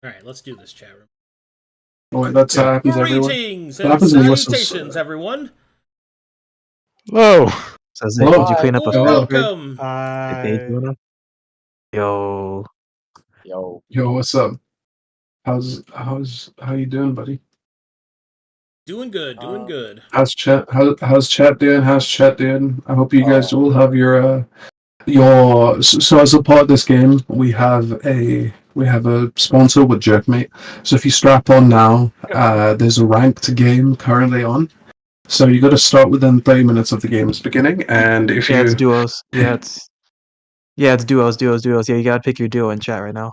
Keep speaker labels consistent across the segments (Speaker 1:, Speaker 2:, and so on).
Speaker 1: All right, let's do this, chat room.
Speaker 2: Oh, wait, that's how happens everyone.
Speaker 1: Greetings
Speaker 2: That
Speaker 1: and
Speaker 2: happens in the US is-
Speaker 1: salutations, everyone.
Speaker 3: Whoa.
Speaker 4: So Zach,
Speaker 2: Hello?
Speaker 4: did you clean up a
Speaker 2: Hello.
Speaker 4: fast grid?
Speaker 1: Welcome.
Speaker 4: The page you wanna? Yo.
Speaker 2: Yo, what's up? How you doing, buddy?
Speaker 1: Doing good, doing good.
Speaker 2: How's chat doing? How's chat doing? I hope you guys all have your so as a part of this game, we have a sponsor with Jerkmate. So if you strap on now, there's a ranked game currently on. So you got to start within 30 minutes of the game's beginning, and if
Speaker 4: Yeah,
Speaker 2: you
Speaker 4: it's duos. It's duos. Yeah, you gotta pick your duo in chat right now.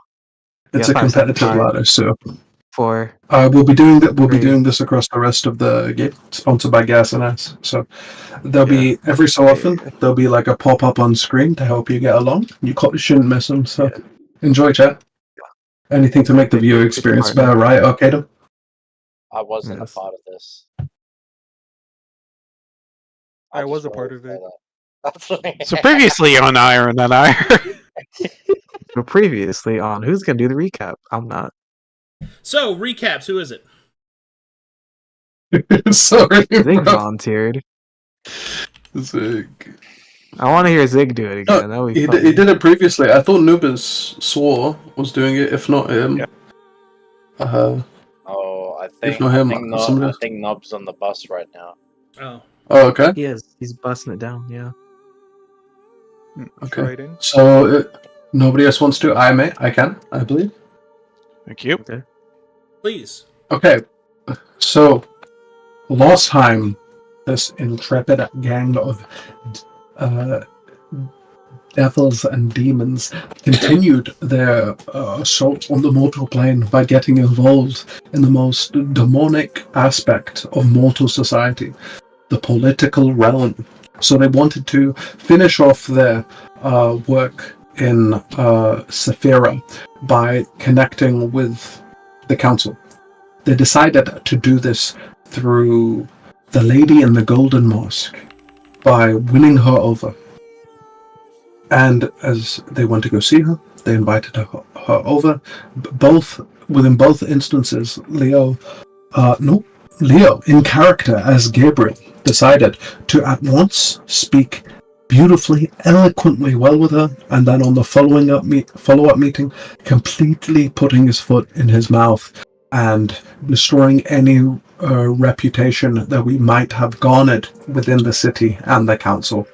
Speaker 2: it's
Speaker 4: Yeah,
Speaker 2: a
Speaker 4: 5 seconds.
Speaker 2: competitive
Speaker 4: 5,
Speaker 2: ladder, so
Speaker 4: 4.
Speaker 2: we'll be doing that. We'll be
Speaker 4: 3.
Speaker 2: doing this across the rest of the game, sponsored by Gas and Ice. So there'll
Speaker 4: Yeah.
Speaker 2: be every so often there'll be like a pop up on screen to help you get along. You shouldn't miss them. So enjoy, chat. Anything to make the viewer experience better, right, Arcadum?
Speaker 5: I wasn't
Speaker 4: Yes.
Speaker 5: a part of this.
Speaker 3: I was a part of it.
Speaker 5: So
Speaker 3: So previously on Iron and Iron.
Speaker 4: But previously on, who's gonna do the recap? I'm not.
Speaker 1: So, recaps, who is it?
Speaker 2: Sorry,
Speaker 4: Zig
Speaker 2: bro.
Speaker 4: volunteered.
Speaker 2: Zig.
Speaker 4: I want to hear Zig do it again.
Speaker 2: No,
Speaker 4: That would be
Speaker 2: he
Speaker 4: funny.
Speaker 2: did it previously. I thought Nubis swore was doing it. If not him,
Speaker 3: Yeah.
Speaker 5: Oh, I think
Speaker 2: not him,
Speaker 5: I
Speaker 2: somebody else.
Speaker 5: think Nob's on the bus right now.
Speaker 1: Oh,
Speaker 2: Oh, okay.
Speaker 4: He is. He's busting it down. Yeah.
Speaker 2: Okay.
Speaker 3: Right in.
Speaker 2: So nobody else wants to. I can. I believe.
Speaker 3: Thank you.
Speaker 4: Okay.
Speaker 1: please.
Speaker 2: Okay. So last time, this intrepid gang of devils and demons continued their assault on the mortal plane by getting involved in the most demonic aspect of mortal society, the political realm. So they wanted to finish off their work in Sephira by connecting with the council. They decided to do this through the Lady in the Golden Mosque by winning her over. And as they went to go see her, they invited her over. Within both instances, Leo, in character as Gabriel, decided to at once speak beautifully, eloquently well with her, and then on the follow-up meeting, completely putting his foot in his mouth and destroying any reputation that we might have garnered within the city and the council.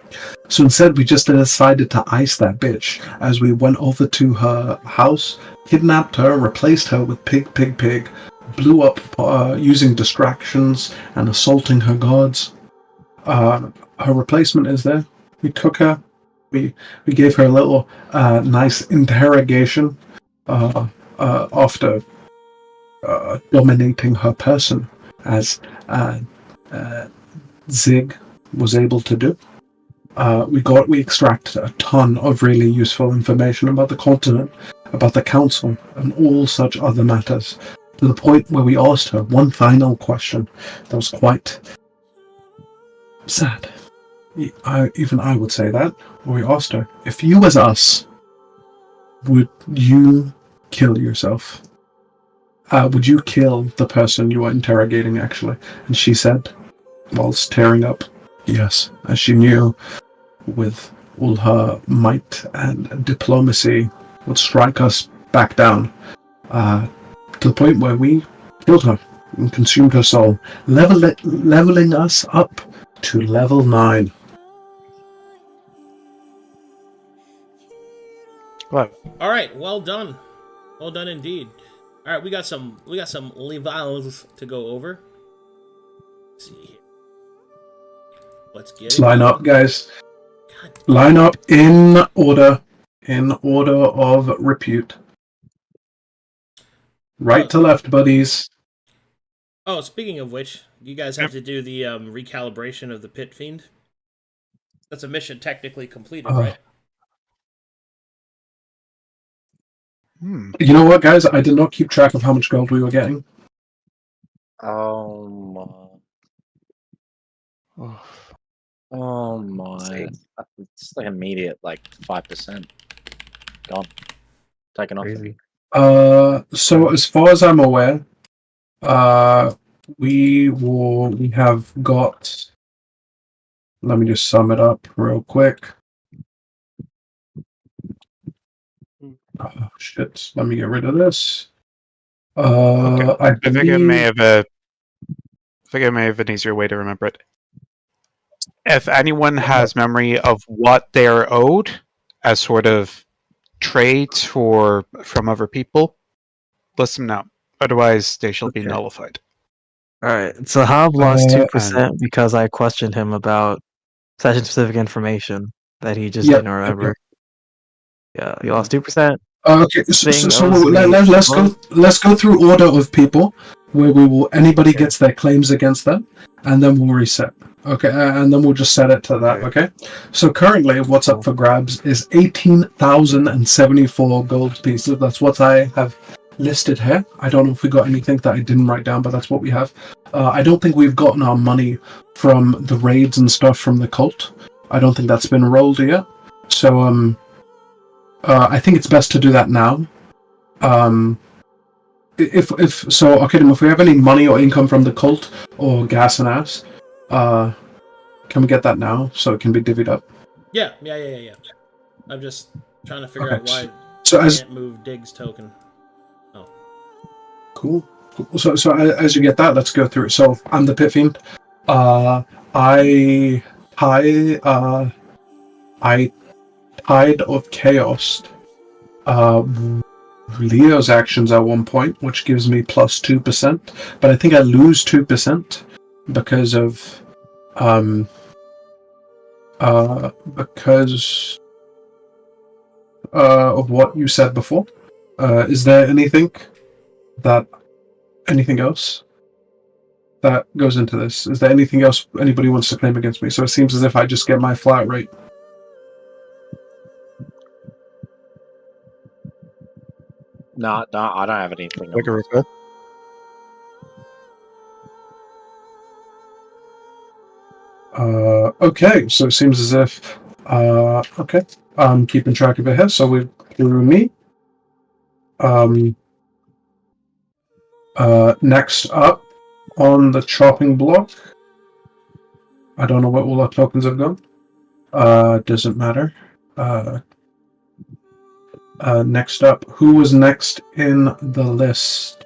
Speaker 2: So instead, we just decided to ice that bitch as we went over to her house, kidnapped her, replaced her with Pig, blew up using distractions and assaulting her guards. Her replacement is there. We took her. We gave her a little nice interrogation after dominating her person, as Zig was able to do. We extracted a ton of really useful information about the continent, about the council, and all such other matters, to the point where we asked her one final question that was quite sad. Even I would say that. We asked her, if you was us, would you kill yourself? Would you kill the person you were interrogating, actually? And she said, whilst tearing up, yes, as she knew with all her might and diplomacy would strike us back down, to the point where we killed her and consumed her soul, leveling us up to level 9.
Speaker 3: What?
Speaker 1: All right, well done. Well done indeed. All right, we got some levels to go over. Let's see here. Let's get it.
Speaker 2: Line up, guys. Line up in order of repute. Right to left, buddies.
Speaker 1: Oh, speaking of which, you guys have to do the recalibration of the Pit Fiend. That's a mission technically completed, right?
Speaker 2: You know what, guys? I did not keep track of how much gold we were getting.
Speaker 5: Oh my! It's like immediate, like 5% gone, taken off.
Speaker 4: Crazy.
Speaker 2: So as far as I'm aware, we have got. Let me just sum it up real quick. Oh shit! Let me get rid of this. I
Speaker 3: I think I
Speaker 2: believe.
Speaker 3: may have a. I think I may have an easier way to remember it. If anyone has memory of what they are owed as sort of trades from other people, list them now. Otherwise, they shall be
Speaker 4: Okay.
Speaker 3: nullified.
Speaker 4: Alright, so Hob lost
Speaker 2: And
Speaker 4: 2% because I questioned him about session-specific information that he just
Speaker 2: Yep,
Speaker 4: didn't
Speaker 2: yep,
Speaker 4: remember.
Speaker 2: yep.
Speaker 4: Yeah, he lost 2%.
Speaker 2: Okay, so,
Speaker 4: Thing
Speaker 2: so
Speaker 4: owes me
Speaker 2: let's go through order of people where we will anybody
Speaker 4: Okay.
Speaker 2: gets their claims against them, and then we'll reset. Okay, and then we'll just set it to that. Okay, so currently what's up for grabs is 18,074 gold pieces. That's what I have listed here. I don't know if we got anything that I didn't write down, but that's what we have. I don't think we've gotten our money from the raids and stuff from the cult. I don't think that's been rolled yet. So I think it's best to do that now. If so, Arcadum, if we have any money or income from the cult or gas and ass, can we get that now so it can be divvied up?
Speaker 1: Yeah. I'm just trying to figure out why
Speaker 2: So
Speaker 1: I
Speaker 2: as
Speaker 1: can't move Dig's token.
Speaker 2: cool. So as you get that, let's go through it. So I'm the pit fiend. I Tide of Chaos. Leo's actions at one point, which gives me plus 2%, but I think I lose 2% because of what you said before. Is there anything else that goes into this? Is there anything else anybody wants to claim against me? So it seems as if I just get my flat rate.
Speaker 5: No, I don't have anything.
Speaker 3: Like a request?
Speaker 2: Okay, so it seems as if okay, I'm keeping track of it here. So we're through me. Next up on the chopping block, I don't know what all our tokens have gone. Doesn't matter. Next up, who was next in the list?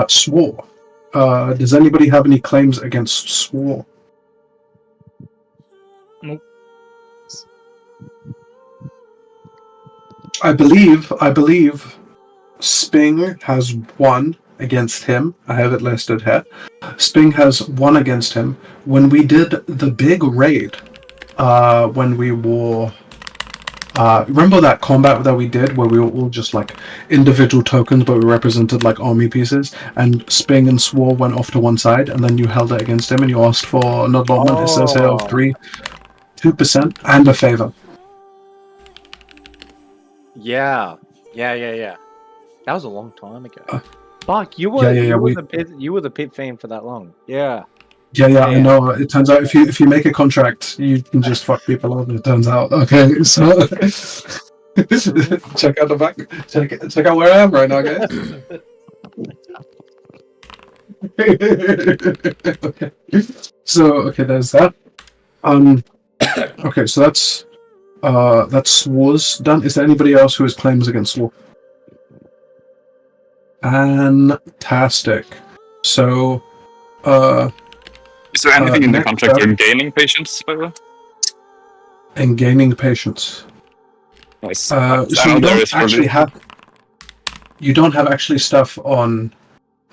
Speaker 2: Swore. Does anybody have any claims against Swore?
Speaker 6: Nope.
Speaker 2: I believe Sping has one against him. I have it listed here. Sping has one against him. When we did the big raid, when we wore... remember that combat that we did where we were all just like individual tokens but we represented like army pieces, and Sping and Swore went off to one side and then you held it against him and you asked for an allotment SSA of 2% and a favor.
Speaker 5: Yeah. That was a long time ago. Fuck, you were the pit fan for that long. Yeah.
Speaker 2: Yeah, I know. It turns out if you make a contract, you can just fuck people over. It turns out. Okay, so check out the back. Check out where I am right now, guys. Okay. So there's that. Okay, so that's Swar's done. Is there anybody else who has claims against Swar? Fantastic. So
Speaker 7: is there anything in the
Speaker 2: next
Speaker 7: contract
Speaker 2: up-
Speaker 7: for gaining patience, by the way?
Speaker 2: and gaining patience.
Speaker 7: Nice.
Speaker 2: So
Speaker 7: I know
Speaker 2: you
Speaker 7: there
Speaker 2: don't
Speaker 7: is for
Speaker 2: actually
Speaker 7: the-
Speaker 2: have. You don't have actually stuff on.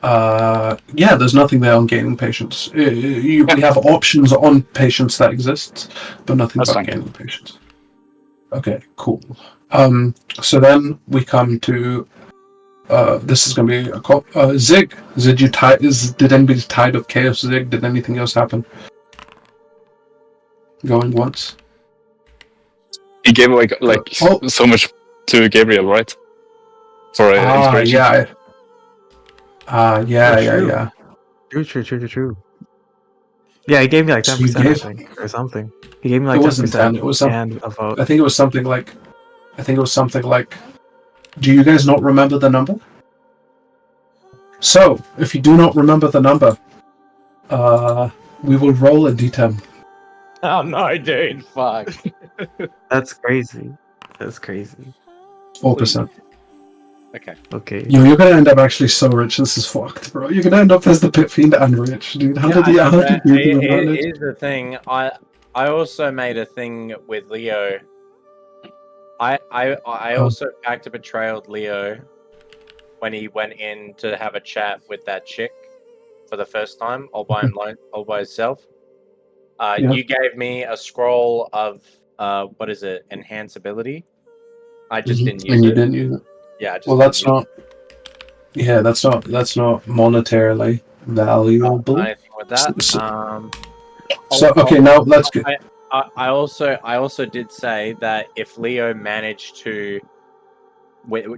Speaker 2: Yeah, there's nothing there on gaining patience. We have options on patience that exists, but nothing
Speaker 7: That's
Speaker 2: about
Speaker 7: fine.
Speaker 2: gaining patience. Okay, cool. So then we come to. This is going to be a call. Zig. Did anybody Tide of Chaos? Zig. Did anything else happen? Going once.
Speaker 7: He gave like so much to Gabriel, right? For inspiration.
Speaker 2: Yeah.
Speaker 4: Yeah. True. Yeah, he gave me like
Speaker 2: So
Speaker 4: 10%,
Speaker 2: you
Speaker 4: I
Speaker 2: gave-
Speaker 4: think, or something. He gave me like
Speaker 2: It wasn't 10.
Speaker 4: 10%
Speaker 2: It was
Speaker 4: and a vote.
Speaker 2: I think it was something like Do you guys not remember the number? So, if you do not remember the number, we will roll a d10.
Speaker 5: Oh no, dude! Fuck.
Speaker 4: That's crazy. That's crazy.
Speaker 2: 4%.
Speaker 5: Okay.
Speaker 4: Okay.
Speaker 2: You're gonna end up actually so rich. This is fucked, bro. You're gonna end up as the Pit Fiend and rich, dude. How did you do the manage?
Speaker 5: Here's the thing. I also made a thing with Leo. I also backed a betrayed Leo when he went in to have a chat with that chick for the first time, all by himself. You gave me a scroll of what is it? Enhanceability. I just didn't use
Speaker 2: and you
Speaker 5: it.
Speaker 2: didn't use it.
Speaker 5: Yeah, I just
Speaker 2: Well, that's not. Yeah, that's not monetarily valuable.
Speaker 5: anything with that.
Speaker 2: So okay, now let's get.
Speaker 5: I also did say that if Leo managed to,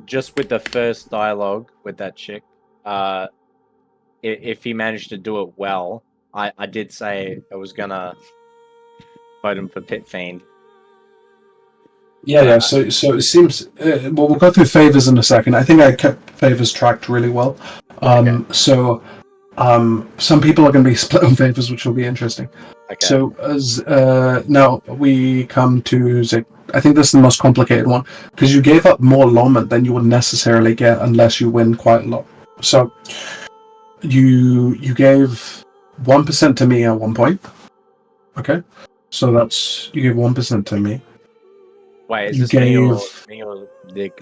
Speaker 5: just with the first dialogue with that chick, if he managed to do it well, I did say I was gonna vote him for Pit Fiend.
Speaker 2: Yeah. So it seems. Well, we'll go through favors in a second. I think I kept favors tracked really well. So, some people are going to be split on favors, which will be interesting.
Speaker 5: Okay.
Speaker 2: So, as now we come to Zig. I think this is the most complicated one because you gave up more lawment than you would necessarily get unless you win quite a lot. So, you gave 1% to me at one point. Okay, so that's you gave 1% to me.
Speaker 5: Wait, is
Speaker 2: You
Speaker 5: this me or Dick?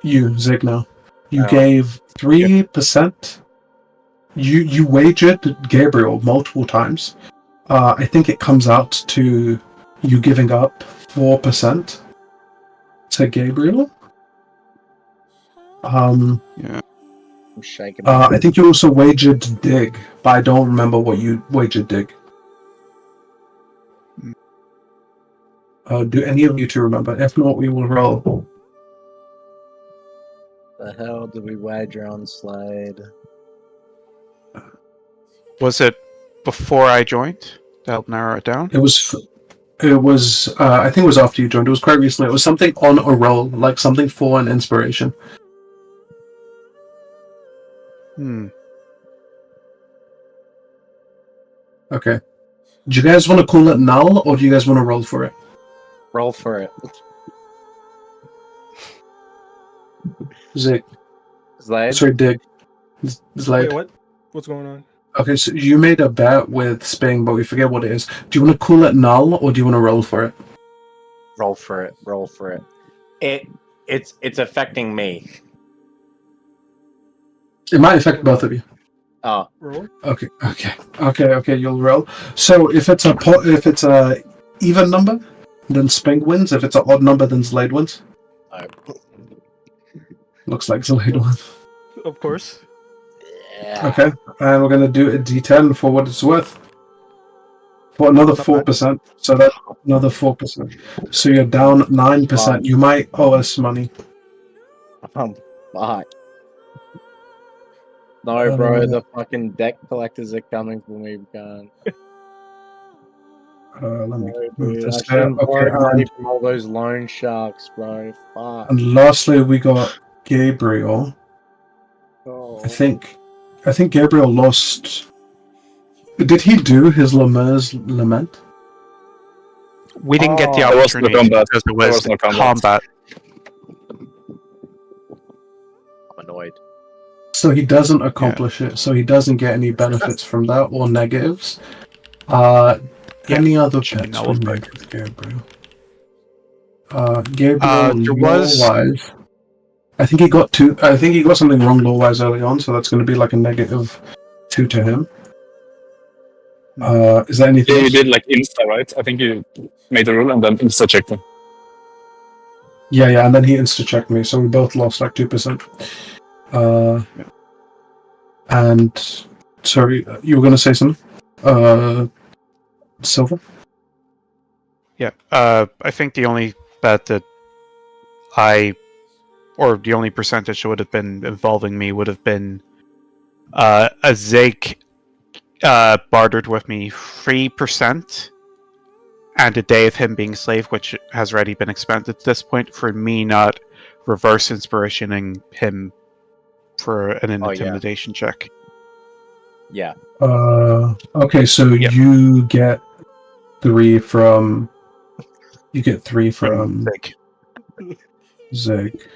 Speaker 2: You Zig now. You gave 3%. You wagered Gabriel multiple times. I think it comes out to you giving up 4% to Gabriel.
Speaker 5: I'm shaking.
Speaker 2: I think you also wagered Dig, but I don't remember what you wagered Dig. Do any of you two remember? If not, we will roll.
Speaker 5: The hell did we wager on Slade?
Speaker 3: Was it before I joined to help narrow it down?
Speaker 2: It was. I think it was after you joined. It was quite recently. It was something on a roll, like something for an inspiration. Okay. Do you guys want to call it null, or do you guys want to roll for it?
Speaker 5: Roll for it.
Speaker 2: Zig.
Speaker 5: Slade?
Speaker 2: Sorry, Dig. Slade.
Speaker 6: Wait, what? What's going on?
Speaker 2: Okay, so you made a bet with Sping, but we forget what it is. Do you want to call it null, or do you want to roll for it?
Speaker 5: Roll for it. Roll for it. It's affecting me.
Speaker 2: It might affect both of you.
Speaker 5: Oh.
Speaker 6: Roll.
Speaker 2: Okay. You'll roll. So if it's a even number, then Sping wins. If it's an odd number, then Slade wins. Looks like Slade wins.
Speaker 6: Of course.
Speaker 5: Yeah.
Speaker 2: Okay, and we're gonna do a D10 for what it's worth. For another 4%. So that's another 4%. So you're down 9%. You might owe us money.
Speaker 5: Fuck. No, bro, the fucking deck collectors are coming for me, gun.
Speaker 2: Let me
Speaker 5: No,
Speaker 2: move
Speaker 5: dude,
Speaker 2: this
Speaker 5: I shouldn't
Speaker 2: there. Okay,
Speaker 5: borrow money from all those loan sharks, bro. Fuck.
Speaker 2: and lastly we got Gabriel.
Speaker 5: Oh.
Speaker 2: I think Gabriel lost. Did he do his Lemur's Lament?
Speaker 3: We didn't get the
Speaker 7: There was no
Speaker 3: opportunity
Speaker 7: combat.
Speaker 3: because there
Speaker 7: There
Speaker 3: was
Speaker 7: was no combat.
Speaker 3: combat.
Speaker 5: I'm annoyed.
Speaker 2: So he doesn't accomplish it. So he doesn't get any benefits from that or negatives. Any other
Speaker 3: should be
Speaker 2: bets we
Speaker 3: nullified.
Speaker 2: made with Gabriel? Gabriel,
Speaker 3: there was-
Speaker 2: law-wise, I think he got two. I think he got something wrong law-wise early on, so that's going to be like a -2 to him. Is there anything?
Speaker 7: Yeah, you
Speaker 2: else?
Speaker 7: did like Insta, right? I think you made the rule and then Insta checked them.
Speaker 2: Yeah, and then he insta-checked me, so we both lost like 2%. And sorry, you were going to say something? Silver?
Speaker 3: Yeah, I think the only bet that or the only percentage that would have been involving me would have been a Zig bartered with me 3% and a day of him being slave, which has already been expended at this point, for me not reverse inspirationing him for an
Speaker 5: Oh, yeah.
Speaker 3: intimidation check.
Speaker 5: Yeah.
Speaker 2: Okay, so
Speaker 3: Yep.
Speaker 2: you get 3 from. You get 3 from
Speaker 3: Zig.
Speaker 2: Zig.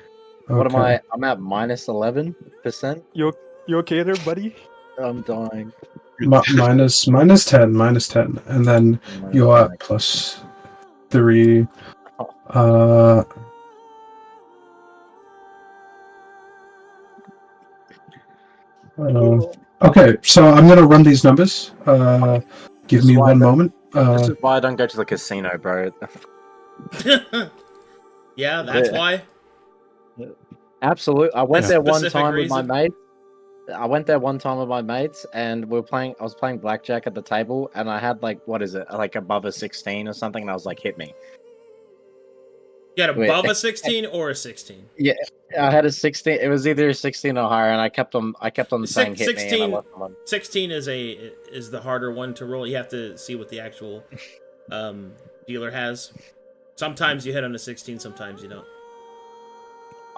Speaker 5: What am
Speaker 2: Okay.
Speaker 5: I? I'm at minus 11%.
Speaker 6: You okay there, buddy?
Speaker 5: I'm dying.
Speaker 2: Minus 10, and then you're at plus 3. Okay, so I'm gonna run these numbers. Give me one moment.
Speaker 5: This is why I don't go to the casino, bro.
Speaker 1: Yeah, that's
Speaker 5: Yeah.
Speaker 1: why.
Speaker 5: Absolutely. I went there one
Speaker 1: Specific
Speaker 5: time with
Speaker 1: reason?
Speaker 5: my mates, and we were playing. I was playing blackjack at the table, and I had like, what is it, like above a 16 or something, and I was like, hit me.
Speaker 1: You got
Speaker 5: Wait.
Speaker 1: above a 16 or a 16?
Speaker 5: Yeah, I had a 16. It was either a 16 or higher, and I kept on saying hit me. And I left them on.
Speaker 1: 16 is the harder one to roll. You have to see what the actual dealer has. Sometimes you hit on a 16, sometimes you don't.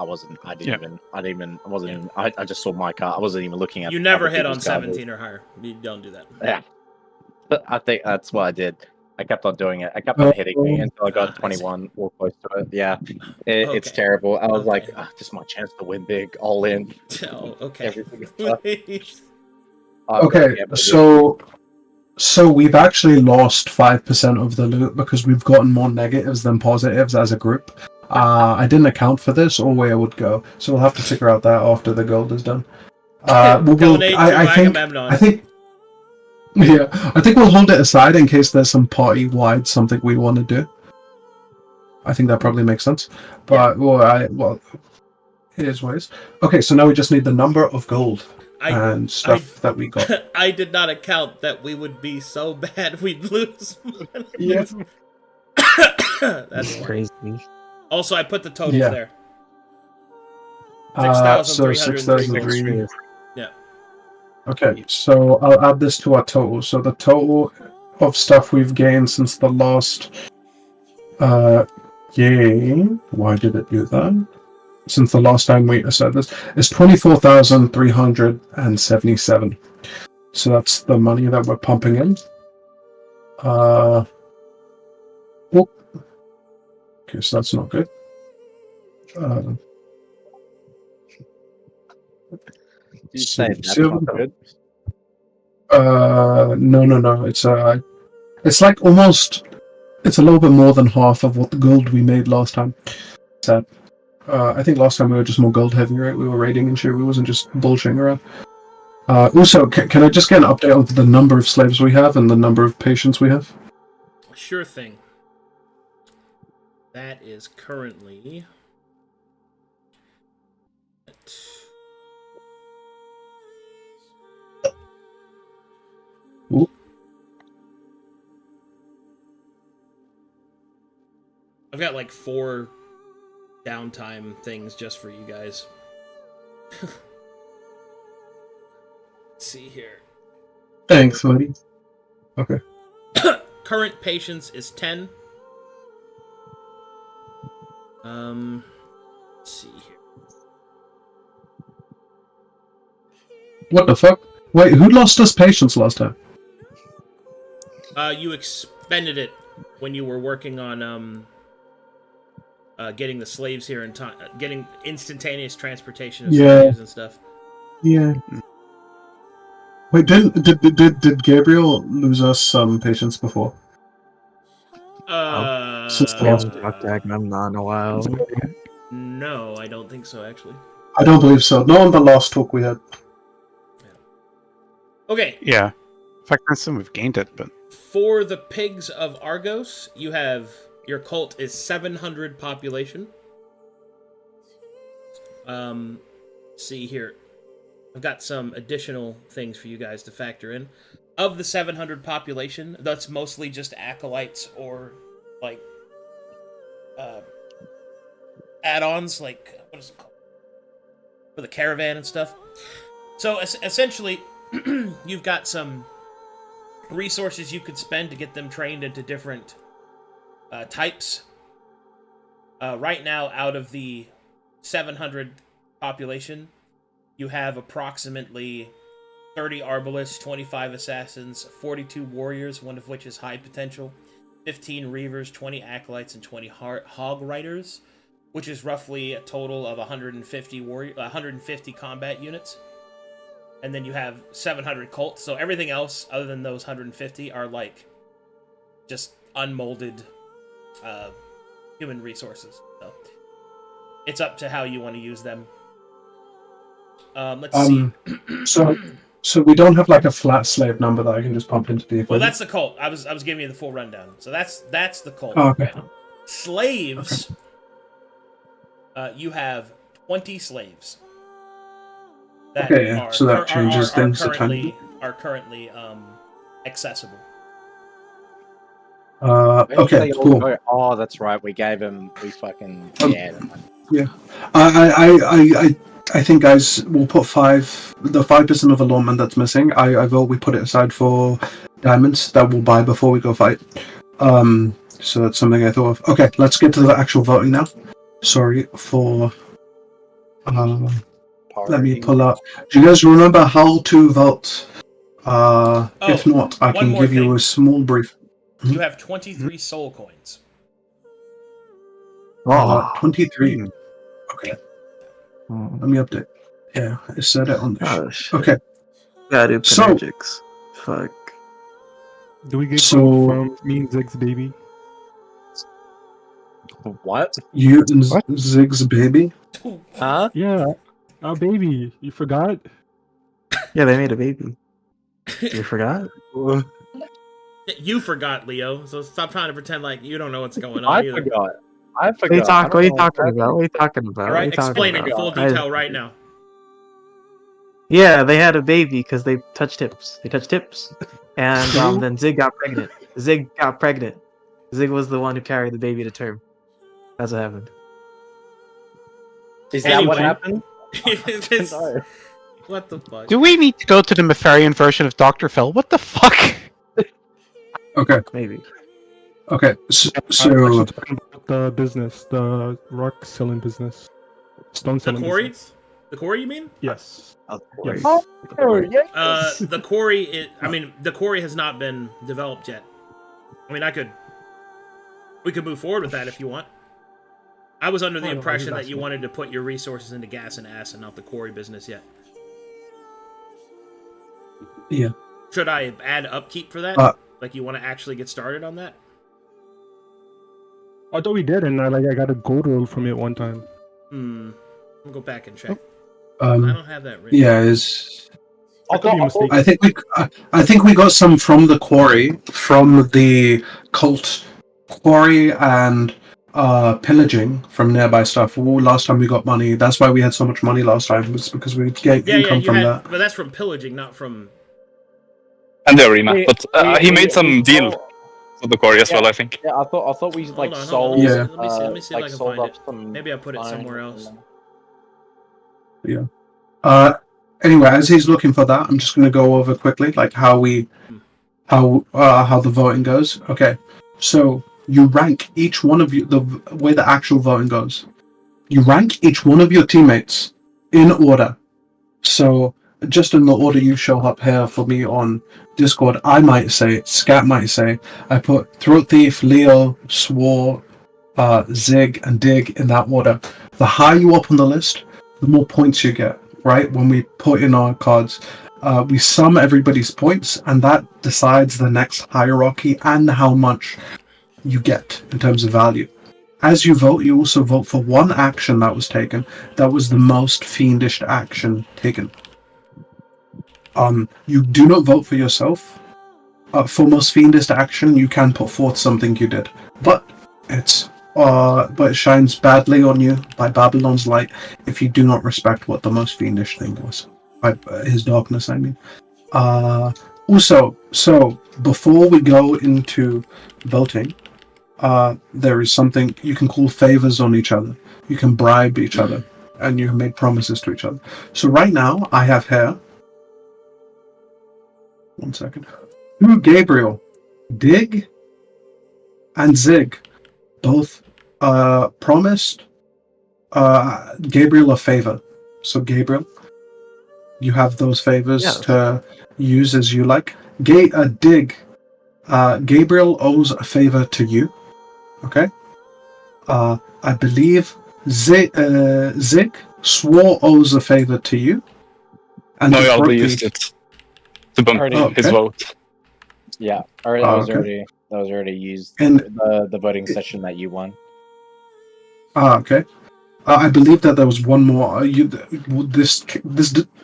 Speaker 5: I just saw my card. I wasn't even looking at.
Speaker 1: You never
Speaker 5: other
Speaker 1: hit on
Speaker 5: people's cards.
Speaker 1: 17 or higher. You don't do that.
Speaker 5: Yeah, but I think that's what I did. I kept on doing it. I kept on hitting me until I got 21 or close to it. Yeah, it's
Speaker 1: Okay.
Speaker 5: terrible. I was
Speaker 1: Okay.
Speaker 5: like, this is my chance to win big, all in.
Speaker 1: Oh, okay.
Speaker 5: Everything is tough.
Speaker 2: Okay, so we've actually lost 5% of the loot because we've gotten more negatives than positives as a group. I didn't account for this or where it would go, so we'll have to figure out that after the gold is done. I think we'll hold it aside in case there's some party-wide something we want to do. I think that probably makes sense. But it is what it is. Okay, so now we just need the number of gold and stuff that we got.
Speaker 1: I did not account that we would be so bad we'd lose money.
Speaker 2: Yeah.
Speaker 1: That's
Speaker 4: crazy.
Speaker 1: Also, I put the totals
Speaker 2: Yeah.
Speaker 1: there.
Speaker 2: So
Speaker 1: 6,303.
Speaker 2: 6,003.
Speaker 1: Yeah.
Speaker 2: Okay, so I'll add this to our total. So the total of stuff we've gained since the last game. Why did it do that? Since the last time we said this is 24,377. So that's the money that we're pumping in. Okay, so that's not good.
Speaker 5: You say that's not good?
Speaker 2: No. It's like almost. It's a little bit more than half of what the gold we made last time. Sad. I think last time we were just more gold heavy, right? We were raiding and shit. We wasn't just bullshitting around. Also, can I just get an update on the number of slaves we have and the number of patients we have?
Speaker 1: Sure thing. That is currently
Speaker 2: Ooh.
Speaker 1: I've got like 4 downtime things just for you guys. Let's see here.
Speaker 2: Thanks, buddy. Okay.
Speaker 1: Current patience is 10. Let's see here.
Speaker 2: What the fuck? Wait, who lost us patience last time?
Speaker 1: You expended it when you were working on getting the slaves here in time, getting instantaneous transportation of slaves and stuff.
Speaker 2: Yeah. Wait, did Gabriel lose us some patience before? Since the last
Speaker 4: I'm not in a while.
Speaker 1: No, I don't think so, actually.
Speaker 2: I don't believe so. Not on the last talk we had.
Speaker 1: Okay.
Speaker 3: Yeah. In fact, I assume we've gained it, but...
Speaker 1: For the pigs of Argos, you have... Your cult is 700 population. See here. I've got some additional things for you guys to factor in. Of the 700 population, that's mostly just acolytes or, like, add-ons, like, what is it called? For the caravan and stuff. So, essentially, you've got some resources you could spend to get them trained into different types. Right now, out of the 700 population, you have approximately 30 arbalists, 25 assassins, 42 warriors, one of which is high potential, 15 reavers, 20 acolytes, and 20 hog riders, which is roughly a total of 150 combat units. And then you have 700 cults. So everything else other than those 150 are like just unmolded human resources. So it's up to how you want to use them. Let's see.
Speaker 2: So we don't have like a flat slave number that I can just pump into the equation.
Speaker 1: Well, that's the cult. I was giving you the full rundown. So that's the cult.
Speaker 2: Oh, okay.
Speaker 1: Slaves. Okay. You have 20 slaves.
Speaker 2: So that changes things a ton.
Speaker 1: Are currently accessible.
Speaker 2: Okay, cool.
Speaker 5: Oh, that's right. We gave him. We fucking
Speaker 2: yeah. I think, guys, we'll put the 5% of allotment that's missing. I vote we put it aside for diamonds that we'll buy before we go fight. So that's something I thought of. Okay, let's get to the actual voting now. Sorry for. Let me pull up. Do you guys remember how to vote? If not, I can give you a small brief.
Speaker 1: You have 23 soul coins.
Speaker 2: 23. Okay. Let me update. Yeah, I said it on the Okay.
Speaker 4: Gotta do Penergics. Fuck.
Speaker 6: Do we get gold from me and Zig's baby?
Speaker 5: What?
Speaker 2: You and Zig's baby?
Speaker 5: Huh?
Speaker 6: Yeah. Our baby. You forgot?
Speaker 4: Yeah, they made a baby. You forgot?
Speaker 1: You forgot, Leo. So stop trying to pretend like you don't know what's going on.
Speaker 5: I forgot.
Speaker 4: What are you talking about? What are you talking about?
Speaker 1: All right, explain it in full detail right now.
Speaker 4: Yeah, they had a baby because they touched hips. They touched hips, and then Zig got pregnant. Zig was the one who carried the baby to term. That's what happened.
Speaker 5: Is that what happened?
Speaker 1: What the fuck?
Speaker 3: Do we need to go to the Mefarian version of Dr. Phil? What the fuck?
Speaker 2: Okay.
Speaker 4: Maybe.
Speaker 2: Okay, so
Speaker 6: talking about the business, the rock selling business, stone selling.
Speaker 1: The quarry?
Speaker 6: Business.
Speaker 1: The quarry, you mean?
Speaker 6: Yes.
Speaker 2: Yes.
Speaker 5: Oh,
Speaker 1: The quarry. The quarry has not been developed yet. I mean, we could move forward with that if you want. I was under the impression that you wanted to put your resources into gas and ass and not the quarry business yet.
Speaker 2: Yeah.
Speaker 1: Should I add upkeep for that? Like, you want to actually get started on that?
Speaker 6: I thought we did, and I got a gold roll from it one time.
Speaker 1: I'll go back and check.
Speaker 2: I
Speaker 1: don't have that written.
Speaker 2: Yeah, I think we got some from the quarry, from the cult quarry, and pillaging from nearby stuff. Last time we got money. That's why we had so much money last time. Was because we get income from that.
Speaker 1: But that's from pillaging, not from.
Speaker 7: And the arena, but he made some deal with the quarry as well, I think.
Speaker 5: Yeah, I thought we sold.
Speaker 2: Yeah.
Speaker 1: Let me see if I can find it. Maybe I put it somewhere else.
Speaker 2: Yeah. Anyway, as he's looking for that, I'm just going to go over quickly, like how the voting goes. Okay, so you rank each one of you the way the actual voting goes. You rank each one of your teammates in order. So just in the order you show up here for me on Discord, I might say, Scat might say, I put Throat Thief, Leo, Swore, Zig, and Dig in that order. The higher you up on the list, the more points you get, right? When we put in our cards, we sum everybody's points, and that decides the next hierarchy and how much you get in terms of value. As you vote, you also vote for one action that was taken. That was the most fiendish action taken. You do not vote for yourself. For most fiendish action, you can put forth something you did, but it shines badly on you by Babylon's light if you do not respect what the most fiendish thing was. By his darkness, I mean. Also, so before we go into voting, there is something you can call favors on each other. You can bribe each other, and you can make promises to each other. So right now, I have here. 1 second. Who Gabriel, Dig, and Zig both promised Gabriel a favor. So Gabriel, you have those favors
Speaker 4: Yes.
Speaker 2: to use as you like. Dig. Gabriel owes a favor to you. Okay. I believe Zig swore owes a favor to you. And
Speaker 7: No,
Speaker 2: the
Speaker 7: I already
Speaker 2: Crook
Speaker 7: used
Speaker 2: Thief-
Speaker 7: it to bump
Speaker 5: Already-
Speaker 7: his
Speaker 2: Okay.
Speaker 7: vote.
Speaker 5: Yeah, that was
Speaker 2: okay.
Speaker 5: already used.
Speaker 2: And-
Speaker 5: The voting session that you won.
Speaker 2: Okay. I believe that there was one more. This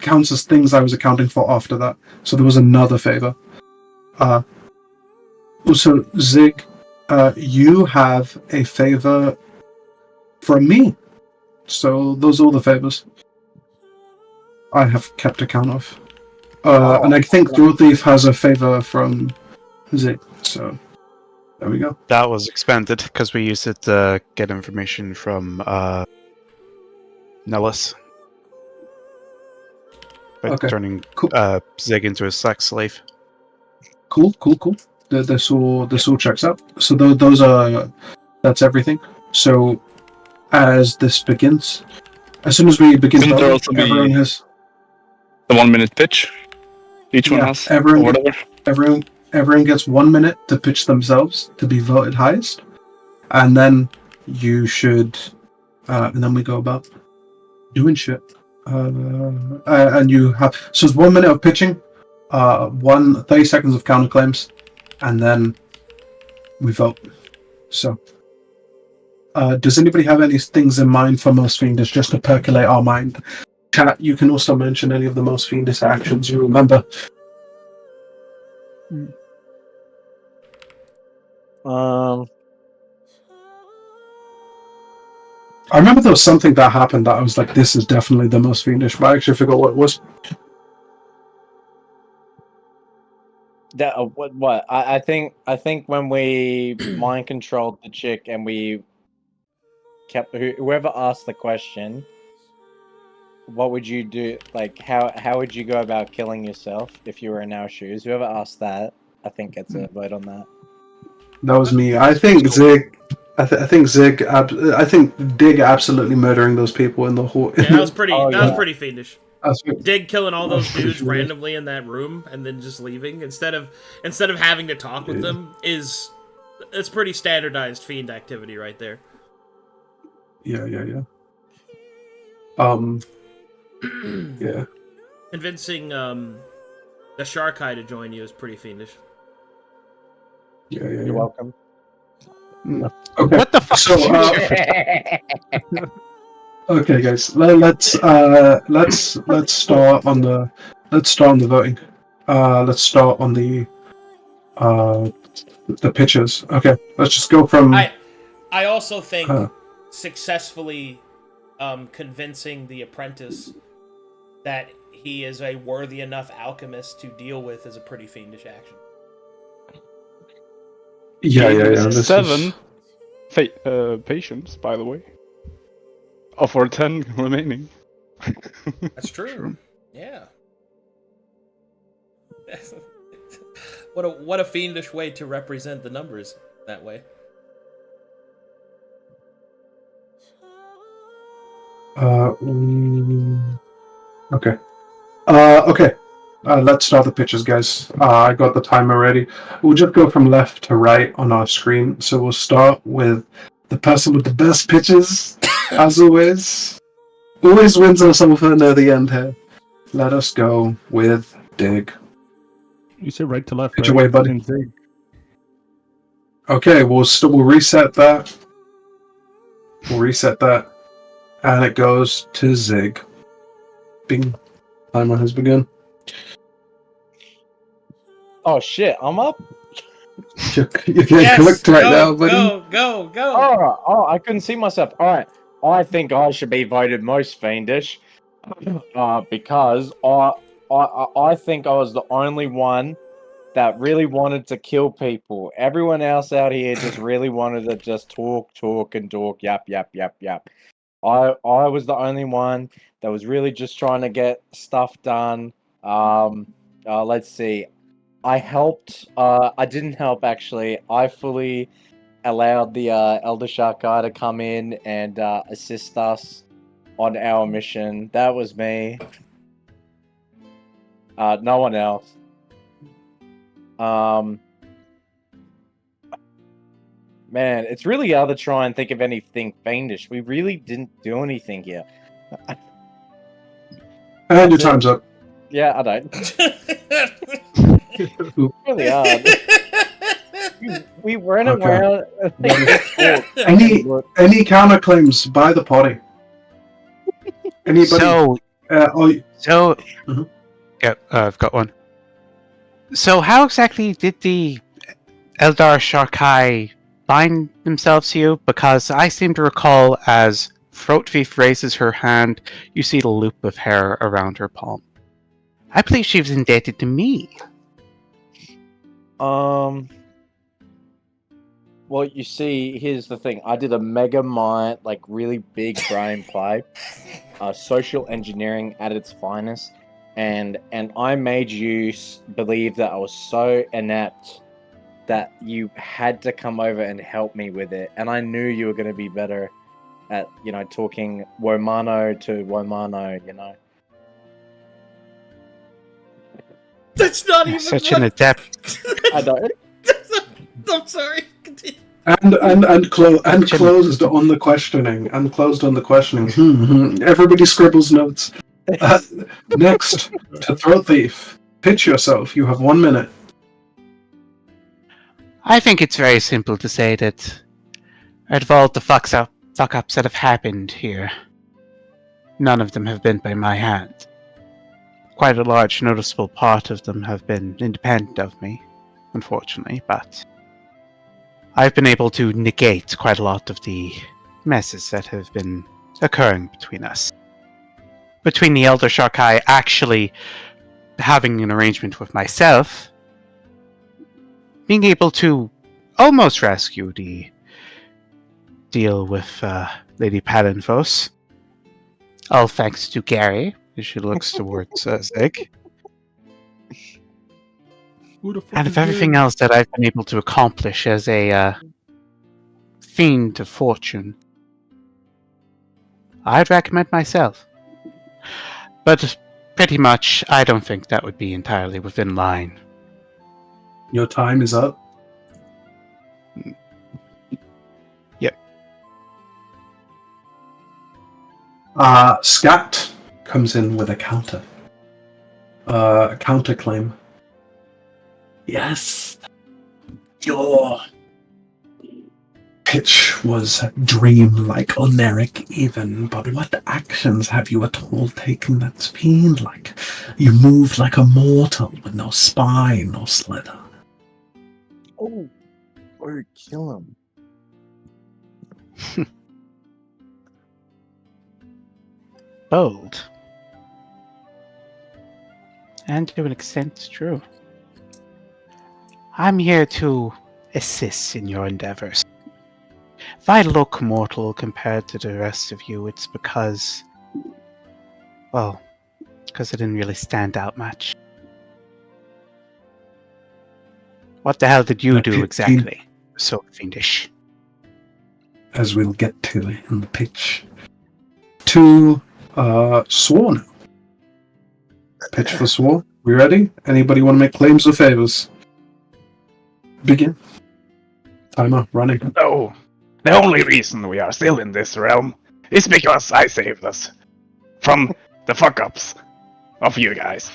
Speaker 2: counts as things I was accounting for after that. So there was another favor. Also, Zig, you have a favor from me. So those are all the favors I have kept account of. And I think Throat Thief has a favor from Zig. So there we go.
Speaker 3: That was expended because we used it to get information from Nellis. By
Speaker 2: Okay.
Speaker 3: turning
Speaker 2: Cool.
Speaker 3: Zig into a sex slave.
Speaker 2: Cool. This all checks out. So that's everything. So as this begins, as soon as we begin
Speaker 7: Shouldn't there
Speaker 2: voting,
Speaker 7: also be
Speaker 2: everyone has
Speaker 7: the 1 minute pitch? Each one has, or
Speaker 2: everyone,
Speaker 7: whatever.
Speaker 2: everyone gets 1 minute to pitch themselves to be voted highest, and then you should, and then we go about doing shit. And you have so it's 1 minute of pitching, 30 seconds of counterclaims, and then we vote. So, does anybody have any things in mind for Most Fiendish just to percolate our mind? Chat, you can also mention any of the Most Fiendish actions you remember. I remember there was something that happened that I was like, this is definitely the Most Fiendish, but I actually forgot what it was.
Speaker 5: That what? I think when we mind controlled the chick and we kept whoever asked the question, what would you do? Like how would you go about killing yourself if you were in our shoes? Whoever asked that, I think gets a vote on that.
Speaker 2: That was me. I think Zig. I think Zig. I think Dig absolutely murdering those people in the hall.
Speaker 1: Yeah, that was pretty.
Speaker 5: Oh,
Speaker 1: that was
Speaker 5: yeah.
Speaker 1: pretty fiendish. Dig killing all those dudes randomly in that room and then just leaving instead of having to talk with them it's pretty standardized fiend activity right there.
Speaker 2: Yeah. Yeah.
Speaker 1: Convincing the shark eye to join you is pretty fiendish.
Speaker 2: Yeah.
Speaker 5: You're welcome.
Speaker 2: Okay.
Speaker 3: What the fuck?
Speaker 2: So, okay, guys. Let's start on the voting. Let's start on the pitches. Okay. Let's just go from.
Speaker 1: I also think successfully convincing the apprentice that he is a worthy enough alchemist to deal with is a pretty fiendish action.
Speaker 2: Yeah. This
Speaker 6: 7 patients, by the way. Of our 10 remaining.
Speaker 1: That's true. Yeah. What a fiendish way to represent the numbers that way.
Speaker 2: Okay. Okay. Let's start the pitches, guys. I got the timer ready. We'll just go from left to right on our screen. So we'll start with the person with the best pitches, as always. Always wins us over near the end here. Let us go with Dig.
Speaker 6: You said right to left.
Speaker 2: Pitch
Speaker 6: right?
Speaker 2: away, buddy.
Speaker 6: And Zig.
Speaker 2: Okay, we'll reset that. And it goes to Zig. Bing. Timer has begun.
Speaker 5: Oh shit! I'm up.
Speaker 2: You're getting clicked right now, buddy.
Speaker 1: Go!
Speaker 5: Oh, I couldn't see myself. All right, I think I should be voted most fiendish, because I think I was the only one that really wanted to kill people. Everyone else out here just really wanted to just talk and talk. Yap. I was the only one that was really just trying to get stuff done. Let's see. I helped. I didn't help actually. I fully allowed the Elder Shark guy to come in and assist us on our mission. That was me. No one else. Man, it's really hard to try and think of anything fiendish. We really didn't do anything here.
Speaker 2: And your time's up.
Speaker 5: Yeah, I don't. Really hard. We ran
Speaker 2: Okay.
Speaker 5: around.
Speaker 2: Any counterclaims by the party? Anybody?
Speaker 3: Mhm. Yeah, I've got one. So how exactly did the Eldar Sharkai bind themselves to you? Because I seem to recall as Throat Thief raises her hand, you see the loop of hair around her palm. I believe she was indebted to me.
Speaker 5: Well, you see, here's the thing. I did a mega mind, like really big brain play, social engineering at its finest, and I made you believe that I was so inept that you had to come over and help me with it, and I knew you were going to be better at, talking Womano to Womano,
Speaker 1: That's not even
Speaker 3: Such
Speaker 1: what...
Speaker 3: an adept.
Speaker 5: I don't.
Speaker 1: I'm sorry. Continue.
Speaker 2: And closed on the questioning. Everybody scribbles notes. Next, to Throat Thief. Pitch yourself. You have 1 minute.
Speaker 3: I think it's very simple to say that out of all the fuck-ups that have happened here, none of them have been by my hand. Quite a large noticeable part of them have been independent of me, unfortunately, but I've been able to negate quite a lot of the messes that have been occurring between us. Between the Elder Sharkai actually having an arrangement with myself, being able to almost rescue the deal with Lady Palinphos, all thanks to Gary, as she looks towards Zig. And of everything else that I've been able to accomplish as a fiend of fortune, I'd recommend myself. But pretty much, I don't think that would be entirely within line.
Speaker 2: Your time is up.
Speaker 3: Yep.
Speaker 2: Scat comes in with a counterclaim. Yes, your pitch was dream-like, oneric even, but what actions have you at all taken that's fiend-like? You move like a mortal with no spine, no slither.
Speaker 5: Oh, or kill him.
Speaker 3: Bold. And to an extent, true. I'm here to assist in your endeavors. If I look mortal compared to the rest of you, it's because I didn't really stand out much. What the hell did you do exactly? So fiendish.
Speaker 2: As we'll get to in the pitch. To Sworn. Pitch for Sworn. We ready? Anybody want to make claims or favors? Begin. Timer running.
Speaker 8: No. The only reason we are still in this realm is because I saved us from the fuck-ups of you guys.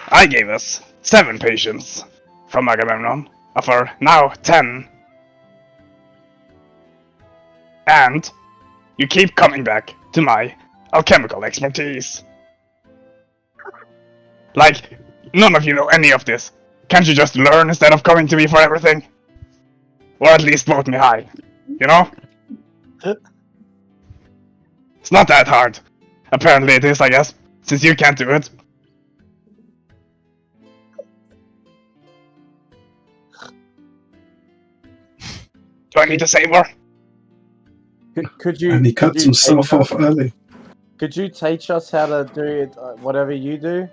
Speaker 8: I gave us 7 patients from Agamemnon, for now 10. And you keep coming back to my alchemical expertise. Like, none of you know any of this. Can't you just learn instead of coming to me for everything? Or at least vote me high, you know? It's not that hard. Apparently it is, I guess, since you can't do it. Do I need to say more?
Speaker 5: Could you?
Speaker 2: And he cuts himself off early.
Speaker 5: Could you teach us how to do it, whatever you do?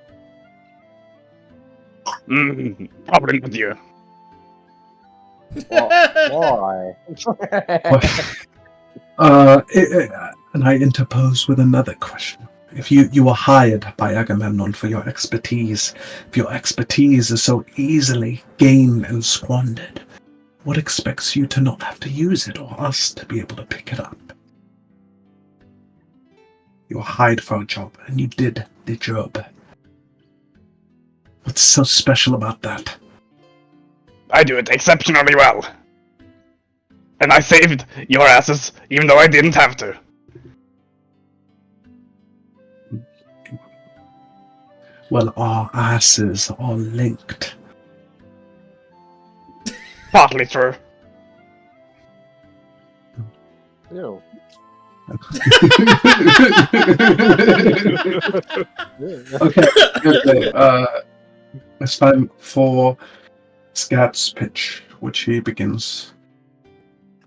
Speaker 8: Probably not you.
Speaker 5: Why?
Speaker 2: And I interpose with another question. If you were hired by Agamemnon for your expertise, if your expertise is so easily gained and squandered, what expects you to not have to use it or us to be able to pick it up? You were hired for a job, and you did the job. What's so special about that?
Speaker 8: I do it exceptionally well. And I saved your asses, even though I didn't have to.
Speaker 2: Well, our asses are linked.
Speaker 8: Partly true.
Speaker 5: Ew.
Speaker 2: Okay. It's time for Scat's pitch, which he begins.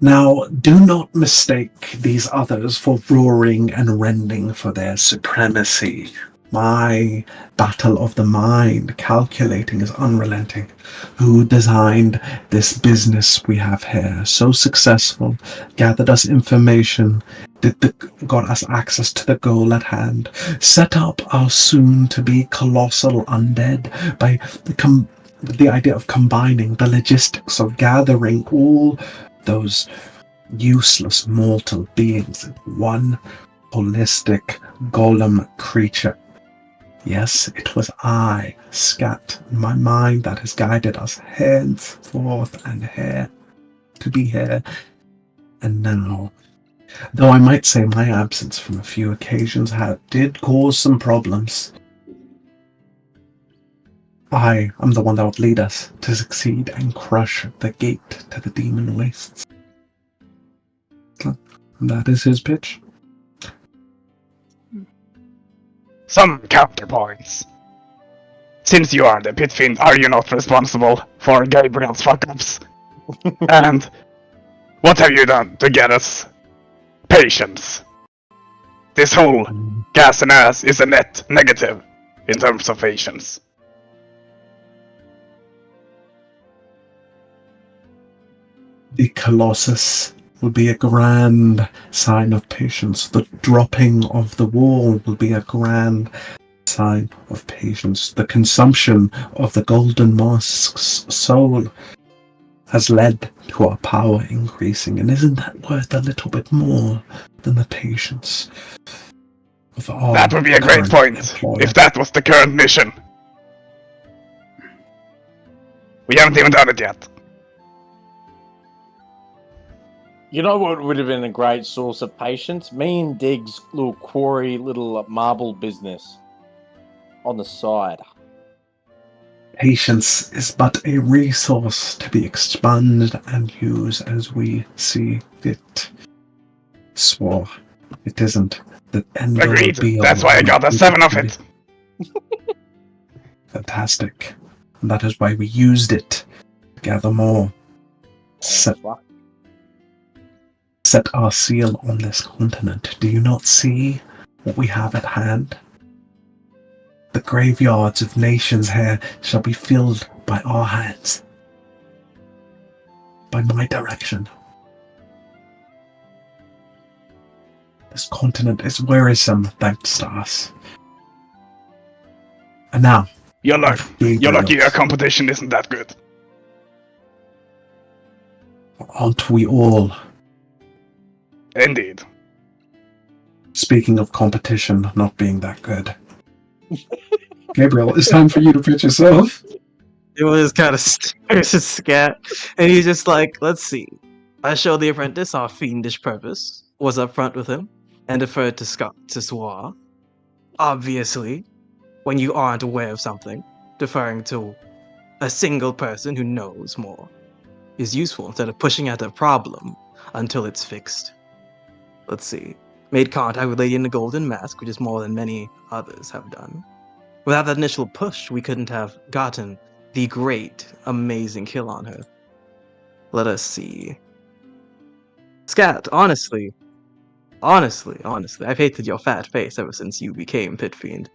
Speaker 2: Now, do not mistake these others for roaring and rending for their supremacy. My battle of the mind, calculating is unrelenting. Who designed this business we have here? So successful, gathered us information, got us access to the goal at hand, set up our soon-to-be colossal undead by the idea of combining the logistics of gathering all those useless mortal beings in one holistic golem creature. Yes, it was I, Scat, in my mind that has guided us henceforth and here to be here and now. Though I might say my absence from a few occasions did cause some problems. I am the one that would lead us to succeed and crush the gate to the demon wastes. And that is his pitch.
Speaker 8: Some counterpoints. Since you are the pit fiend, are you not responsible for Gabriel's fuck-ups? And what have you done to get us patience? This whole gas and ass is a net negative in terms of patience.
Speaker 2: The Colossus will be a grand sign of patience. The dropping of the wall will be a grand sign of patience. The consumption of the Golden Mask's soul has led to our power increasing, and isn't that worth a little bit more than the patience of our
Speaker 8: That would be a great point, if that was the current mission. We haven't even done it yet.
Speaker 5: You know what would have been a great source of patience? Me and Dig's little quarry, little marble business on the side.
Speaker 2: Patience is but a resource to be expanded and used as we see fit. Swore, it isn't the end all
Speaker 8: Agreed.
Speaker 2: be all.
Speaker 8: That's why I got a 7 of it.
Speaker 2: Fantastic. And that is why we used it to gather more. Set our seal on this continent. Do you not see what we have at hand? The graveyards of nations here shall be filled by our hands. By my direction. This continent is wearisome thanks to us. And now,
Speaker 8: You're lucky your competition isn't that good.
Speaker 2: Aren't we all?
Speaker 8: Indeed.
Speaker 2: Speaking of competition not being that good. Gabriel, it's time for you to pitch yourself.
Speaker 4: It was kind of stares at Scat, and he's just like, let's see. I showed the apprentice our fiendish purpose, was upfront with him, and deferred to Swar. Obviously, when you aren't aware of something, deferring to a single person who knows more is useful instead of pushing at a problem until it's fixed. Let's see. Made contact with Lady in the Golden Mask, which is more than many others have done. Without that initial push, we couldn't have gotten the great, amazing kill on her. Let us see. Scat, honestly, I've hated your fat face ever since you became Pit Fiend.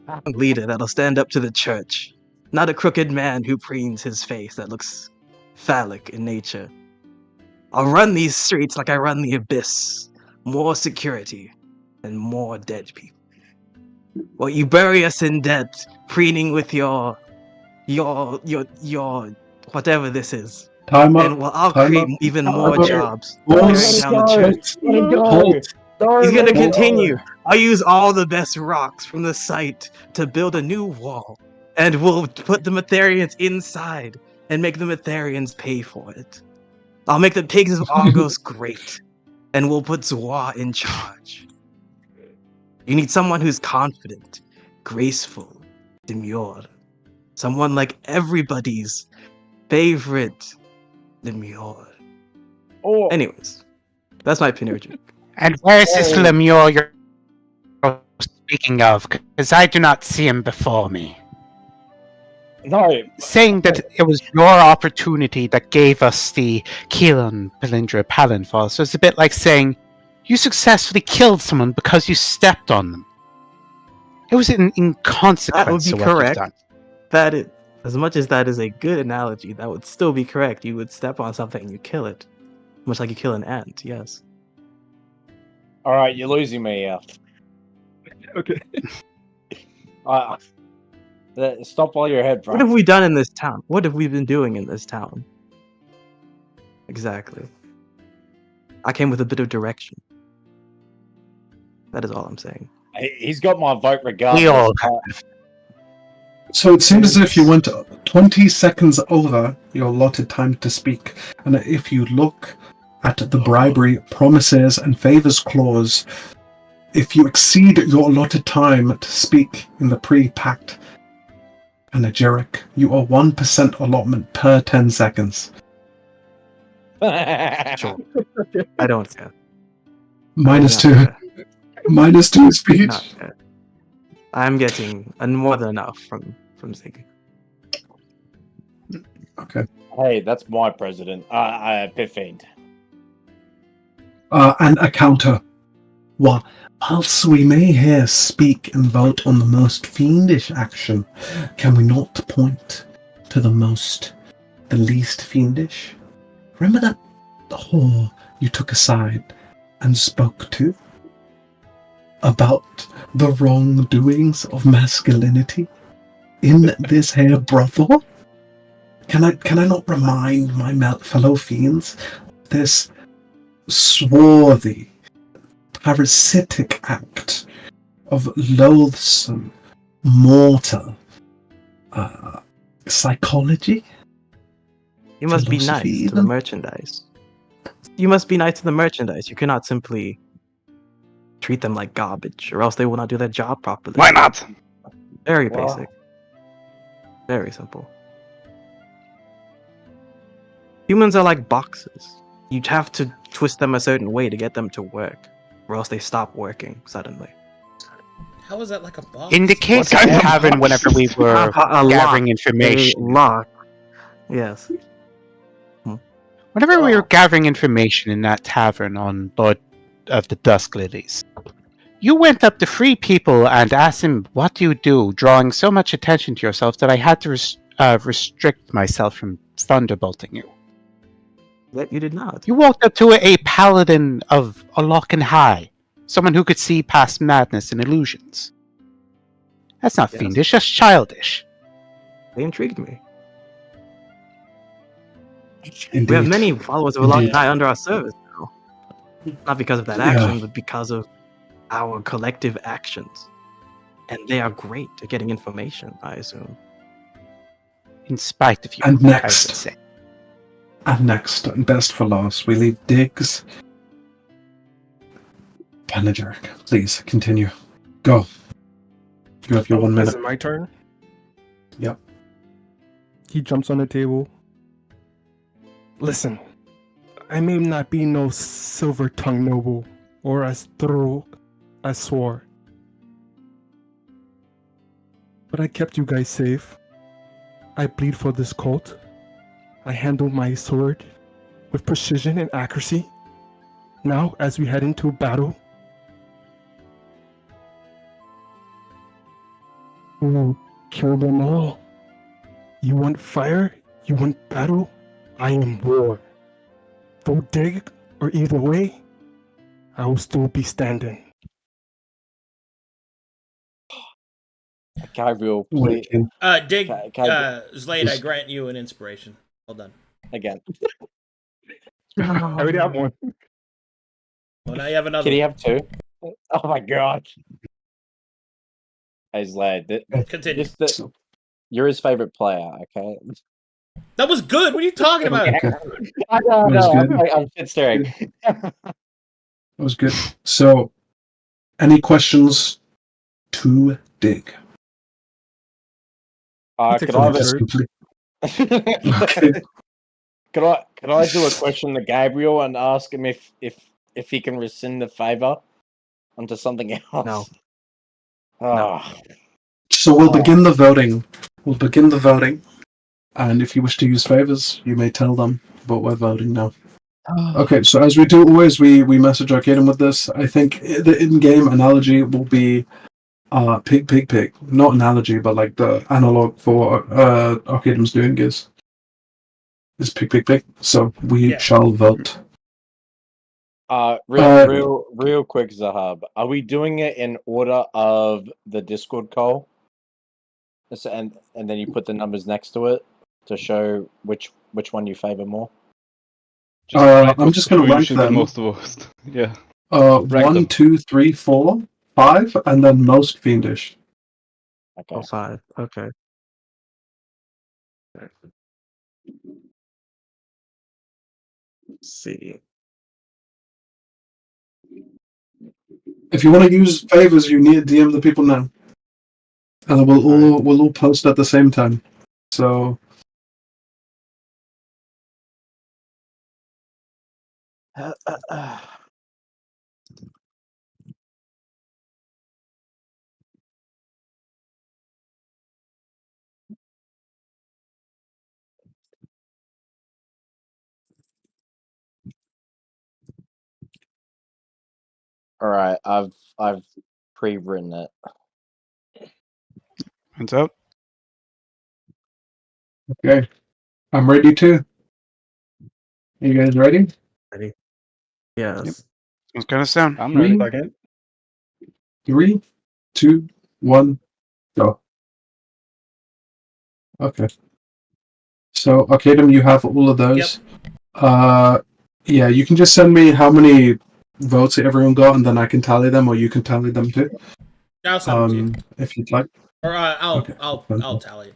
Speaker 4: A leader that'll stand up to the church, not a crooked man who preens his face that looks phallic in nature. I'll run these streets like I run the abyss. More security and more dead people. Well, you bury us in debt, preening with your whatever this is.
Speaker 2: Time
Speaker 4: And
Speaker 2: up.
Speaker 4: well, I'll
Speaker 2: Time
Speaker 4: create
Speaker 2: up.
Speaker 4: even
Speaker 2: Time
Speaker 4: more
Speaker 2: up.
Speaker 4: jobs.
Speaker 2: Pause.
Speaker 4: Tearing down the church.
Speaker 2: Halt.
Speaker 8: Let it go.
Speaker 2: Halt.
Speaker 4: He's gonna
Speaker 8: Let it go.
Speaker 4: continue. I'll use all the best rocks from the site to build a new wall. And we'll put the Metherians inside and make the Metherians pay for it. I'll make the pigs of Argos great. And we'll put Zwar in charge. You need someone who's confident, graceful, demure. Someone like everybody's favorite demure.
Speaker 8: Oh,
Speaker 4: Anyways, that's my opinion, Richard.
Speaker 3: And where's this Lemure you're speaking of? Because I do not see him before me.
Speaker 8: no.
Speaker 3: Saying that it was your opportunity that gave us the Keelan Palindra Palinfall, so it's a bit like saying you successfully killed someone because you stepped on them. It was an inconsequence.
Speaker 4: That would be
Speaker 3: of what you've
Speaker 4: correct.
Speaker 3: done.
Speaker 4: That is, as much as that is a good analogy, that would still be correct. You would step on something and you kill it. Much like you kill an ant, yes.
Speaker 8: All right, you're losing me here.
Speaker 6: Okay.
Speaker 8: Stop while you're ahead, bro.
Speaker 4: What have we done in this town? What have we been doing in this town? Exactly. I came with a bit of direction. That is all I'm saying.
Speaker 8: He's got my vote regardless.
Speaker 3: We all
Speaker 2: So it seemed as if you went 20 seconds over your allotted time to speak. And if you look at the bribery, promises, and favors clause, if you exceed your allotted time to speak in the pre-pact panegyric, you are 1% allotment per 10 seconds.
Speaker 4: Sure. I don't care.
Speaker 2: Minus
Speaker 4: Not
Speaker 2: 2.
Speaker 4: care.
Speaker 2: Minus 2 speech.
Speaker 4: Not care. I'm getting more than enough from Ziggy.
Speaker 2: Okay.
Speaker 8: Hey, that's my president. Piffied.
Speaker 2: And a counter. Whilst we may here speak and vote on the most fiendish action, can we not point to the least fiendish? Remember that whore you took aside and spoke to? About the wrongdoings of masculinity in this here brothel? Can I not remind my fellow fiends of this swarthy, parasitic act of loathsome, mortal psychology?
Speaker 4: You must be nice
Speaker 2: Philosophy,
Speaker 4: to the
Speaker 2: even?
Speaker 4: merchandise. You must be nice to the merchandise. You cannot simply treat them like garbage, or else they will not do their job properly.
Speaker 8: Why not?
Speaker 4: Very
Speaker 8: Wow.
Speaker 4: basic. Very simple. Humans are like boxes. You have to twist them a certain way to get them to work, or else they stop working suddenly.
Speaker 1: How is that like a box?
Speaker 3: In the case of
Speaker 8: kind
Speaker 3: the
Speaker 8: of
Speaker 3: tavern, whenever we were
Speaker 4: A
Speaker 3: gathering
Speaker 4: lock.
Speaker 3: information,
Speaker 4: A lock. Yes.
Speaker 3: whenever we were gathering information in that tavern on Lord of the Dusk Lilies, you went up to 3 people and asked him, "What do you do?" drawing so much attention to yourself that I had to restrict myself from thunderbolting you.
Speaker 4: That you did not.
Speaker 3: You walked up to a paladin of Alokan High, someone who could see past madness and illusions. That's not
Speaker 4: Yes.
Speaker 3: fiendish, that's childish.
Speaker 4: They intrigued me.
Speaker 2: Indeed.
Speaker 4: We have many followers of
Speaker 2: Indeed.
Speaker 4: Alokai under our service now. Not because of that
Speaker 2: Yeah.
Speaker 4: action, but because of our collective actions. And they are great at getting information, I assume.
Speaker 3: In spite of you,
Speaker 2: And
Speaker 3: I would
Speaker 2: next.
Speaker 3: say.
Speaker 2: And next, and best for last, we leave Diggs. Panegyric, please continue. Go. You have your 1
Speaker 6: Is
Speaker 2: minute.
Speaker 6: it my turn?
Speaker 2: Yep.
Speaker 6: He jumps on the table. Listen, I may not be no silver-tongued noble or as thorough as swore, but I kept you guys safe. I bleed for this cult. I handle my sword with precision and accuracy. Now, as we head into battle, we will kill them all. You want fire? You want battle? I am war. Though dig or either way, I will still be standing.
Speaker 5: Gabriel, please.
Speaker 1: Dig, Zlade, I
Speaker 5: Just-
Speaker 1: grant you an inspiration. Well done.
Speaker 5: Again.
Speaker 6: I already have one.
Speaker 1: Well, now you have another
Speaker 5: Can he
Speaker 1: one.
Speaker 5: have two? Oh my god. Hey, Zlade.
Speaker 1: Continue.
Speaker 5: You're his favorite player, okay?
Speaker 1: That was good. What are you talking about?
Speaker 2: Okay.
Speaker 5: I know,
Speaker 2: That was good.
Speaker 5: I'm shit staring.
Speaker 2: That was good. So, any questions to Dig?
Speaker 5: Could I have
Speaker 2: Just
Speaker 5: a,
Speaker 2: complete- Okay.
Speaker 5: could I do a question to Gabriel and ask him if he can rescind the favor onto something else?
Speaker 4: No.
Speaker 5: Oh.
Speaker 2: So we'll begin the voting. We'll begin the voting. And if you wish to use favors, you may tell them, but we're voting now. Okay, so as we do always, we message Arcadum with this. I think the in-game analogy will be pig, pig, pig. Not analogy, but like the analog for Arcadum's doing is pig, pig, pig. So we shall vote.
Speaker 5: Real quick, Zahab. Are we doing it in order of the Discord call? And then you put the numbers next to it to show which one you favor more?
Speaker 2: I'm just going to rank
Speaker 8: the
Speaker 2: them.
Speaker 8: most worst. Yeah. Rank
Speaker 2: 1,
Speaker 8: them.
Speaker 2: 2, 3, 4, 5, and then most fiendish.
Speaker 5: Okay.
Speaker 4: Oh, 5. Okay. Let's see.
Speaker 2: If you want to use favors, you need to DM the people now, and we'll all post at the same time. So
Speaker 5: All right, I've pre-written it.
Speaker 3: Hands up.
Speaker 2: okay, I'm ready too. You guys ready?
Speaker 4: Ready? Yes.
Speaker 3: Yep. Sounds kind of sound.
Speaker 7: I'm ready again.
Speaker 2: 3, 2, 1, go. Okay. So Arcadum, you have all of those. Yeah, you can just send me how many votes everyone got, and then I can tally them, or you can tally them too.
Speaker 1: I'll send it to you.
Speaker 2: If you'd like.
Speaker 1: Or I'll
Speaker 2: Okay.
Speaker 1: I'll tally it.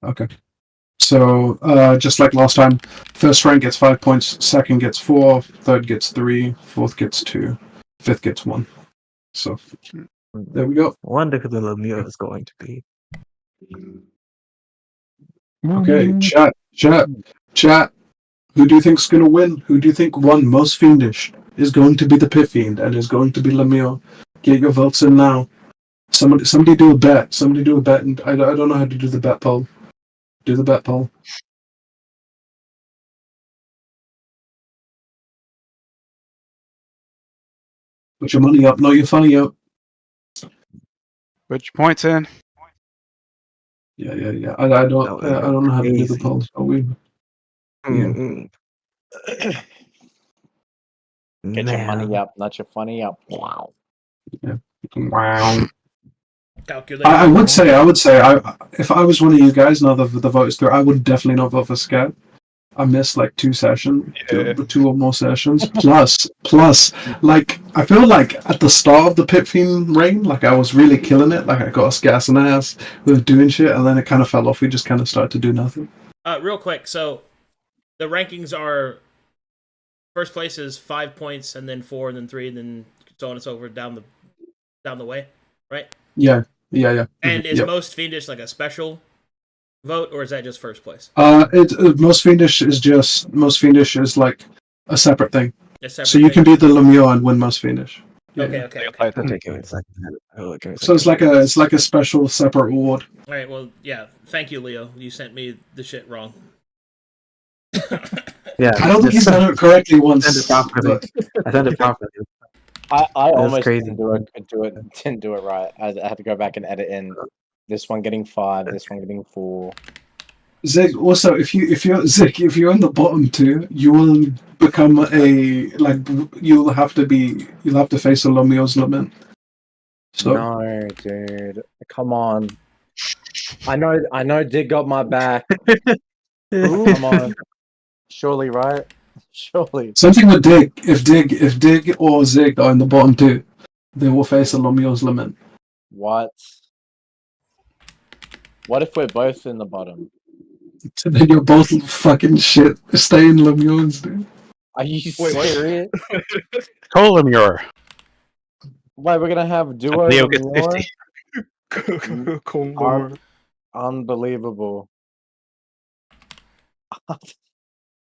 Speaker 2: Okay. So, just like last time, first rank gets 5 points, second gets 4, third gets 3, fourth gets 2, fifth gets 1. So, there we go.
Speaker 4: I wonder who the Lemieux is going to be.
Speaker 2: Okay, chat. Who do you think's going to win? Who do you think won most fiendish? Is going to be the Pit Fiend and is going to be Lemieux. Get your votes in now. Somebody do a bet. Somebody do a bet. And I don't know how to do the bet poll. Do the bet poll. Put your money up. No, your funny up.
Speaker 3: Put your points in.
Speaker 2: Yeah. I don't know how to do the
Speaker 4: Easy.
Speaker 2: polls. Are we?
Speaker 4: Mm-mm.
Speaker 5: Get your money up, not your funny up. Wow.
Speaker 2: Yeah. Wow.
Speaker 1: Calculate.
Speaker 2: I would say, if I was one of you guys, now the vote is through, I would definitely not vote for Scat. I missed like 2 sessions, two or more sessions. Plus, like I feel like at the start of the Pit Fiend reign, like I was really killing it. Like I got us gas and ass, we were doing shit, and then it kind of fell off. We just kind of started to do nothing.
Speaker 1: Real quick, so the rankings are: first place is 5 points, and then 4, and then 3, and then so on and so forth down the way, right?
Speaker 2: Yeah.
Speaker 1: And is most fiendish like a special vote, or is that just first place?
Speaker 2: Most fiendish is like a separate thing. So you
Speaker 1: thing?
Speaker 2: can be the Lemieux and win most fiendish. Yeah.
Speaker 1: Okay.
Speaker 4: Okay, give me a second.
Speaker 2: So it's like a special separate award.
Speaker 1: All right. Well, yeah. Thank you, Leo. You sent me the shit wrong.
Speaker 4: Yeah,
Speaker 2: I don't think he's done it correctly once.
Speaker 4: I sent it properly.
Speaker 5: I almost
Speaker 4: crazy.
Speaker 5: didn't do it right. I had to go back and edit in This one getting 5. This one getting 4.
Speaker 2: Zig, also, if you're in the bottom two, you will become you'll have to face a Lomio's Lament. So
Speaker 5: No, dude, come on. I know. Dig got my back. Come on. Surely, right? Surely.
Speaker 2: something with Dig. If Dig or Zig are in the bottom two, they will face a Lomio's Lament.
Speaker 5: What? What if we're both in the bottom?
Speaker 2: So then you're both fucking shit. Stay in Lomio's, dude.
Speaker 5: Are you serious?
Speaker 3: Colamure.
Speaker 5: Why we're gonna have duo?
Speaker 8: Leo gets
Speaker 5: Lemure?
Speaker 6: 今後は
Speaker 5: Unbelievable.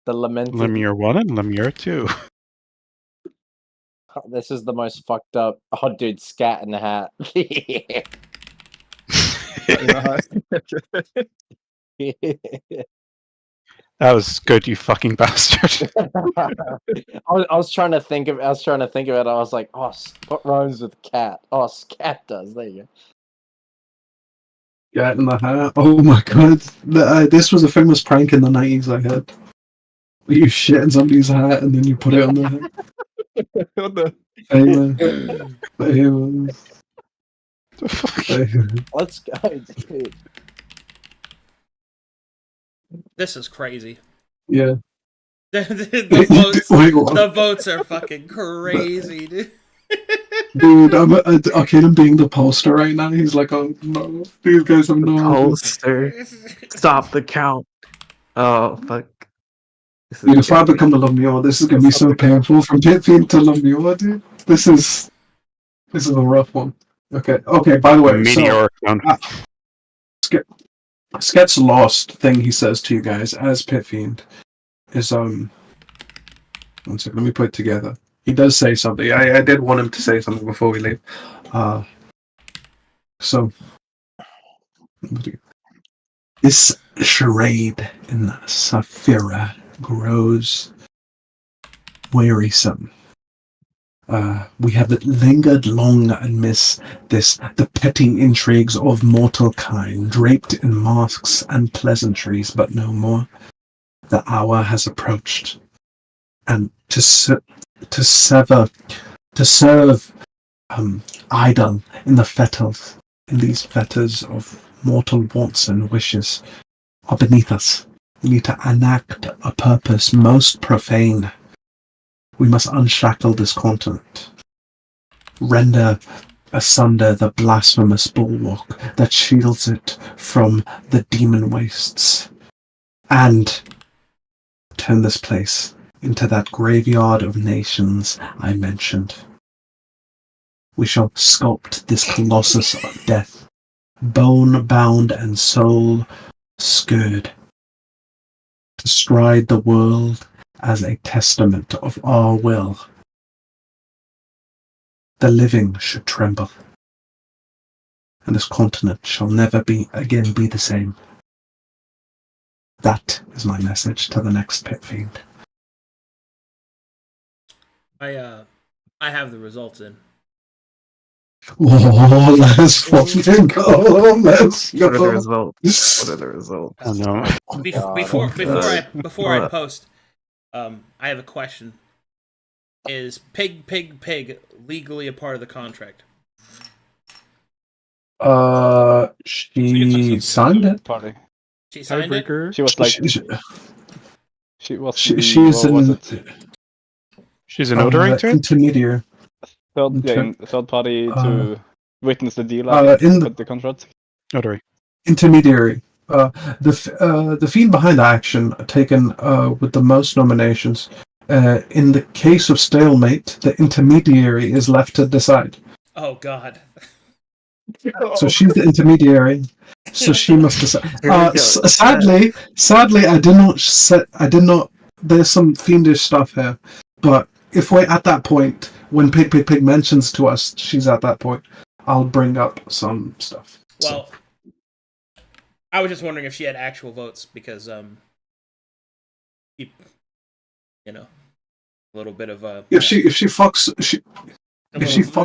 Speaker 5: The lamented.
Speaker 3: Lemure 1 and Lemure 2.
Speaker 5: This is the most fucked up. Oh, dude, scat in the hat.
Speaker 3: That was good, you fucking bastard.
Speaker 5: I was trying to think of. I was trying to think of it. I was like, oh, what rhymes with cat? Oh, scat does. There you go.
Speaker 2: Yeah, in the hat. Oh my god, this was a famous prank in the 90s I had. You shit in somebody's hat and then you put it on their head.
Speaker 6: What the?
Speaker 2: Famous.
Speaker 5: Let's go, dude.
Speaker 1: This is crazy.
Speaker 2: Yeah.
Speaker 1: the votes are fucking crazy, dude.
Speaker 2: Dude, I'm Arcadum being the poster right now. He's like, oh no, these guys have no idea.
Speaker 4: Poster. Stop the count. Oh fuck.
Speaker 2: Dude, if I become a Lemure, this is gonna be so painful from Pitfield to Lemure, dude. This is a rough one. Okay. By the way,
Speaker 3: Meteor
Speaker 2: Sket's lost thing he says to you guys as Pit Fiend is one second, let me put it together. He does say something. I did want him to say something before we leave. So this charade in Saphira grows wearisome. We have lingered long amidst the petty intrigues of mortal kind, draped in masks and pleasantries, but no more. The hour has approached, and to serve idle in these fetters of mortal wants and wishes, are beneath us. We need to enact a purpose most profane. We must unshackle this continent, render asunder the blasphemous bulwark that shields it from the demon wastes, and turn this place into that graveyard of nations I mentioned. We shall sculpt this colossus of death, bone-bound and soul-scourged, to stride the world as a testament of our will. The living should tremble, and this continent shall never again be the same. That is my message to the next Pit Fiend.
Speaker 1: I have the results in.
Speaker 2: Oh, let's fucking go! Let's go!
Speaker 4: What are the results? What are the results?
Speaker 3: Oh no.
Speaker 1: Before I post, I have a question. Is Pig legally a part of the contract?
Speaker 2: She signed it.
Speaker 8: Party.
Speaker 1: She signed it?
Speaker 6: Tiebreaker.
Speaker 8: She was like,
Speaker 3: She's a notary to it?
Speaker 2: Intermediary.
Speaker 8: third party to witness the deal with the contract.
Speaker 3: Notary.
Speaker 2: Intermediary. The fiend behind the action taken with the most nominations. In the case of stalemate, the intermediary is left to decide.
Speaker 1: Oh God.
Speaker 2: So she's the intermediary. So she must decide. Sadly, I did not. There's some fiendish stuff here, but if we're at that point when Pig mentions to us, she's at that point. I'll bring up some stuff.
Speaker 1: Well, I was just wondering if she had actual votes because, a little bit of a.
Speaker 2: If she fucks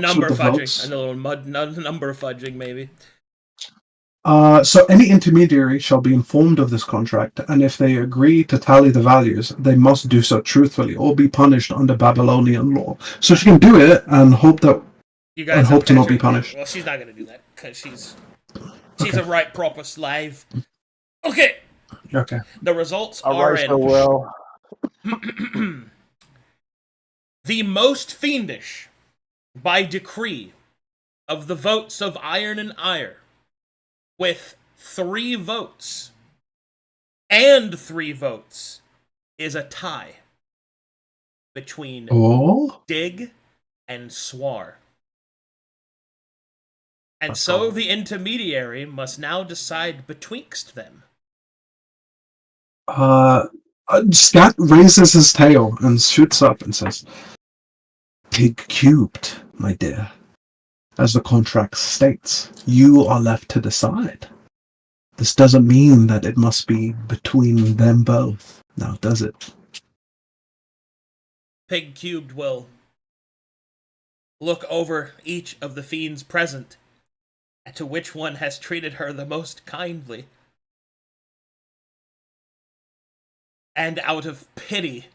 Speaker 1: number
Speaker 2: with the
Speaker 1: fudging,
Speaker 2: votes,
Speaker 1: a little number fudging maybe.
Speaker 2: So any intermediary shall be informed of this contract, and if they agree to tally the values, they must do so truthfully or be punished under Babylonian law. So she can do it and hope that
Speaker 1: You guys
Speaker 2: hope to not be
Speaker 1: appreciate-
Speaker 2: punished.
Speaker 1: Well, she's not going to do that because she's a right proper slave. Okay.
Speaker 2: Okay.
Speaker 1: The results
Speaker 9: I
Speaker 1: are
Speaker 9: write
Speaker 1: in.
Speaker 9: so well.
Speaker 1: The most fiendish, by decree, of the votes of Iron and Ire, with 3 votes and 3 votes, is a tie between
Speaker 2: Oh.
Speaker 1: Dig and Swar. And so the intermediary must now decide betwixt them.
Speaker 2: Scat raises his tail and shoots up and says, "Pig cubed, my dear. As the contract states, you are left to decide. This doesn't mean that it must be between them both, now does it?"
Speaker 1: Pig Cubed will look over each of the fiends present, to which one has treated her the most kindly, and out of pity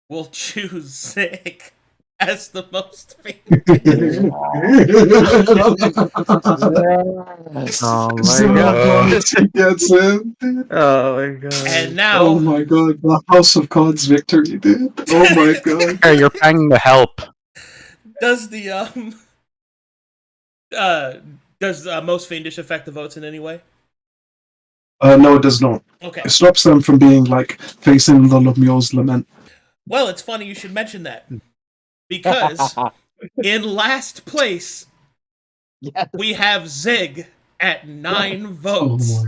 Speaker 1: will choose Zig as the most fiendish.
Speaker 4: Oh my
Speaker 2: So
Speaker 4: god.
Speaker 2: he gets in.
Speaker 4: Oh my god.
Speaker 1: And now,
Speaker 2: Oh my god, the House of Cards victory, dude. Oh my god.
Speaker 3: Hey, you're paying the help.
Speaker 1: does the most fiendish affect the votes in any way?
Speaker 2: No, it does not.
Speaker 1: Okay.
Speaker 2: It stops them from being like facing the Lemure's lament.
Speaker 1: Well, it's funny you should mention that. Because in last place,
Speaker 9: Yes.
Speaker 1: we have Zig at 9 votes.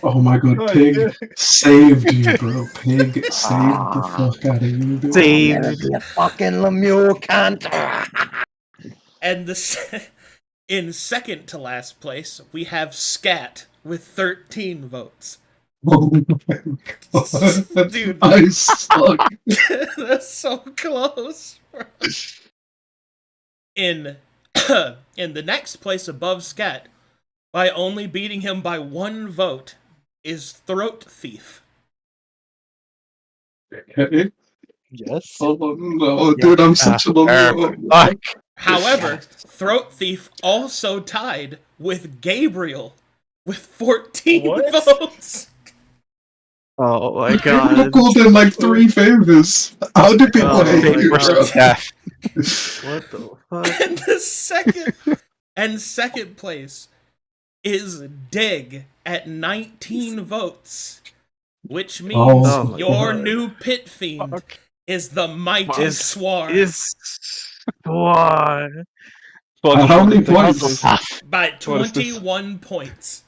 Speaker 2: Oh my god, Pig saved you, bro. Pig saved the fuck out of you, dude.
Speaker 4: Saved.
Speaker 9: You fucking Lemieux cunt.
Speaker 1: And in second to last place, we have Scat with 13 votes.
Speaker 2: Oh my god.
Speaker 1: Dude.
Speaker 2: I suck.
Speaker 1: That's so close. In the next place above Scat, by only beating him by 1 vote, is Throat Thief.
Speaker 9: Yes.
Speaker 2: Oh no, dude, I'm such a Lemure.
Speaker 3: Fuck.
Speaker 1: However, Throat Thief also tied with Gabriel with 14
Speaker 9: What?
Speaker 1: votes.
Speaker 4: Oh my
Speaker 2: People
Speaker 4: god.
Speaker 2: called in like 3 favors. How do people
Speaker 4: Oh
Speaker 2: hate
Speaker 4: my
Speaker 2: you,
Speaker 3: Worst
Speaker 2: bro?
Speaker 3: of death.
Speaker 4: What the fuck?
Speaker 1: And second place is Dig at 19 votes, which means
Speaker 2: Oh
Speaker 4: my
Speaker 1: your
Speaker 4: God.
Speaker 1: new pit fiend is the mighty
Speaker 4: Is-
Speaker 1: Swar
Speaker 4: Is why?
Speaker 2: How many points?
Speaker 1: by
Speaker 6: What is this?
Speaker 1: 21 points.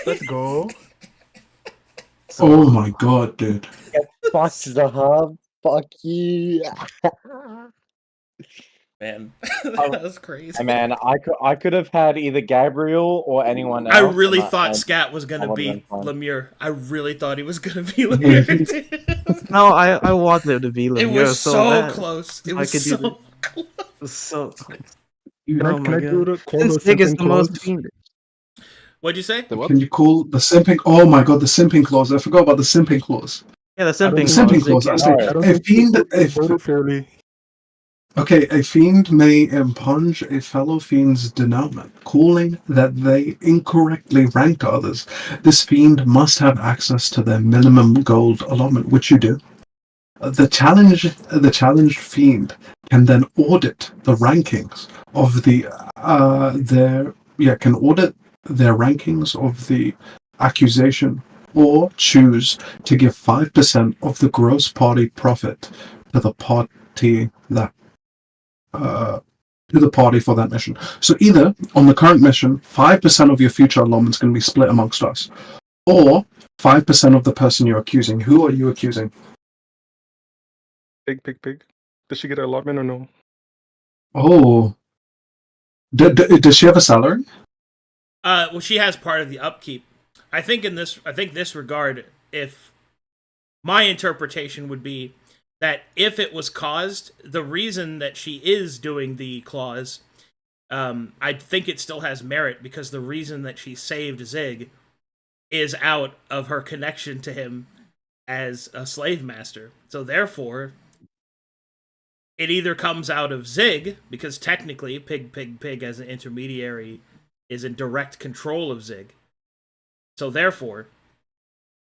Speaker 6: Let's go.
Speaker 2: Oh my god, dude.
Speaker 9: Fuck the hub. Fuck you.
Speaker 1: Man, that was crazy.
Speaker 9: Hey man, I could have had either Gabriel or anyone else.
Speaker 1: I really
Speaker 9: and
Speaker 1: thought
Speaker 9: and-
Speaker 1: Scat was gonna
Speaker 9: would've
Speaker 1: be
Speaker 9: been fine.
Speaker 1: Lemieux. I really thought he was gonna be Lemieux.
Speaker 4: No, I wanted it to be
Speaker 1: It
Speaker 4: Lemieux
Speaker 1: was
Speaker 4: so
Speaker 1: so
Speaker 4: bad.
Speaker 1: close. It
Speaker 4: I
Speaker 1: was
Speaker 4: could do
Speaker 1: so close.
Speaker 4: It was so close.
Speaker 6: Can
Speaker 4: Oh
Speaker 6: I
Speaker 4: my
Speaker 6: do
Speaker 4: god.
Speaker 6: the call
Speaker 4: This
Speaker 6: the
Speaker 4: Zig is
Speaker 6: simping
Speaker 4: the most
Speaker 6: clause?
Speaker 4: fiendish.
Speaker 1: What'd you say?
Speaker 2: Can you call the simping? Oh my god, the simping clause. I forgot about the simping clause.
Speaker 4: Yeah, the
Speaker 6: I don't
Speaker 4: simping
Speaker 6: think-
Speaker 2: Simping
Speaker 4: clause.
Speaker 2: clause. I
Speaker 4: Zig
Speaker 2: say,
Speaker 6: I don't
Speaker 2: a
Speaker 6: think
Speaker 2: fiend.
Speaker 6: people
Speaker 2: If,
Speaker 6: voted fairly.
Speaker 2: okay, a fiend may impunge a fellow fiend's denouement, calling that they incorrectly ranked others. This fiend must have access to their minimum gold allotment, which you do. The challenged fiend can then audit the rankings of can audit their rankings of the accusation, or choose to give 5% of the gross party profit to the party that to the party for that mission. So either on the current mission, 5% of your future allotment is going to be split amongst us, or 5% of the person you're accusing. Who are you accusing?
Speaker 6: Pig. Does she get an allotment or no?
Speaker 2: Oh, does she have a salary?
Speaker 1: Well, she has part of the upkeep. I think this regard, if my interpretation would be that if it was caused, the reason that she is doing the clause I think it still has merit because the reason that she saved Zig is out of her connection to him as a slave master. So therefore, it either comes out of Zig, because technically Pig as an intermediary is in direct control of Zig. So therefore,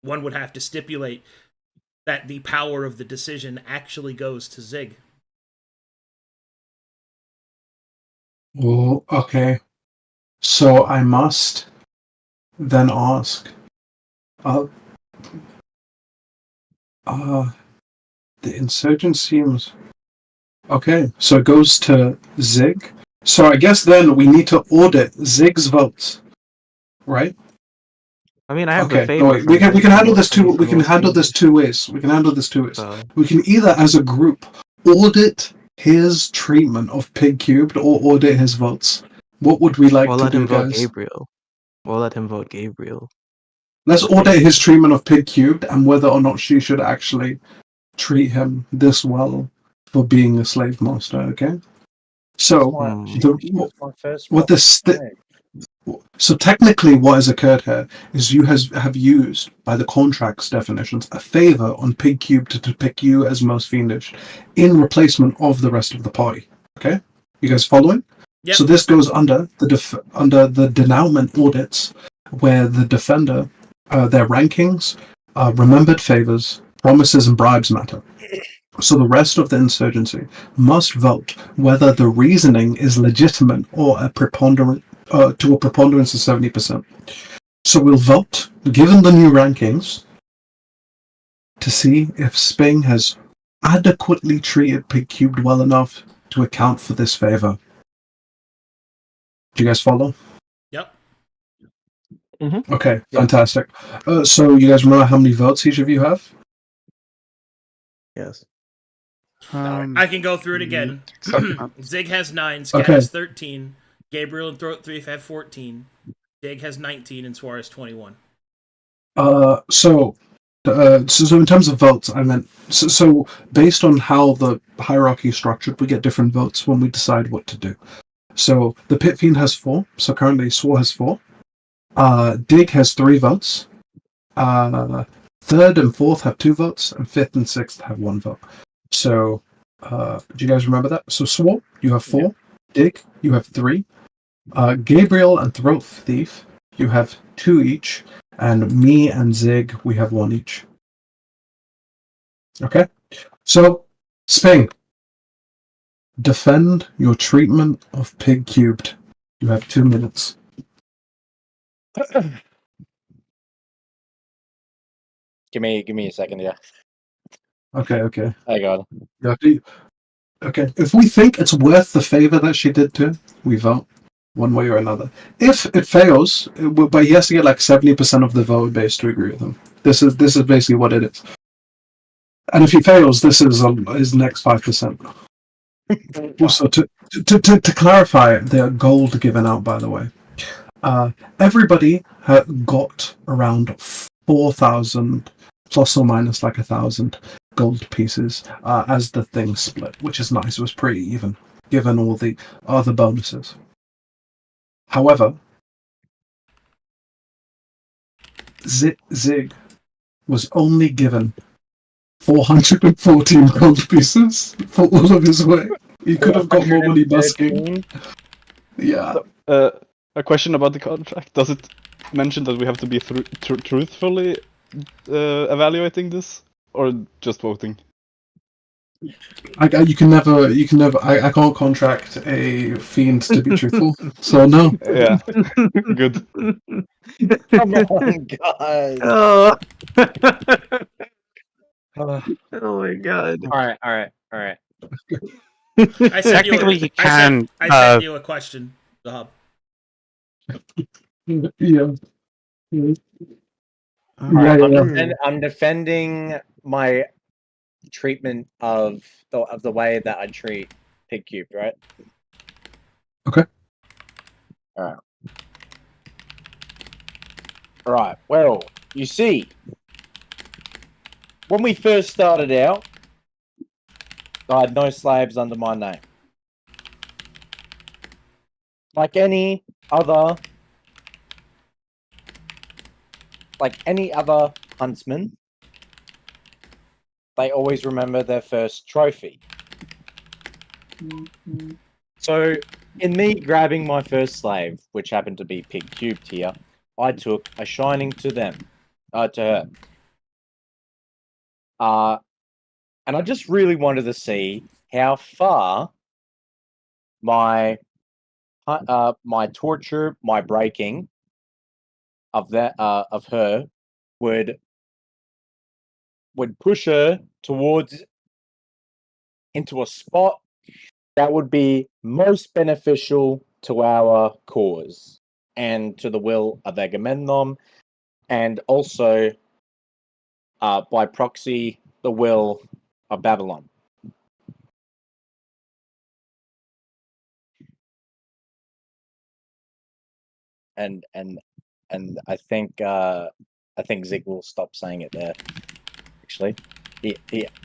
Speaker 1: one would have to stipulate that the power of the decision actually goes to Zig.
Speaker 2: Well, okay. So I must then ask, uh, the insurgent seems okay. So it goes to Zig. So I guess then we need to audit Zig's votes, right?
Speaker 4: I mean, I have the
Speaker 2: Okay.
Speaker 4: favor.
Speaker 2: No, wait. We can handle this two. We can handle this two ways. We can handle this two ways.
Speaker 4: So,
Speaker 2: We can either, as a group, audit his treatment of Pig Cubed or audit his votes. What would we like
Speaker 4: we'll
Speaker 2: to
Speaker 4: let
Speaker 2: do,
Speaker 4: him vote
Speaker 2: guys?
Speaker 4: Gabriel. We'll let him vote Gabriel.
Speaker 2: Let's audit his treatment of Pig Cubed and whether or not she should actually treat him this well for being a slave master. Okay. So so technically, what has occurred here is you have used, by the contract's definitions, a favor on Pig Cube to depict you as most fiendish in replacement of the rest of the party. Okay, you guys following?
Speaker 1: Yep.
Speaker 2: So this goes under the denouement audits, where the defender, their rankings, remembered favors, promises, and bribes matter. So the rest of the insurgency must vote whether the reasoning is legitimate or a preponderant to a preponderance of 70%. So we'll vote, given the new rankings, to see if Sping has adequately treated Pig Cubed well enough to account for this favor. Do you guys follow?
Speaker 1: Yep.
Speaker 4: Mm-hmm.
Speaker 2: Okay, fantastic. So you guys remember how many votes each of you have?
Speaker 4: Yes.
Speaker 1: I can go through it again. Zig has 9, Scat
Speaker 2: Okay.
Speaker 1: has 13, Gabriel and Throat Thief have 14, Dig has 19, and Suarez 21.
Speaker 2: So in terms of votes, I meant so based on how the hierarchy is structured, we get different votes when we decide what to do. So the Pit Fiend has 4. So currently Swar has 4. Dig has 3 votes. Third and fourth have 2 votes, and fifth and sixth have 1 vote. So, do you guys remember that? So Swar, you have 4. Dig, you have 3. Gabriel and Throat Thief, you have 2 each. And me and Zig, we have 1 each. Okay? So, Sping, defend your treatment of Pig Cubed. You have 2 minutes.
Speaker 5: Give me a second here.
Speaker 2: Okay.
Speaker 5: I got it.
Speaker 2: Okay. If we think it's worth the favor that she did to him, we vote one way or another. If it fails, but he has to get like 70% of the vote base to agree with him. This is basically what it is. And if he fails, this is his next 5%. Also, to clarify, they're gold given out, by the way. Everybody got around 4,000 plus or minus like 1,000 gold pieces as the thing split, which is nice. It was pretty even, given all the other bonuses. However, Zig was only given 414 gold pieces for all of his work. He could have got more money busking. Yeah.
Speaker 8: A question about the contract. Does it mention that we have to be truthfully evaluating this, or just voting?
Speaker 2: You can never. I can't contract a fiend to be truthful, so no.
Speaker 8: Yeah. Good.
Speaker 5: Come on, guys.
Speaker 4: Oh. Oh my god.
Speaker 5: All right.
Speaker 1: I sent
Speaker 3: Technically, he
Speaker 1: I
Speaker 3: can.
Speaker 1: sent you a question, the hub.
Speaker 2: Yeah.
Speaker 5: I'm defending my treatment of the way that I treat Pig Cube, right?
Speaker 2: Okay.
Speaker 5: All right. Well, you see, when we first started out, I had no slaves under my name.
Speaker 9: like any other huntsman, they always remember their first trophy. So, in me grabbing my first slave, which happened to be Pig Cubed here, I took a shining to her. And I just really wanted to see how far my torture, my breaking of her would push her towards into a spot that would be most beneficial to our cause and to the will of Agamemnon, and also by proxy the will of Babylon. And I think Zig will stop saying it there. Actually,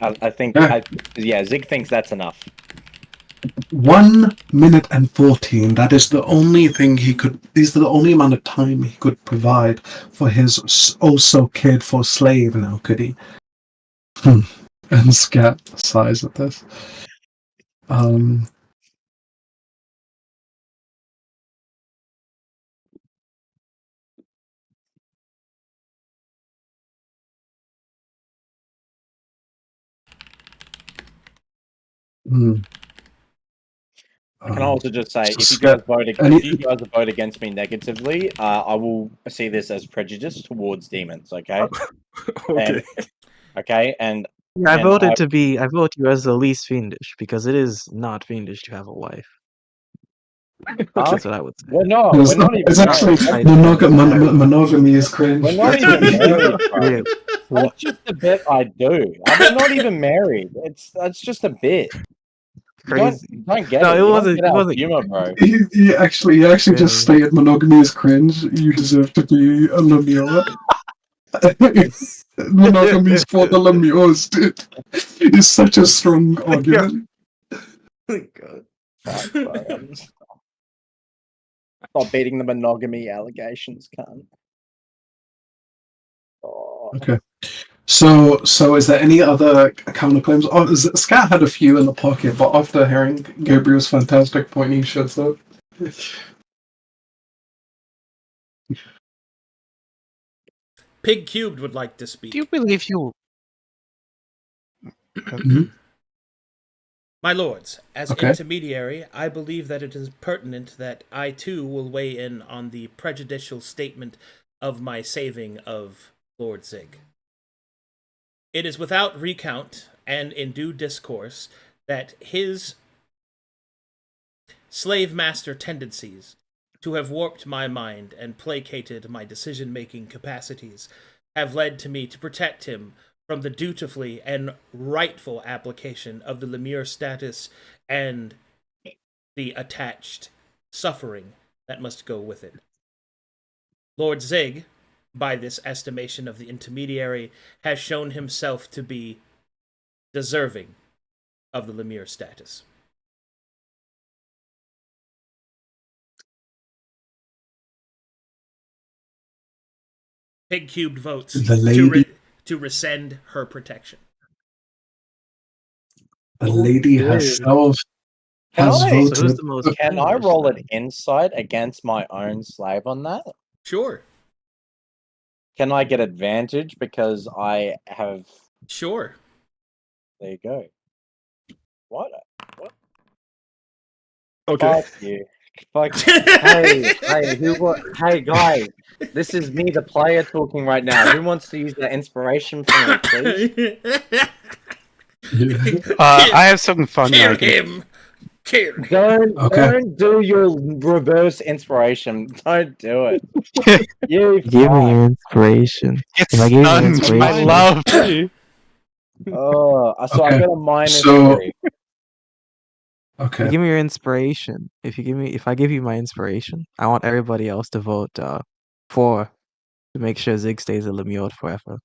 Speaker 9: I think Zig thinks that's enough.
Speaker 2: 1 minute and 14. That is the only thing he could. These are the only amount of time he could provide for his also cared for slave. Now, could he? And Scat sighs at this.
Speaker 9: I can also just say, if you guys vote against me negatively, I will see this as prejudice towards demons. Okay.
Speaker 6: Okay.
Speaker 9: And
Speaker 4: I vote you as the least fiendish because it is not fiendish to have a wife. That's what I would say.
Speaker 9: We're not even.
Speaker 2: It's actually monogamy is cringe.
Speaker 9: We're not even married, bro. That's just a bit I do. I'm not even married. That's just a bit.
Speaker 4: Crazy.
Speaker 9: Don't get
Speaker 4: No,
Speaker 9: it.
Speaker 4: it wasn't
Speaker 9: humor, bro.
Speaker 2: You actually just stated monogamy is cringe. You deserve to be a lemure. Monogamy is for the lemures, dude. It's such a strong argument.
Speaker 4: Oh my God.
Speaker 9: Stop beating the monogamy allegations, cunt. Oh.
Speaker 2: Okay. So is there any other counterclaims? Oh, Scat had a few in the pocket, but after hearing Gabriel's fantastic point, he shuts up.
Speaker 1: Pig Cubed would like to speak.
Speaker 3: Do you believe you?
Speaker 1: My lords, as intermediary, I believe that it is pertinent that I too will weigh in on the prejudicial statement of my saving of Lord Zig. It is without recount and in due discourse that his slave master tendencies to have warped my mind and placated my decision-making capacities have led to me to protect him from the dutifully and rightful application of the Lemure status and the attached suffering that must go with it. Lord Zig, by this estimation of the intermediary, has shown himself to be deserving of the Lemure status. Pig Cubed votes to rescind her protection.
Speaker 2: The lady herself has voted.
Speaker 9: Can I roll an insight against my own slave on that?
Speaker 1: Sure.
Speaker 9: Can I get advantage because I have...
Speaker 1: Sure.
Speaker 9: There you go. What?
Speaker 6: Okay.
Speaker 9: Fuck you. Fuck. Hey, guys. This is me, the player, talking right now. Who wants to use that inspiration for me, please?
Speaker 3: I have something fun.
Speaker 1: Kill him. Kill him.
Speaker 9: Don't do your reverse inspiration. Don't do it.
Speaker 4: Give me your inspiration.
Speaker 3: It's
Speaker 4: If I give you an inspiration,
Speaker 3: I love.
Speaker 9: Oh, so I got a minus 3.
Speaker 2: Okay.
Speaker 4: give me your inspiration. If I give you my inspiration, I want everybody else to vote for to make sure Zig stays a Lemure forever.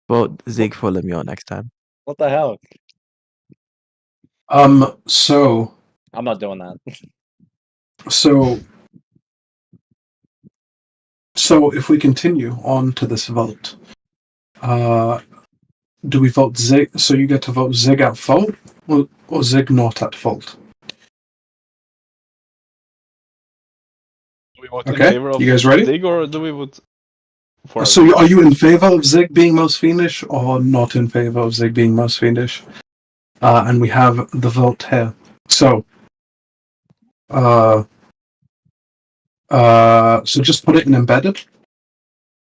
Speaker 4: Vote Zig for Lemure next time.
Speaker 9: What the hell?
Speaker 2: So
Speaker 9: I'm not doing that.
Speaker 2: So if we continue on to this vote, do we vote Zig? So you get to vote Zig at fault, or Zig not at fault?
Speaker 7: Do we vote in
Speaker 2: Okay,
Speaker 7: favor of
Speaker 2: you guys ready?
Speaker 7: Zig, or do we vote for
Speaker 2: So are you in favor of Zig being most fiendish, or not in favor of Zig being most fiendish? And we have the vote here. So, so just put it in embedded.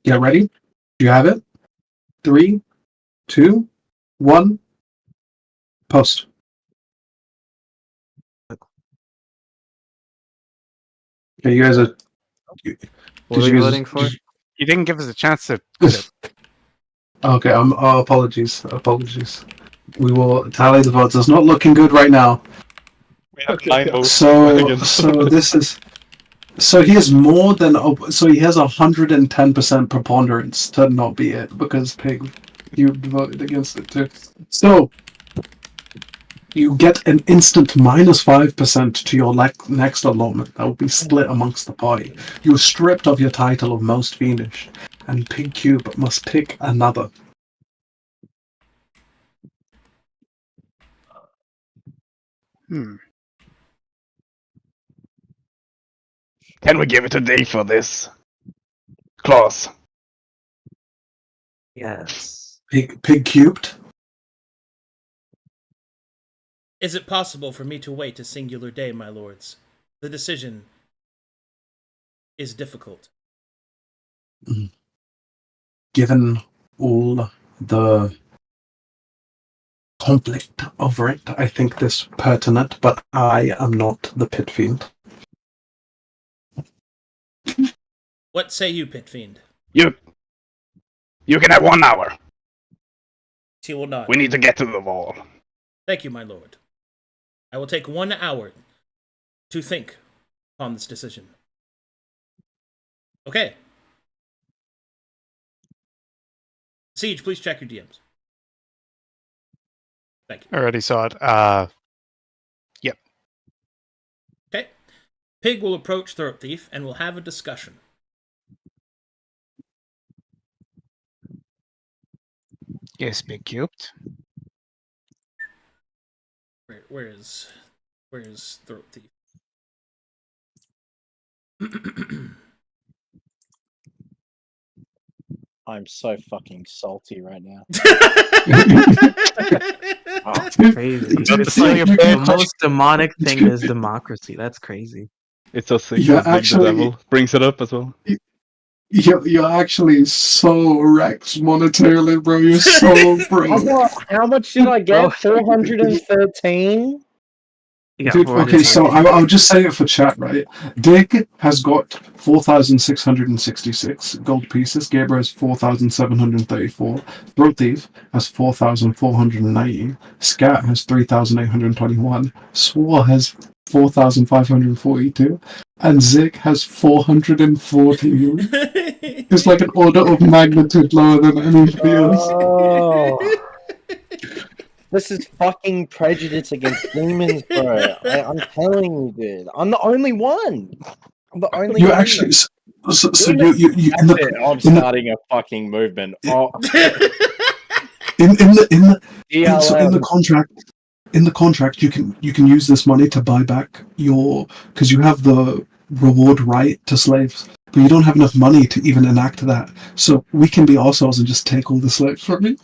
Speaker 2: Get ready. Do you have it? 3, 2, 1. Post. Okay, you guys are.
Speaker 4: What are you voting for?
Speaker 3: You didn't give us a chance to put it.
Speaker 2: Okay, apologies. We will tally the votes. It's not looking good right now.
Speaker 7: We have 9 votes.
Speaker 2: So this is. So he has more than. So he has 110% preponderance to not be it because Pig, you voted against it too. So you get an instant -5% to your next allotment. That will be split amongst the party. You are stripped of your title of most fiendish, and Pig Cube must pick another.
Speaker 8: Can we give it a day for this? Claus.
Speaker 4: Yes.
Speaker 2: Pig cubed.
Speaker 1: Is it possible for me to wait a singular day, my lords? The decision is difficult.
Speaker 2: Given all the conflict over it, I think this pertinent, but I am not the pit fiend.
Speaker 1: What say you, Pit Fiend?
Speaker 8: You can have 1 hour.
Speaker 1: He will not.
Speaker 8: We need to get to the wall.
Speaker 1: Thank you, my lord. I will take 1 hour to think upon this decision. Okay. Siege, please check your DMs. Thank you.
Speaker 3: I already saw it. Yep.
Speaker 1: Okay. Pig will approach Throat Thief and will have a discussion.
Speaker 3: Yes, Big Cubed.
Speaker 1: Where is Throat Thief?
Speaker 9: I'm so fucking salty right now.
Speaker 4: Crazy. It's like the most demonic thing is democracy. That's crazy.
Speaker 7: It's so sick
Speaker 2: Yeah,
Speaker 7: that Zig the Devil brings it up as well.
Speaker 2: You're actually so wrecked monetarily, bro. You're so broke.
Speaker 9: How much did I get? 413?
Speaker 2: Dude, okay, so I'll just say it for chat, right? Dig has got 4,666 gold pieces. Gabriel has 4,734. Throat Thief has 4,490. Scat has 3,821. Swore has 4,542. And Zig has 440. It's like an order of magnitude lower than anything else.
Speaker 9: Oh. This is fucking prejudice against demons, bro. I'm telling you, dude. I'm the only one. I'm the only
Speaker 2: You
Speaker 9: one.
Speaker 2: actually. So you
Speaker 9: That's it. I'm starting a fucking movement. Oh.
Speaker 2: In the contract, you can use this money to buy back because you have the reward right to slaves, but you don't have enough money to even enact that. So we can be ourselves and just take all the slaves from you.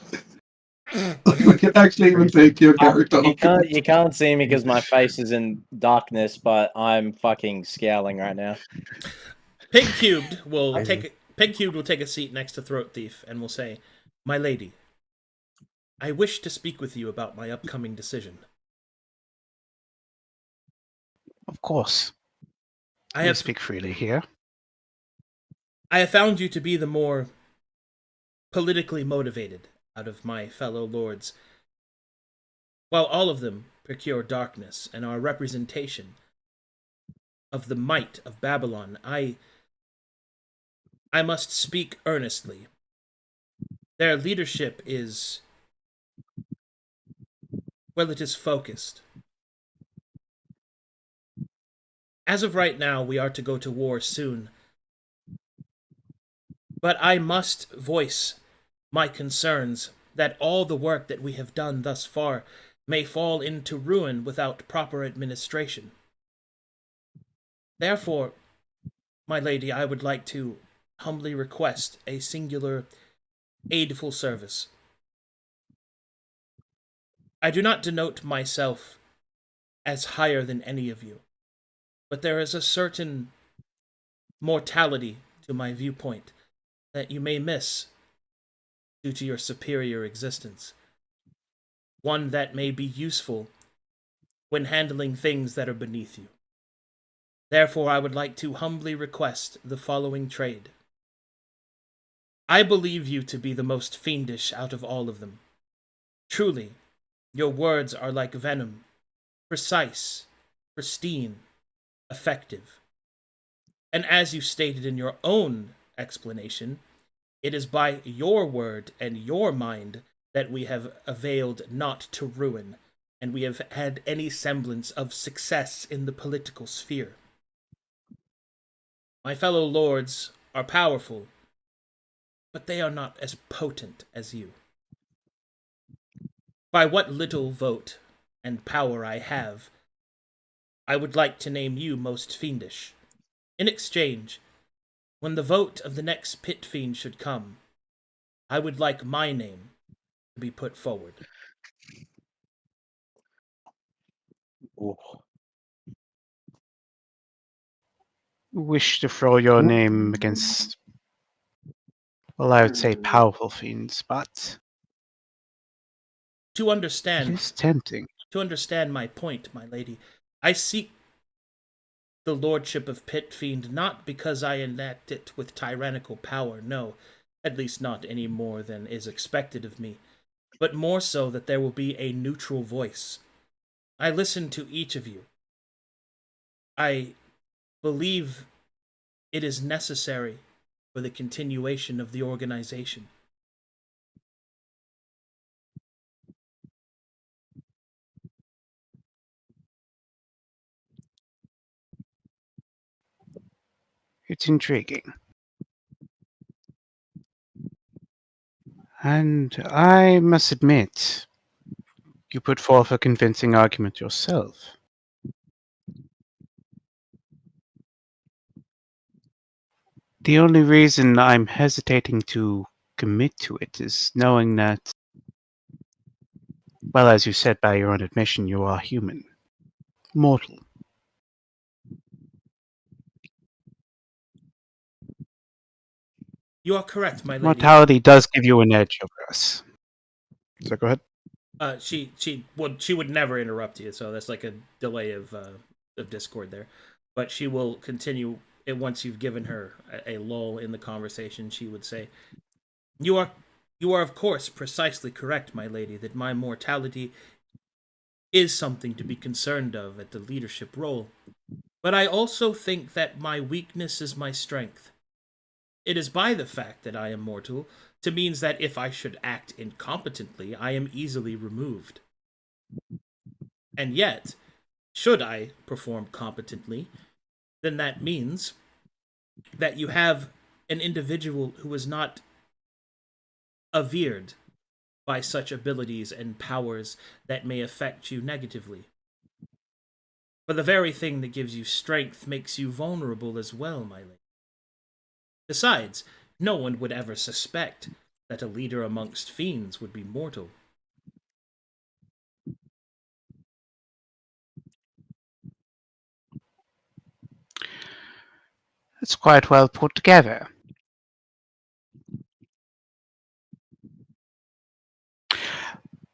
Speaker 2: We can actually even take your character.
Speaker 9: You can't see me because my face is in darkness, but I'm fucking scowling right now.
Speaker 1: Pig Cubed will take a seat next to Throat Thief and will say, "My lady, I wish to speak with you about my upcoming decision."
Speaker 3: Of course. I have speak freely here.
Speaker 1: I have found you to be the more politically motivated out of my fellow lords. While all of them procure darkness and are a representation of the might of Babylon, I must speak earnestly. Their leadership is, well, it is focused. As of right now, we are to go to war soon. But I must voice my concerns that all the work that we have done thus far may fall into ruin without proper administration. Therefore, my lady, I would like to humbly request a singular aidful service. I do not denote myself as higher than any of you, but there is a certain mortality to my viewpoint that you may miss due to your superior existence. One that may be useful when handling things that are beneath you. Therefore, I would like to humbly request the following trade. I believe you to be the most fiendish out of all of them. Truly, your words are like venom, precise, pristine, effective. And as you stated in your own explanation, it is by your word and your mind that we have availed not to ruin, and we have had any semblance of success in the political sphere. My fellow lords are powerful, but they are not as potent as you. By what little vote and power I have, I would like to name you most fiendish. In exchange, when the vote of the next pit fiend should come, I would like my name to be put forward.
Speaker 9: Ooh.
Speaker 3: Wish to throw your name against, well, I would say powerful fiends, but
Speaker 1: To
Speaker 3: it
Speaker 1: understand,
Speaker 3: is tempting.
Speaker 1: to understand my point, my lady, I seek the lordship of Pit Fiend not because I enact it with tyrannical power, no, at least not any more than is expected of me, but more so that there will be a neutral voice. I listen to each of you. I believe it is necessary for the continuation of the organization.
Speaker 3: It's intriguing. And I must admit, you put forth a convincing argument yourself. The only reason I'm hesitating to commit to it is knowing that, well, as you said by your own admission, you are human. Mortal.
Speaker 1: You are correct, my lady.
Speaker 3: Mortality does give you an edge over us. So go ahead.
Speaker 1: She would never interrupt you, so that's like a delay of discord there. But she will continue it once you've given her a lull in the conversation. She would say, "You are of course precisely correct, my lady, that my mortality is something to be concerned of at the leadership role. But I also think that my weakness is my strength. It is by the fact that I am mortal to means that if I should act incompetently, I am easily removed. And yet, should I perform competently, then that means that you have an individual who is not averred by such abilities and powers that may affect you negatively. For the very thing that gives you strength makes you vulnerable as well, my lady. Besides, no one would ever suspect that a leader amongst fiends would be mortal.
Speaker 3: It's quite well put together.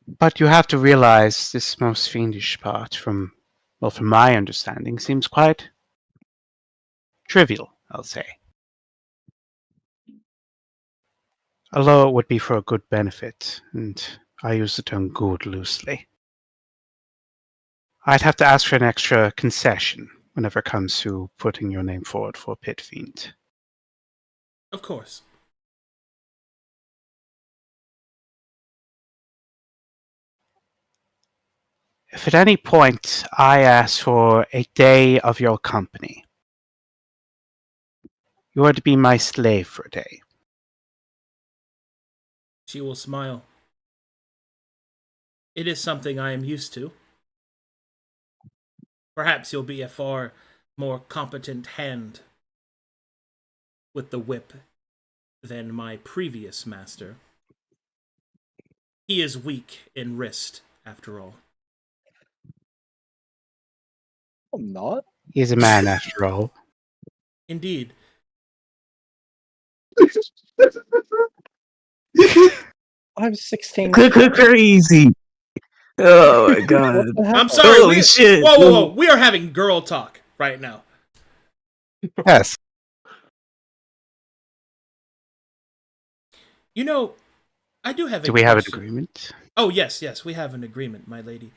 Speaker 3: But you have to realize this most fiendish part, from my understanding, seems quite trivial, I'll say. Although it would be for a good benefit, and I use the term good loosely. I'd have to ask for an extra concession whenever it comes to putting your name forward for Pit Fiend.
Speaker 1: Of course.
Speaker 3: If at any point I ask for a day of your company, you are to be my slave for a day.
Speaker 1: She will smile. It is something I am used to. Perhaps you'll be a far more competent hand with the whip than my previous master. He is weak in wrist, after all.
Speaker 9: I'm not.
Speaker 3: He is a man after all.
Speaker 1: Indeed.
Speaker 9: I'm 16.
Speaker 4: Crazy. Oh my god.
Speaker 9: What the hell?
Speaker 1: I'm sorry.
Speaker 4: Holy shit.
Speaker 1: Whoa. We are having girl talk right now.
Speaker 3: Yes.
Speaker 1: You know, I do have a
Speaker 3: Do we have an
Speaker 1: question.
Speaker 3: agreement?
Speaker 1: Oh, yes, we have an agreement, my lady.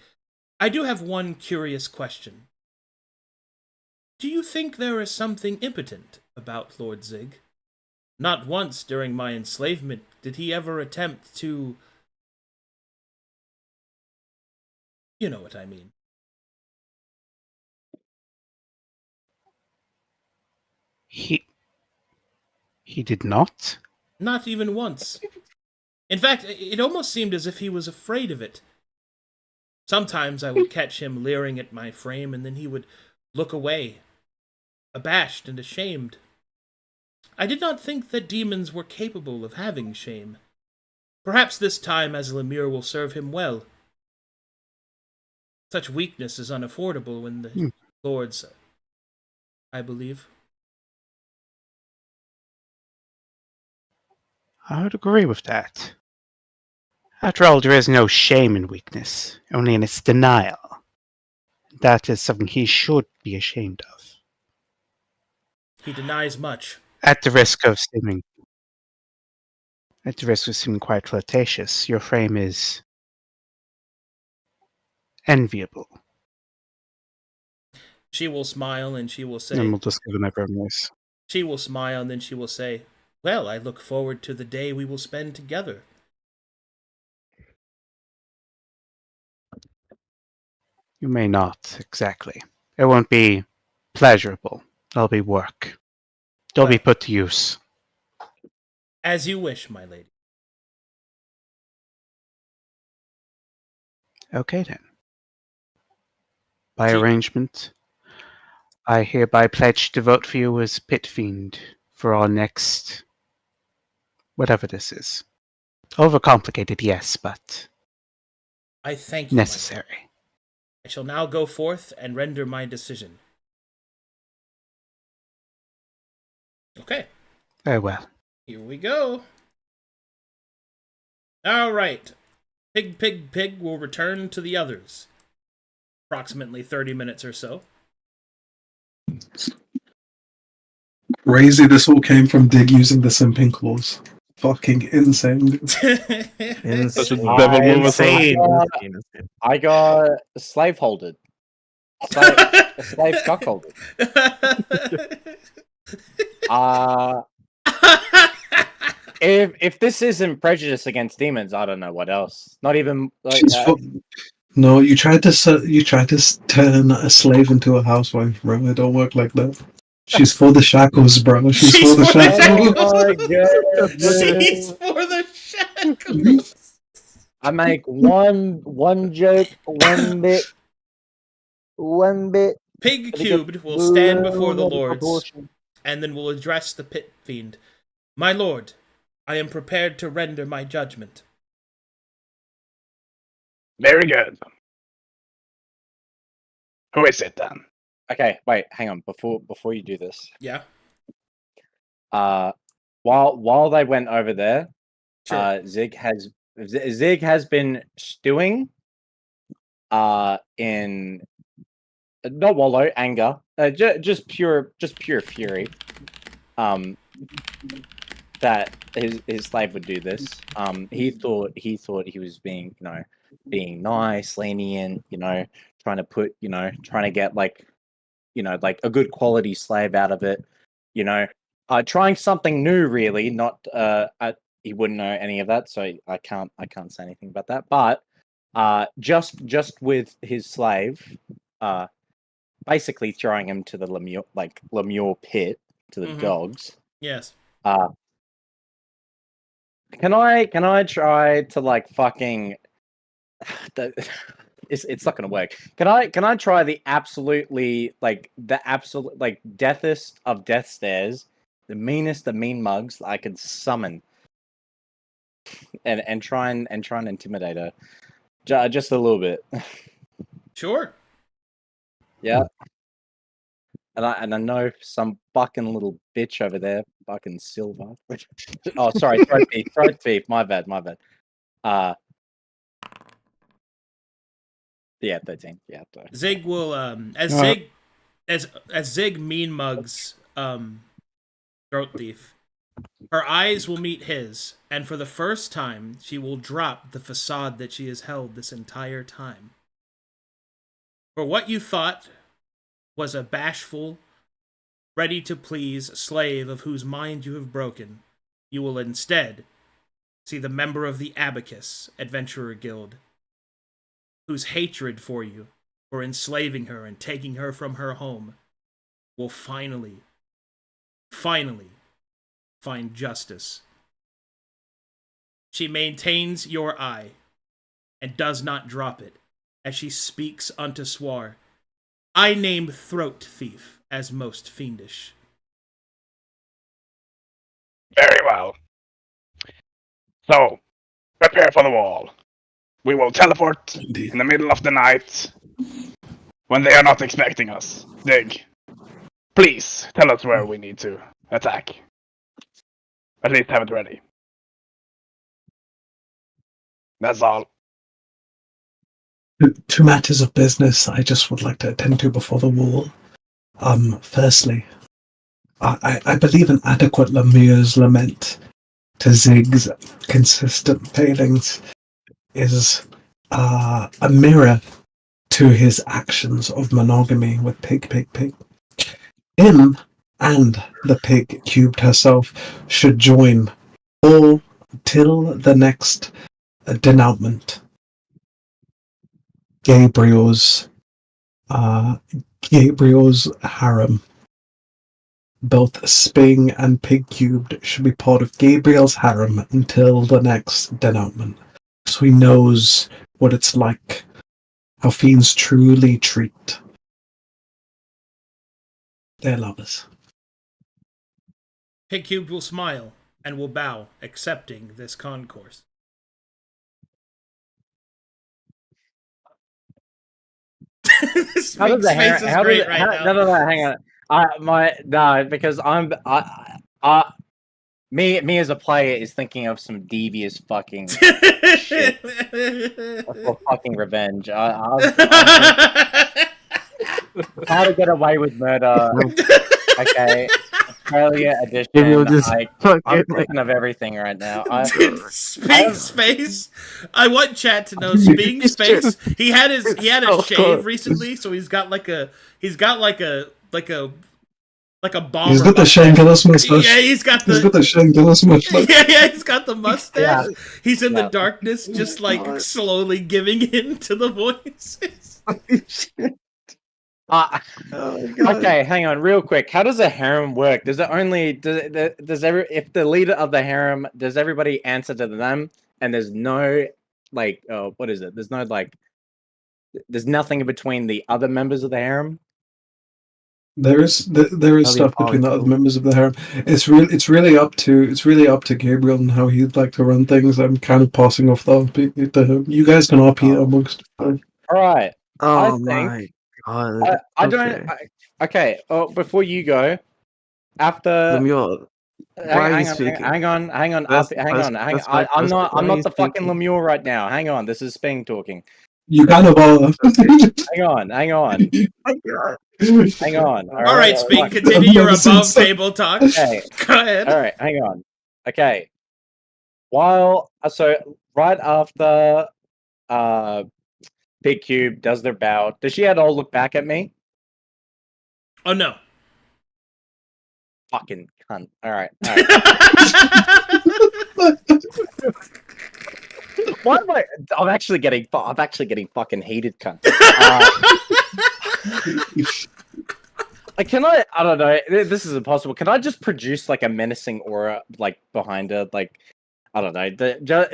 Speaker 1: I do have one curious question. Do you think there is something impotent about Lord Zig? Not once during my enslavement did he ever attempt to... You know what I mean.
Speaker 3: He did not?
Speaker 1: Not even once. In fact, it almost seemed as if he was afraid of it. Sometimes I would catch him leering at my frame, and then he would look away, abashed and ashamed. I did not think that demons were capable of having shame. Perhaps this time as Lemure will serve him well. Such weakness is unaffordable when the lords, I believe.
Speaker 3: I would agree with that. After all, there is no shame in weakness, only in its denial. That is something he should be ashamed of.
Speaker 1: He denies much.
Speaker 3: At the risk of seeming quite flirtatious, your frame is enviable.
Speaker 1: She will smile and she will say...
Speaker 3: And we'll just give an eyebrow raise.
Speaker 1: She will smile and then she will say, well, I look forward to the day we will spend together.
Speaker 3: You may not, exactly. It won't be pleasurable. It'll be work. It'll be put to use.
Speaker 1: As you wish, my lady.
Speaker 3: Okay, then. By arrangement, I hereby pledge to vote for you as Pit Fiend for our next... whatever this is. Overcomplicated, yes, but...
Speaker 1: I thank you,
Speaker 3: necessary.
Speaker 1: I shall now go forth and render my decision. Okay.
Speaker 3: Very well.
Speaker 1: Here we go. All right. Pig will return to the others. Approximately 30 minutes or so.
Speaker 2: Crazy, this all came from Dig using the simping clause. Fucking insane.
Speaker 7: Such a devil move as well.
Speaker 9: I got slaveholdered. A slave cuckolded. If this isn't prejudice against demons, I don't know what else. Not even like,
Speaker 2: no. You tried to turn a slave into a housewife, bro. It don't work like that. She's for the shackles, bro. She's for the shackles.
Speaker 9: Oh my god!
Speaker 1: She's for the shackles.
Speaker 9: I make one joke, one bit.
Speaker 1: Pig Cubed will stand before the lords, and then will address the Pit Fiend. My lord, I am prepared to render my judgment.
Speaker 8: Very good. Who is it then?
Speaker 9: Okay, wait, hang on. Before you do this,
Speaker 1: Yeah.
Speaker 9: While they went over there,
Speaker 1: Sure.
Speaker 9: Zig has been stewing, in not wallow anger, just pure fury. That his slave would do this. He thought he was being nice, lenient, trying to get like a good quality slave out of it, trying something new, really. Not he wouldn't know any of that, so I can't say anything about that. But just with his slave, basically throwing him to the Lemure pit to the dogs.
Speaker 1: Yes.
Speaker 9: Can I try to like fucking? It's not gonna work. Can I try the absolute deathest of death stares, the meanest of mean mugs I could summon, and try and intimidate her, just a little bit.
Speaker 1: Sure.
Speaker 9: Yeah. And I know some fucking little bitch over there, fucking Silver. Oh, sorry, throat thief. My bad. Yeah, 13. Yeah.
Speaker 1: Zig will as Zig mean mugs throat thief. Her eyes will meet his, and for the first time, she will drop the facade that she has held this entire time. For what you thought was a bashful, ready-to-please slave of whose mind you have broken, you will instead see the member of the Abacus Adventurer Guild, whose hatred for you, for enslaving her and taking her from her home, will finally find justice. She maintains your eye, and does not drop it, as she speaks unto Swar. I name Throat Thief as most fiendish.
Speaker 8: Very well. So, prepare for the wall. We will teleport in the middle of the night when they are not expecting us. Dig. Please tell us where we need to attack. At least have it ready. That's all.
Speaker 2: Two matters of business I just would like to attend to before the wall. Firstly, I believe an adequate Lemure's lament to Zig's consistent failings is a mirror to his actions of monogamy with Pig. Him and the Pig Cubed herself should join all till the next denouement. Gabriel's harem. Both Sping and Pig Cubed should be part of Gabriel's harem until the next denouement, so he knows what it's like, how fiends truly treat their lovers.
Speaker 1: Pig Cubed will smile and will bow, accepting this concourse. This
Speaker 9: How does the
Speaker 1: face is great right now.
Speaker 9: No, hang on. Because me as a player is thinking of some devious fucking shit for fucking revenge. How to get away with murder? Okay, Australia edition. I'm thinking of everything right now.
Speaker 1: Sping's face. I want chat to know Sping's face. He had a shave recently, so he's got like a bomber.
Speaker 2: He's got the Shane Gillis mustache.
Speaker 1: Yeah, he's got
Speaker 2: the Shane Gillis mustache.
Speaker 1: Yeah, he's got the mustache.
Speaker 9: Yeah.
Speaker 1: He's in the darkness, just like slowly giving in to the voices.
Speaker 9: Okay, hang on, real quick. How does a harem work? Does the leader of the harem, does everybody answer to them? And there's no what is it? There's no there's nothing in between the other members of the harem.
Speaker 2: There is stuff between the other members of the harem. It's really up to Gabriel and how he'd like to run things. I'm kind of passing off the RP to him. You guys can RP amongst.
Speaker 9: All right.
Speaker 4: Oh my god.
Speaker 9: I don't. Okay. Oh, before you go, after.
Speaker 4: Lemure.
Speaker 9: Hang on. I'm not the fucking Lemure right now. Hang on. This is Sping talking.
Speaker 2: You kind of are.
Speaker 9: Hang on. Hang on.
Speaker 1: All right, Sping, continue your above table talk.
Speaker 9: Okay.
Speaker 1: Go ahead.
Speaker 9: All right, hang on. Okay. Right after Big Cube does their bow, does she at all look back at me?
Speaker 1: Oh no.
Speaker 9: Fucking cunt. All right. Why am I? I'm actually getting fucking heated, cunt. Can I? I don't know. This is impossible. Can I just produce like a menacing aura, like behind her, like I don't know,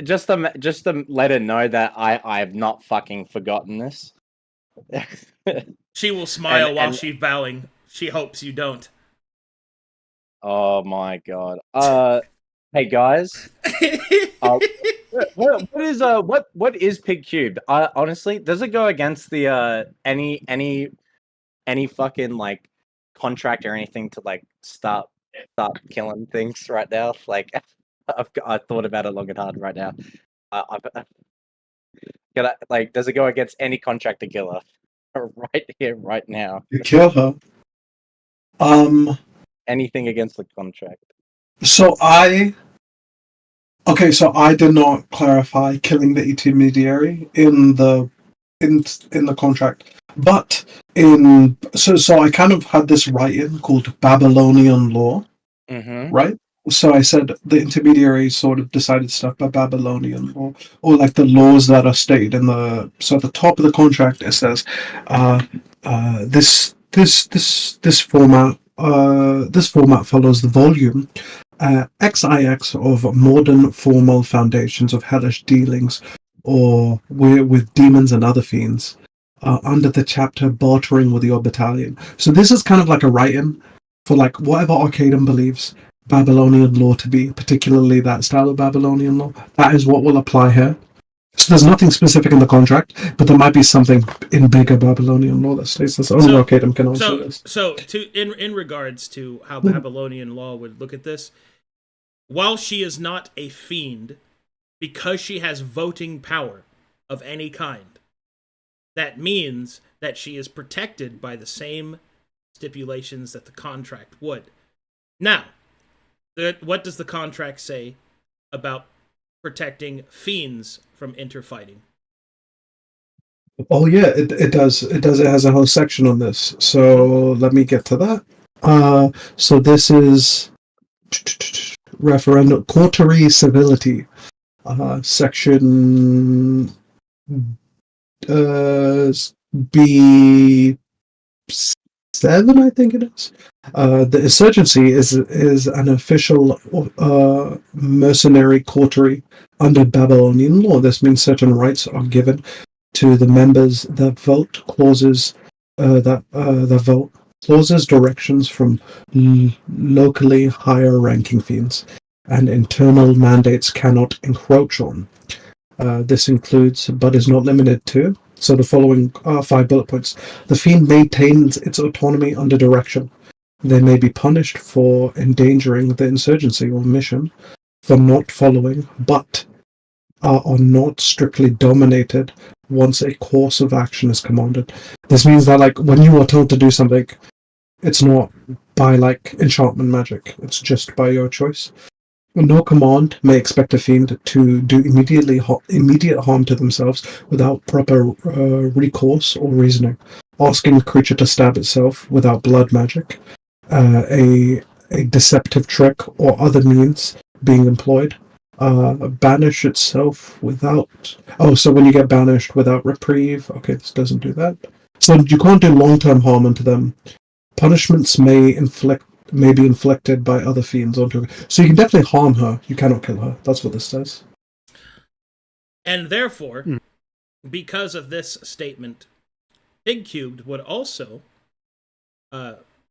Speaker 9: just to let her know that I have not fucking forgotten this.
Speaker 1: She will smile while
Speaker 9: and
Speaker 1: she's bowing. She hopes you don't.
Speaker 9: oh my god. Hey guys. What is Pig Cubed? Honestly, does it go against the any fucking like contract or anything to like start killing things right now? Like I thought about it long and hard right now. Does it go against any contract to kill her right here, right now?
Speaker 2: You kill her.
Speaker 9: Anything against the contract?
Speaker 2: So I did not clarify killing the intermediary in the contract, but so I kind of had this write-in called Babylonian law, right? So I said the intermediary sort of decided stuff by Babylonian law, or like the laws that are stated in the. So at the top of the contract it says, this format follows the volume. XIX of modern formal foundations of hellish dealings, or with demons and other fiends, under the chapter bartering with your battalion. So this is kind of like a write-in for like whatever Arcadum believes Babylonian law to be, particularly that style of Babylonian law. That is what will apply here. So there's nothing specific in the contract, but there might be something in bigger Babylonian law that states this. Only Arcadum can answer this.
Speaker 1: So in regards to how Babylonian law would look at this, while she is not a fiend, because she has voting power of any kind, that means that she is protected by the same stipulations that the contract would. Now, what does the contract say about protecting fiends from interfighting?
Speaker 2: Oh yeah, it does. It does. It has a whole section on this. So let me get to that. So this is referendum courtier civility, section B7, I think it is. The insurgency is an official mercenary coterie under Babylonian law. This means certain rights are given to the members that vote. Clauses directions from locally higher ranking fiends, and internal mandates cannot encroach on. This includes, but is not limited to, so the following 5 bullet points. The fiend maintains its autonomy under direction. They may be punished for endangering the insurgency or mission, for not following, but are not strictly dominated once a course of action is commanded. This means that, like, when you are told to do something, it's not by, like, enchantment magic. It's just by your choice. No command may expect a fiend to do immediate harm to themselves without proper recourse or reasoning. Asking the creature to stab itself without blood magic, a deceptive trick or other means being employed. Banish itself without... Oh, so when you get banished without reprieve... Okay, this doesn't do that. So you can't do long-term harm unto them. Punishments may be inflicted by other fiends onto her. So you can definitely harm her. You cannot kill her. That's what this says.
Speaker 1: And therefore, because of this statement, Pig Cubed would also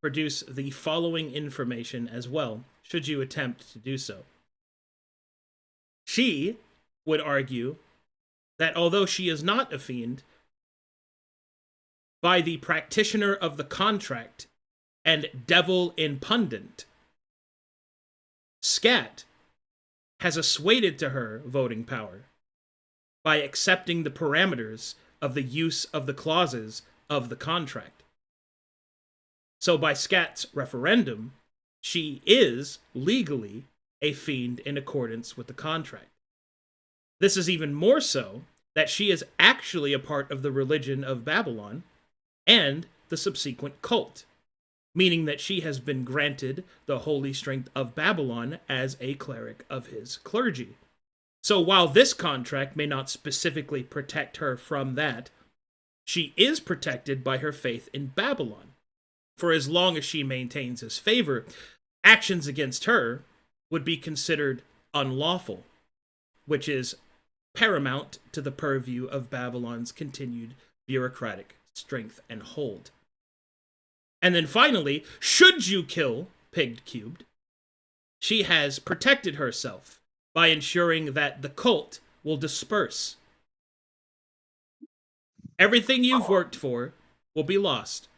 Speaker 1: produce the following information as well, should you attempt to do so. She would argue that although she is not a fiend, by the practitioner of the contract and devil impundent, Scat has assuaded to her voting power by accepting the parameters of the use of the clauses of the contract. So by Scat's referendum, she is legally a fiend in accordance with the contract. This is even more so that she is actually a part of the religion of Babylon and the subsequent cult, meaning that she has been granted the holy strength of Babylon as a cleric of his clergy. So while this contract may not specifically protect her from that, she is protected by her faith in Babylon. For as long as she maintains his favor, actions against her would be considered unlawful, which is paramount to the purview of Babylon's continued bureaucratic strength and hold. And then finally, should you kill Pigged Cubed, she has protected herself by ensuring that the cult will disperse. Everything you've worked for will be lost,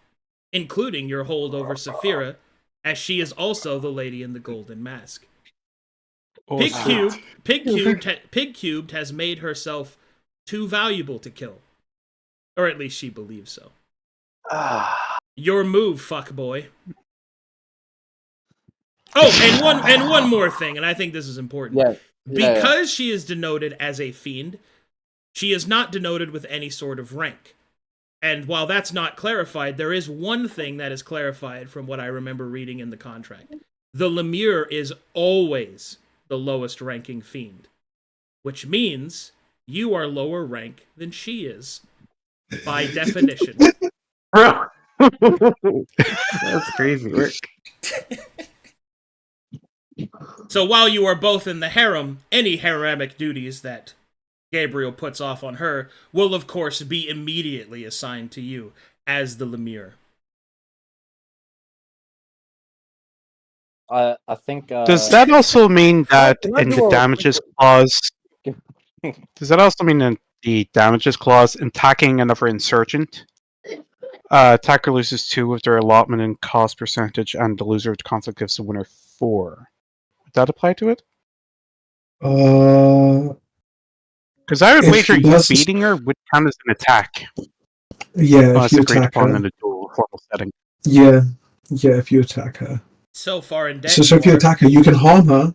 Speaker 1: including your hold over Saphira, as she is also the lady in the golden mask. Pig Cubed has made herself too valuable to kill. Or at least she believes so. Your move, fuckboy. Oh, and one more thing, and I think this is important.
Speaker 9: Yeah.
Speaker 1: Because she is denoted as a fiend, she is not denoted with any sort of rank. And while that's not clarified, there is one thing that is clarified from what I remember reading in the contract. The Lemure is always the lowest ranking fiend, which means you are lower rank than she is, by definition.
Speaker 4: Bro, that's crazy work.
Speaker 1: So while you are both in the harem, any haremic duties that Gabriel puts off on her will of course be immediately assigned to you as the Lemure.
Speaker 9: I think.
Speaker 3: Does that also mean that in the damages clause? Does that also mean in the damages clause, attacking another insurgent? Attacker loses 2 of their allotment and cost percentage, and the loser of the conflict gives the winner 4. Would that apply to it? Because I would wager you beating her would count as an attack.
Speaker 2: Yeah,
Speaker 3: unless
Speaker 2: if you
Speaker 3: agreed
Speaker 2: attack
Speaker 3: upon
Speaker 2: her.
Speaker 3: in a dual formal setting.
Speaker 2: Yeah, if you attack her.
Speaker 1: So far in debt.
Speaker 2: So if you attack her, you can harm her,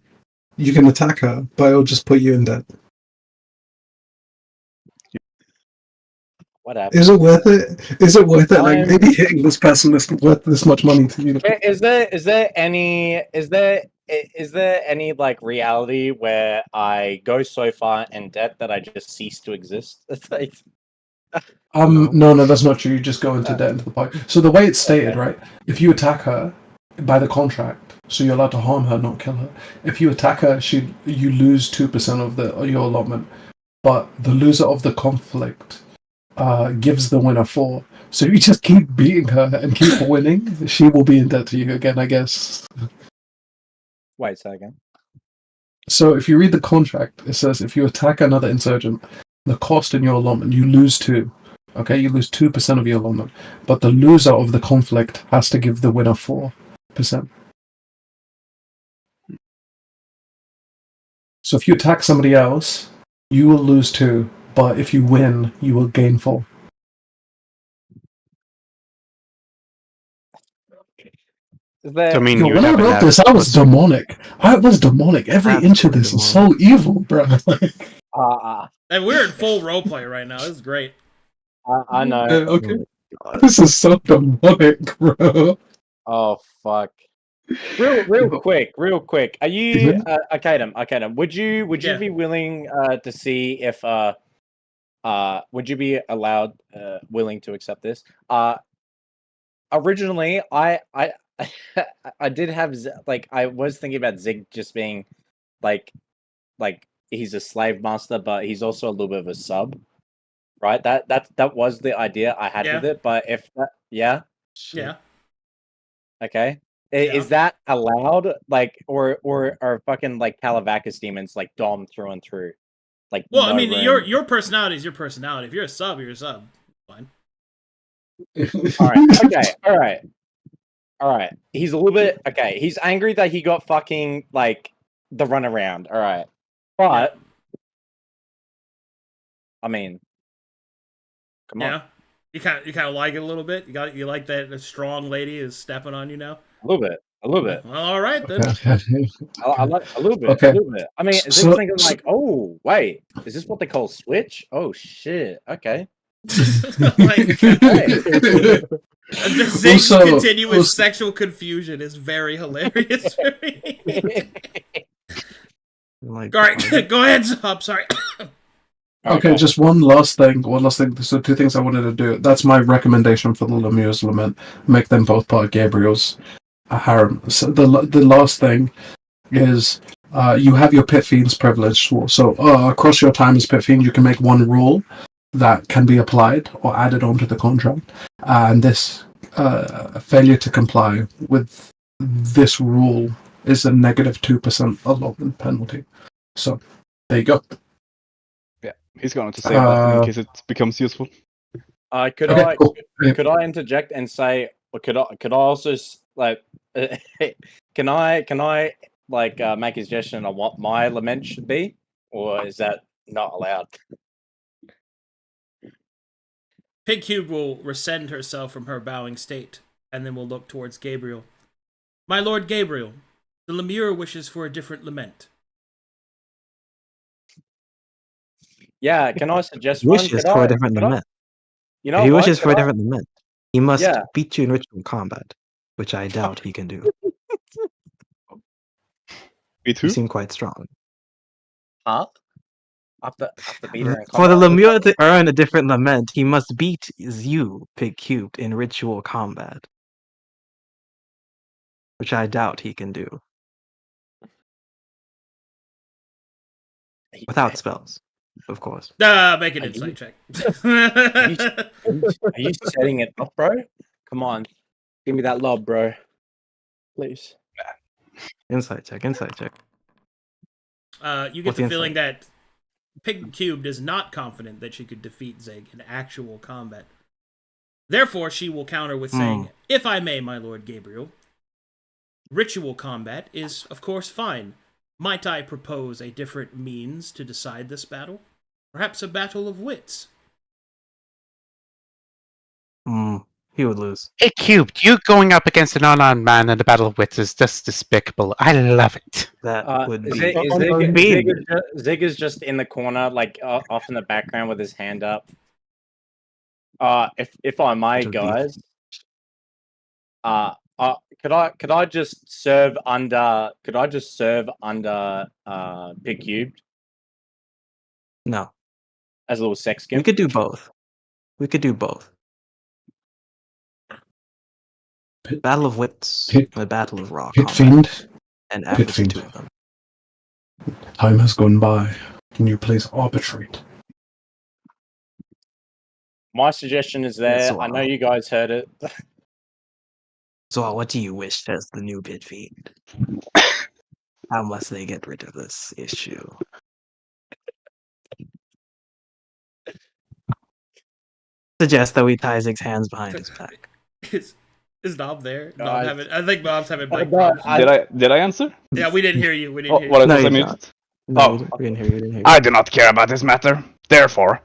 Speaker 2: you can attack her, but it'll just put you in debt.
Speaker 9: What happened?
Speaker 2: Is it worth it? Is it worth it? Like maybe hitting this person is worth this much money to you.
Speaker 9: Is there any like reality where I go so far in debt that I just cease to exist? It's like,
Speaker 2: No, that's not true. You just go into debt into the point. So the way it's stated, right? If you attack her by the contract, so you're allowed to harm her, not kill her. If you attack her, you lose 2% of your allotment, but the loser of the conflict gives the winner 4. So if you just keep beating her and keep winning, she will be in debt to you again, I guess.
Speaker 9: wait a second.
Speaker 2: So if you read the contract, it says if you attack another insurgent, the cost in your allotment, you lose 2. Okay, you lose 2% of your allotment, but the loser of the conflict has to give the winner 4%. So if you attack somebody else, you will lose 2, but if you win, you will gain 4.
Speaker 3: I mean,
Speaker 2: when I wrote this, I was demonic. Every inch of this is so evil, bro.
Speaker 1: And we're in full roleplay right now. This is great.
Speaker 9: I know.
Speaker 2: Okay. This is so demonic, bro.
Speaker 9: Oh fuck. Real quick. Are you Arcadum? Would you be willing to see if would you be allowed willing to accept this? Originally I did have I was thinking about Zig just being like he's a slave master, but he's also a little bit of a sub. Right? That was the idea I had with it, but if that
Speaker 1: Yeah.
Speaker 9: Okay. Is that allowed? Or are fucking Calavacus demons Dom through and through?
Speaker 1: Well, I mean, your personality is your personality. If you're a sub, you're a sub. Fine.
Speaker 9: All right. He's a little bit okay. He's angry that he got fucking the runaround. All right, but I mean, come on.
Speaker 1: Yeah. You kind of like it a little bit. You like that a strong lady is stepping on you now.
Speaker 9: A little bit.
Speaker 1: Well, all right then.
Speaker 9: I like a little bit.
Speaker 2: Okay.
Speaker 9: A little bit. I mean, is this thinking oh wait, is this what they call switch? Oh shit. Okay.
Speaker 1: The Zig's continuous sexual confusion is very hilarious for me.
Speaker 4: Like,
Speaker 1: All right, go ahead, Zop. Sorry.
Speaker 2: Okay, just one last thing. So 2 things I wanted to do. That's my recommendation for the Lemieux's Lament. Make them both part of Gabriel's harem. So the last thing is you have your Pit Fiend's privilege. So across your time as Pit Fiend, you can make one rule that can be applied or added onto the contract. And this failure to comply with this rule is a negative 2% allotment penalty. So there you go.
Speaker 8: He's going to save that in case it becomes useful.
Speaker 9: Could
Speaker 2: Okay,
Speaker 9: I
Speaker 2: cool.
Speaker 9: could I interject and say, or could I also like, can I like make a suggestion on what my lament should be, or is that not allowed?
Speaker 1: Pig Cube will rescind herself from her bowing state, and then will look towards Gabriel. My Lord Gabriel, the Lemure wishes for a different lament.
Speaker 9: Yeah, can I suggest
Speaker 4: he
Speaker 9: one?
Speaker 4: wishes for a different lament.
Speaker 9: You know
Speaker 4: If he
Speaker 9: what?
Speaker 4: wishes for a
Speaker 9: Could I-
Speaker 4: different lament, he must
Speaker 9: Yeah.
Speaker 4: beat you in ritual combat, which I doubt he can do.
Speaker 8: Me too.
Speaker 4: You seem quite strong.
Speaker 9: Huh? After beating her in
Speaker 4: For the
Speaker 9: combat?
Speaker 4: Lemure to earn a different lament, he must beat you, Pig Cubed, in ritual combat, which I doubt he can do without spells, of course.
Speaker 1: Make an
Speaker 9: Are
Speaker 1: insight
Speaker 9: you-
Speaker 1: check.
Speaker 9: Are you setting it up, bro? Come on, give me that lob, bro. Please.
Speaker 4: Insight check, insight check.
Speaker 1: You get
Speaker 4: What's
Speaker 1: the
Speaker 4: the
Speaker 1: feeling
Speaker 4: insight?
Speaker 1: that Pig Cubed is not confident that she could defeat Zig in actual combat. Therefore, she will counter with saying, if I may, my Lord Gabriel, ritual combat is, of course, fine. Might I propose a different means to decide this battle? Perhaps a battle of wits?
Speaker 4: He would lose.
Speaker 3: Hey, Cubed, you going up against an unarmed man in a battle of wits is just despicable. I love it.
Speaker 4: That would be.
Speaker 9: Zig is just in the corner, like off in the background with his hand up. If I may,
Speaker 4: Which would be-
Speaker 9: guys. Could I just serve under? Could I just serve under Pig Cubed
Speaker 4: No,
Speaker 9: as a little sex
Speaker 4: we
Speaker 9: skimp?
Speaker 4: could do both. We could do both. Battle of Wits, the Battle of Raw
Speaker 2: Pit
Speaker 4: Combat,
Speaker 2: Fiend,
Speaker 4: and
Speaker 2: Pit
Speaker 4: efforts
Speaker 2: Fiend.
Speaker 4: two of them.
Speaker 2: Time has gone by. Can you please arbitrate?
Speaker 9: My suggestion is there.
Speaker 4: Yes,
Speaker 9: I know
Speaker 4: wow.
Speaker 9: you guys heard it.
Speaker 4: So, what do you wish as the new Pit Fiend? How must they get rid of this issue? Suggest that we tie Zig's hands behind his back.
Speaker 1: Is Nob there?
Speaker 9: Guys.
Speaker 1: I think Nob's having
Speaker 9: No,
Speaker 1: mic problems.
Speaker 8: Did I answer?
Speaker 1: Yeah, we didn't hear you. We didn't hear
Speaker 8: What
Speaker 1: you.
Speaker 8: I was
Speaker 4: you
Speaker 8: I muted?
Speaker 4: don't. No,
Speaker 8: Oh,
Speaker 4: we didn't hear you. We didn't hear you.
Speaker 8: I do not care about this matter. Therefore,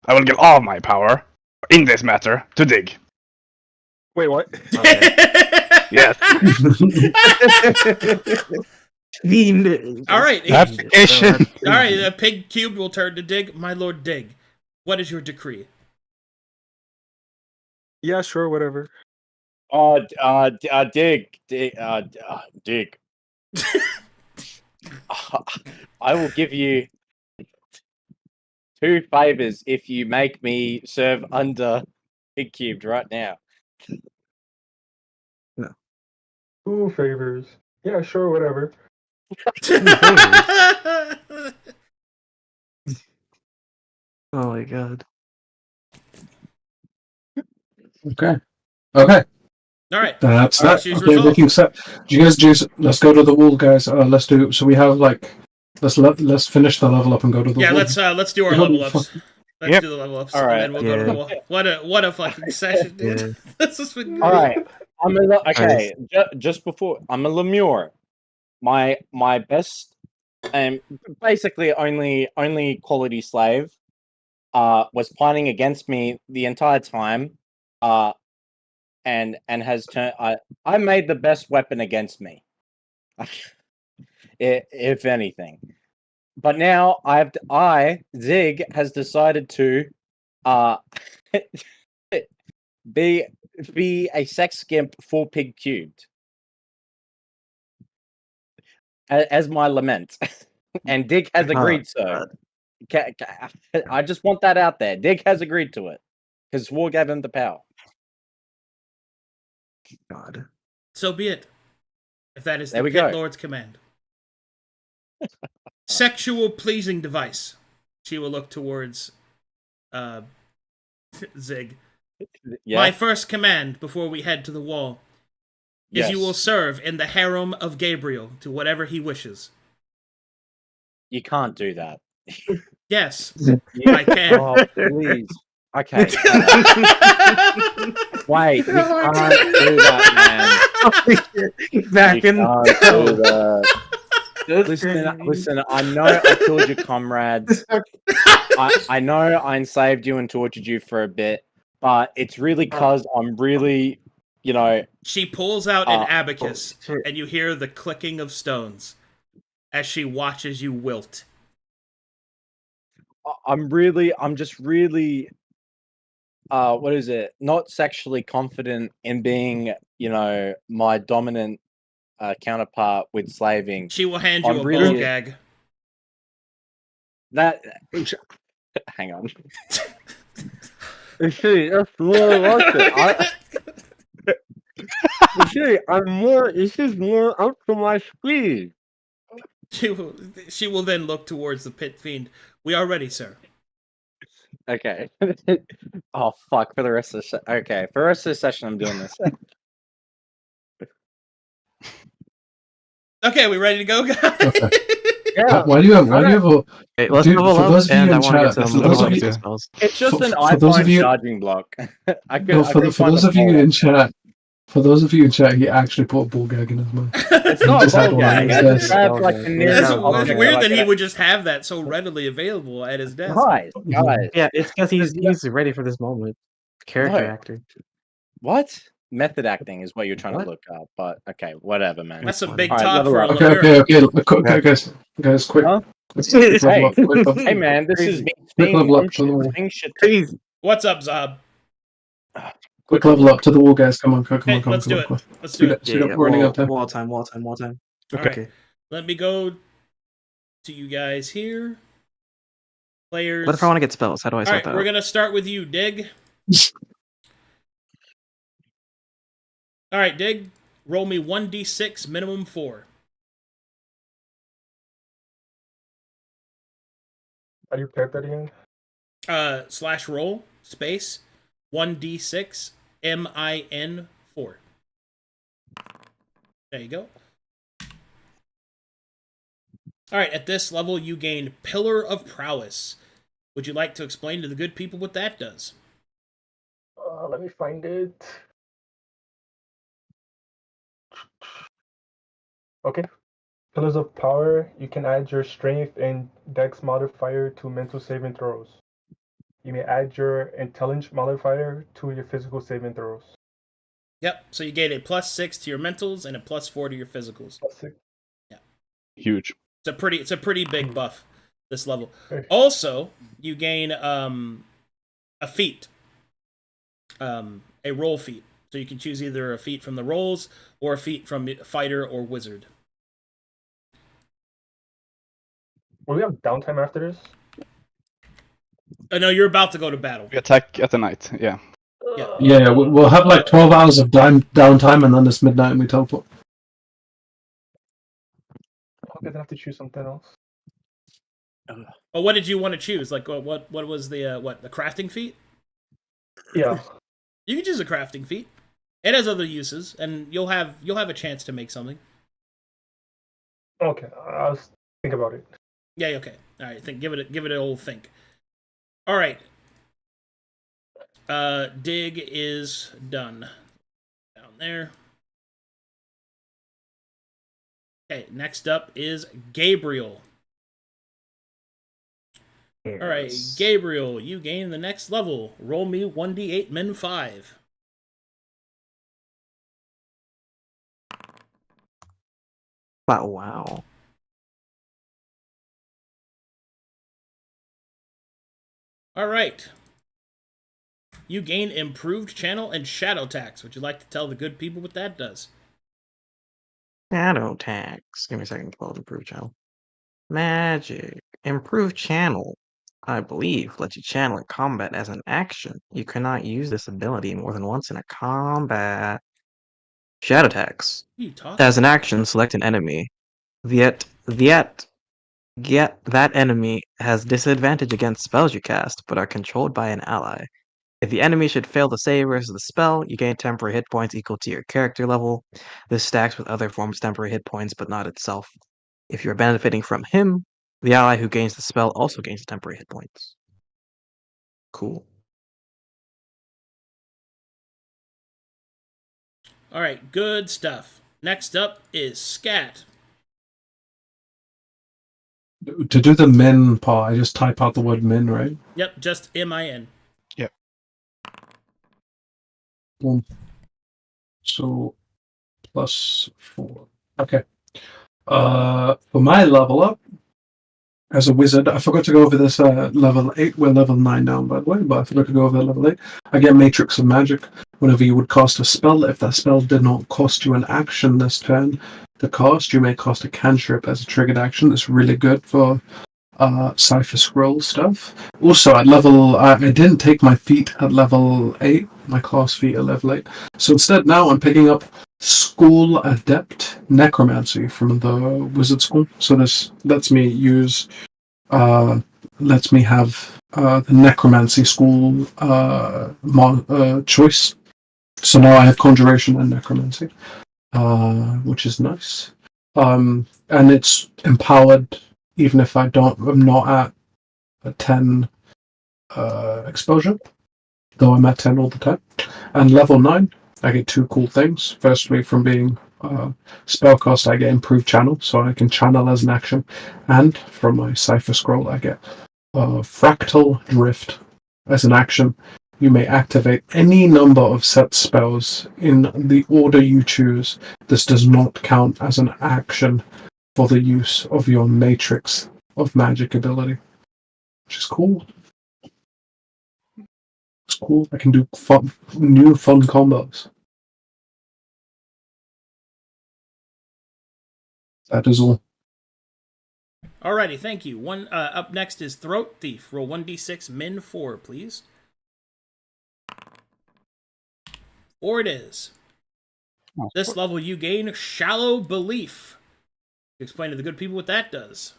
Speaker 8: I will give all my power in this matter to Dig.
Speaker 6: Wait, what?
Speaker 8: Yes.
Speaker 4: Fiend.
Speaker 1: All right.
Speaker 3: Application.
Speaker 1: All right, Pig Cubed will turn to Dig. My Lord Dig, what is your decree?
Speaker 6: Yeah, sure, whatever.
Speaker 9: Dig. I will give you 2 favors if you make me serve under Pig Cubed right now.
Speaker 6: 2 favors. Yeah, sure, whatever.
Speaker 4: Oh my god.
Speaker 2: Okay.
Speaker 1: All right.
Speaker 2: That's
Speaker 1: Our
Speaker 2: that.
Speaker 1: issue's
Speaker 2: Okay,
Speaker 1: resolved.
Speaker 2: looking set. Do you guys do? Let's go to the wall, guys. Let's do. So we have like. Let's finish the level up and go to the
Speaker 1: Yeah,
Speaker 2: wall.
Speaker 1: let's do our
Speaker 2: Yeah,
Speaker 1: level ups.
Speaker 2: fuck.
Speaker 1: Let's do the level ups,
Speaker 9: All right.
Speaker 1: and then we'll go to the wall. What a fucking session, dude.
Speaker 4: Yeah.
Speaker 1: This has been great.
Speaker 9: All right. Okay. Just before I'm a Lemure. My best and basically only quality slave was pining against me the entire time. And has turned. I made the best weapon against me, if anything. But now Zig has decided to be a sex skimp for Pig Cubed as my lament. and Dig has agreed so. I just want that out there. Dig has agreed to it because War gave him the power.
Speaker 4: God.
Speaker 1: So be it. If that is
Speaker 9: There
Speaker 1: the
Speaker 9: we
Speaker 1: Pit
Speaker 9: go.
Speaker 1: Lord's command. Sexual pleasing device. She will look towards Zig.
Speaker 9: Yeah.
Speaker 1: My first command before we head to the wall is you will serve in the harem of Gabriel to whatever he wishes.
Speaker 9: You can't do that.
Speaker 1: Yes, I can.
Speaker 9: Oh, please. Okay. Wait, you can't do that, man.
Speaker 4: Back in.
Speaker 9: You can't do that. Listen, I know I killed your comrades. I know I enslaved you and tortured you for a bit, but it's really because I'm really,
Speaker 1: She pulls out an abacus, and you hear the clicking of stones as she watches you wilt.
Speaker 9: I'm just really, what is it? Not sexually confident in being, my dominant counterpart with slaving.
Speaker 1: She will hand you a ball gag.
Speaker 9: Hang on. See, that's more like it. See, this is more up to my speed.
Speaker 1: She will then look towards the pit fiend. We are ready, sir.
Speaker 9: Okay. Oh, fuck. For the rest of the okay, for the rest of the session, I'm doing this.
Speaker 1: Okay, we ready to go, guys?
Speaker 2: Okay.
Speaker 9: Yeah.
Speaker 2: Why do you have a...
Speaker 4: Hey, let's
Speaker 2: Dude,
Speaker 4: level
Speaker 2: for
Speaker 4: up,
Speaker 2: those of you
Speaker 4: and
Speaker 2: in
Speaker 4: I want to
Speaker 2: chat,
Speaker 4: get
Speaker 2: for
Speaker 4: some
Speaker 2: those of
Speaker 4: level
Speaker 2: you-
Speaker 4: up spells.
Speaker 9: It's just
Speaker 2: For-
Speaker 9: an
Speaker 2: for those of
Speaker 9: iPhone
Speaker 2: you-
Speaker 9: charging block.
Speaker 2: For those of you in chat, he actually put a ball gag in his mouth.
Speaker 9: It's not a
Speaker 2: just had
Speaker 9: ball
Speaker 2: one
Speaker 9: gag.
Speaker 2: on
Speaker 9: I
Speaker 2: his
Speaker 9: just
Speaker 2: desk.
Speaker 9: grabbed like the nearest
Speaker 1: It's
Speaker 9: object
Speaker 1: weird
Speaker 9: I
Speaker 1: that he
Speaker 9: could-
Speaker 1: would just have that so readily available at his desk.
Speaker 9: Guys.
Speaker 4: Yeah, it's because he's ready for this moment. Character
Speaker 9: No.
Speaker 4: actor.
Speaker 9: What? Method acting is what you're trying to look up, but okay, whatever, man.
Speaker 1: That's some big
Speaker 9: All right,
Speaker 1: talk
Speaker 9: level
Speaker 1: for a
Speaker 9: up.
Speaker 2: Okay, guys, quick.
Speaker 9: Huh?
Speaker 2: Quick level up, quick level-
Speaker 9: Hey, man, this is me
Speaker 2: quick
Speaker 9: being
Speaker 2: level up to the wall.
Speaker 4: Please.
Speaker 1: What's up, Zob?
Speaker 2: Quick level up to the wall, guys. Come on,
Speaker 1: Hey, let's do it.
Speaker 2: quick.
Speaker 1: Let's do it.
Speaker 2: Speed up, we're running out of time.
Speaker 4: Wall time.
Speaker 1: All right. Let me go to you guys here. Players.
Speaker 4: What if I want to get spells? How do I
Speaker 1: All
Speaker 4: sort
Speaker 1: right,
Speaker 4: that
Speaker 1: we're
Speaker 4: out?
Speaker 1: gonna start with you, Dig. All right, Dig. Roll me 1d6, minimum 4.
Speaker 6: How do you type that again?
Speaker 1: / roll space 1d6 min 4. There you go. All right, at this level, you gain Pillar of Prowess. Would you like to explain to the good people what that does?
Speaker 6: Let me find it. Okay. Pillars of Power, you can add your strength and dex modifier to mental saving throws. You may add your intelligence modifier to your physical saving throws.
Speaker 1: Yep, so you gain a +6 to your mentals and a +4 to your physicals.
Speaker 6: +6.
Speaker 1: Yeah.
Speaker 7: Huge.
Speaker 1: It's a pretty big buff, this level.
Speaker 6: Okay.
Speaker 1: Also, you gain a feat. A roll feat. So you can choose either a feat from the rolls or a feat from fighter or wizard.
Speaker 6: Will we have downtime after this?
Speaker 1: No, you're about to go to battle.
Speaker 7: We attack at the night, yeah.
Speaker 2: Yeah, we'll have like 12 hours of downtime, and then it's midnight and we teleport.
Speaker 6: I'm gonna have to choose something else.
Speaker 1: Well, what did you want to choose? Like, what was the the crafting feat?
Speaker 6: Yeah.
Speaker 1: You can choose a crafting feat. It has other uses, and you'll have a chance to make something.
Speaker 6: Okay, I'll think about it.
Speaker 1: Yeah. Okay. All right. Give it an old think. All right. Dig is done. Down there. Okay. Next up is Gabriel.
Speaker 4: Yes.
Speaker 1: All right, Gabriel, you gain the next level. Roll me 1d8 min 5.
Speaker 4: Wow.
Speaker 1: All right. You gain improved channel and shadow tax. Would you like to tell the good people what that does?
Speaker 4: Shadow tax. Give me a second to pull up improved channel. Magic. Improved channel. I believe lets you channel in combat as an action. You cannot use this ability more than once in a combat. Shadow attacks.
Speaker 1: Who are you talking
Speaker 4: As an
Speaker 1: about?
Speaker 4: action, select an enemy. Yet that enemy has disadvantage against spells you cast, but are controlled by an ally. If the enemy should fail to save versus the spell, you gain temporary hit points equal to your character level. This stacks with other forms of temporary hit points, but not itself. If you're benefiting from him, the ally who gains the spell also gains temporary hit points. Cool.
Speaker 1: All right, good stuff. Next up is Scat.
Speaker 2: To do the min part, I just type out the word min, right?
Speaker 1: Yep, just MIN.
Speaker 3: Yep.
Speaker 2: Boom. So +4. Okay. For my level up as a wizard, I forgot to go over this level 8. We're level 9 now, by the way, but I forgot to go over level 8. I get Matrix of Magic. Whenever you would cast a spell, if that spell did not cost you an action this turn to cast, you may cast a cantrip as a triggered action. It's really good for Cypher Scroll stuff. Also, at level, I didn't take my feat at level 8, my class feat at level 8. So instead, now I'm picking up School Adept Necromancy from the Wizard School. So this lets me use, lets me have the Necromancy School choice. So now I have Conjuration and Necromancy, which is nice. And it's empowered even if I'm not at a 10 exposure, though I'm at 10 all the time. And level 9, I get 2 cool things. Firstly, from being spellcast, I get improved channel, so I can channel as an action. And from my Cypher Scroll, I get Fractal Drift as an action. You may activate any number of set spells in the order you choose. This does not count as an action for the use of your Matrix of Magic ability, which is cool. It's cool. I can do new fun combos. That is all.
Speaker 1: Alrighty, thank you. Up next is Throat Thief. Roll 1d6 min 4, please. 4 it is. This level you gain Shallow Belief. Explain to the good people what that does.